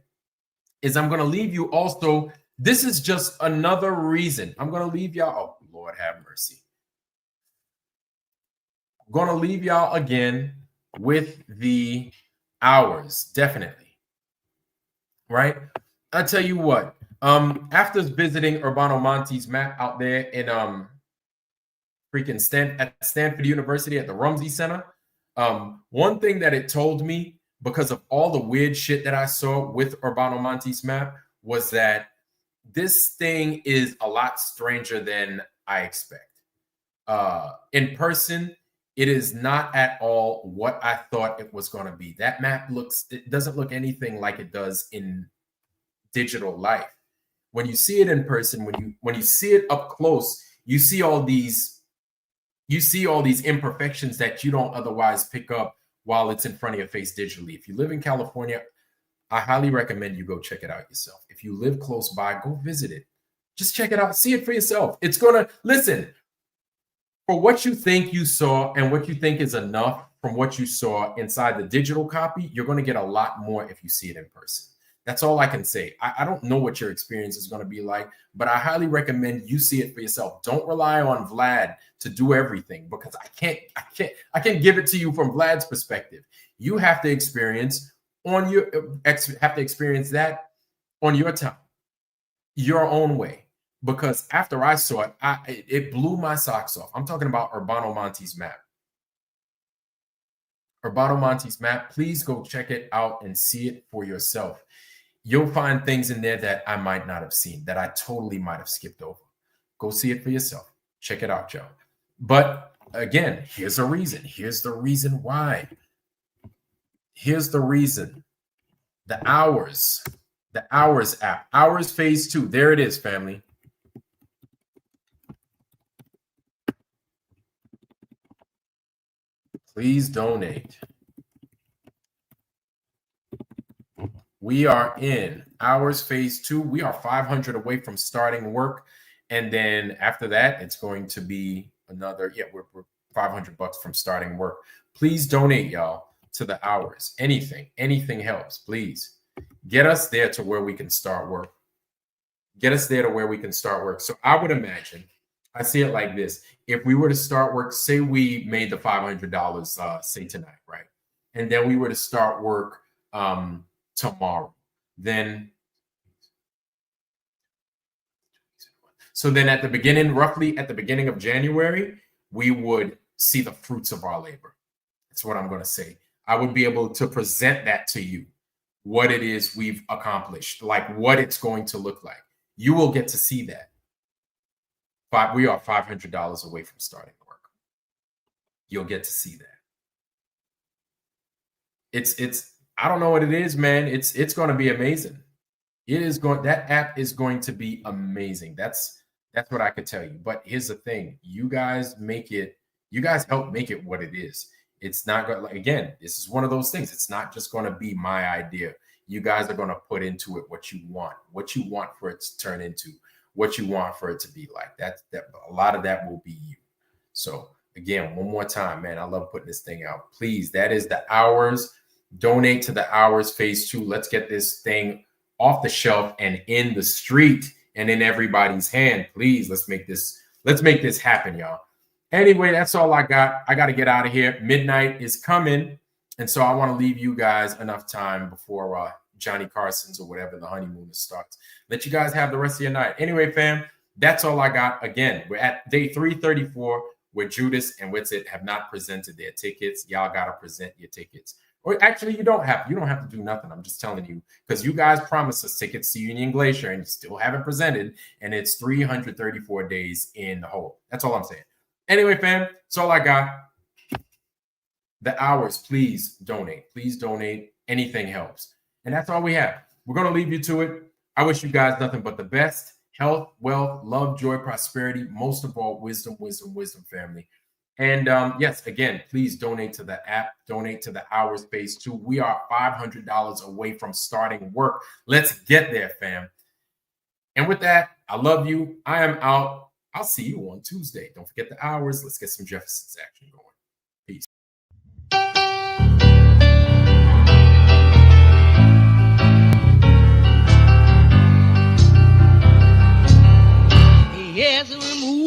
is I'm going to leave you also. This is just another reason. I'm going to leave y'all. Oh, Lord have mercy. I'm going to leave y'all again with the hours, definitely. Right? I tell you what, after visiting Urbano Monte's map out there in at Stanford University at the Rumsey Center, one thing that it told me, because of all the weird shit that I saw with Urbano Monte's map, was that this thing is a lot stranger than I expect. In person, it is not at all what I thought it was going to be. That map it doesn't look anything like it does in digital life. When you see it in person, when you see it up close, you see all these imperfections that you don't otherwise pick up while it's in front of your face digitally. If you live in California, I highly recommend you go check it out yourself. If you live close by, go visit it. Just check it out. See it for yourself. It's gonna listen. For what you think you saw and what you think is enough from what you saw inside the digital copy, you're going to get a lot more if you see it in person. That's all I can say. I don't know what your experience is going to be like, but I highly recommend you see it for yourself. Don't rely on Vlad to do everything, because I can't give it to you from Vlad's perspective. You have to experience that on your time, your own way. Because after I saw it, it blew my socks off. I'm talking about Urbano Monte's map. Urbano Monte's map. Please go check it out and see it for yourself. You'll find things in there that I might not have seen, that I totally might have skipped over. Go see it for yourself. Check it out, Joe. But again, here's a reason. Here's the reason why. Here's the reason. The Hours app. Hours Phase 2. There it is, family. Please donate. We are in Hours Phase 2. We are 500 away from starting work. And then after that, it's going to be another, we're 500 bucks from starting work. Please donate, y'all, to the Hours. Anything helps. Please get us there to where we can start work. Get us there to where we can start work. So I would imagine, I see it like this. If we were to start work, say we made the $500, say tonight, right? And then we were to start work tomorrow. Then at the beginning, roughly at the beginning of January, we would see the fruits of our labor. That's what I'm going to say. I would be able to present that to you, what it is we've accomplished, like what it's going to look like. You will get to see that. We are $500 away from starting work. You'll get to see that. It's I don't know what it is, man. It's going to be amazing. That app is going to be amazing. That's what I could tell you. But here's the thing. You guys help make it what it is. It's not going, again, this is one of those things. It's not just going to be my idea. You guys are going to put into it what you want for it to turn into, what you want for it to be like. That a lot of that will be you. So again, one more time, man, I love putting this thing out. Please, that is the Hours. Donate to the Hours Phase 2. Let's get this thing off the shelf and in the street and in everybody's hand. Please, let's make this happen, y'all. Anyway, that's all I got. I got to get out of here. Midnight is coming. And so I want to leave you guys enough time before Johnny Carson's or whatever the honeymoon starts. Let you guys have the rest of your night. Anyway, fam, that's all I got. Again, we're at day 334 where Judas and Witsit have not presented their tickets. Y'all got to present your tickets. Or actually, you don't have to do nothing. I'm just telling you, because you guys promised us tickets to Union Glacier and you still haven't presented. And it's 334 days in the hole. That's all I'm saying. Anyway, fam, that's all I got. The Hours, please donate. Please donate. Anything helps. And that's all we have. We're going to leave you to it. I wish you guys nothing but the best. Health, wealth, love, joy, prosperity. Most of all, wisdom, family. And yes, again, please donate to the app. Donate to the Hours Phase 2. We are $500 away from starting work. Let's get there, fam. And with that, I love you. I am out. I'll see you on Tuesday. Don't forget the Hours. Let's get some Jefferson's action going. Peace. has removed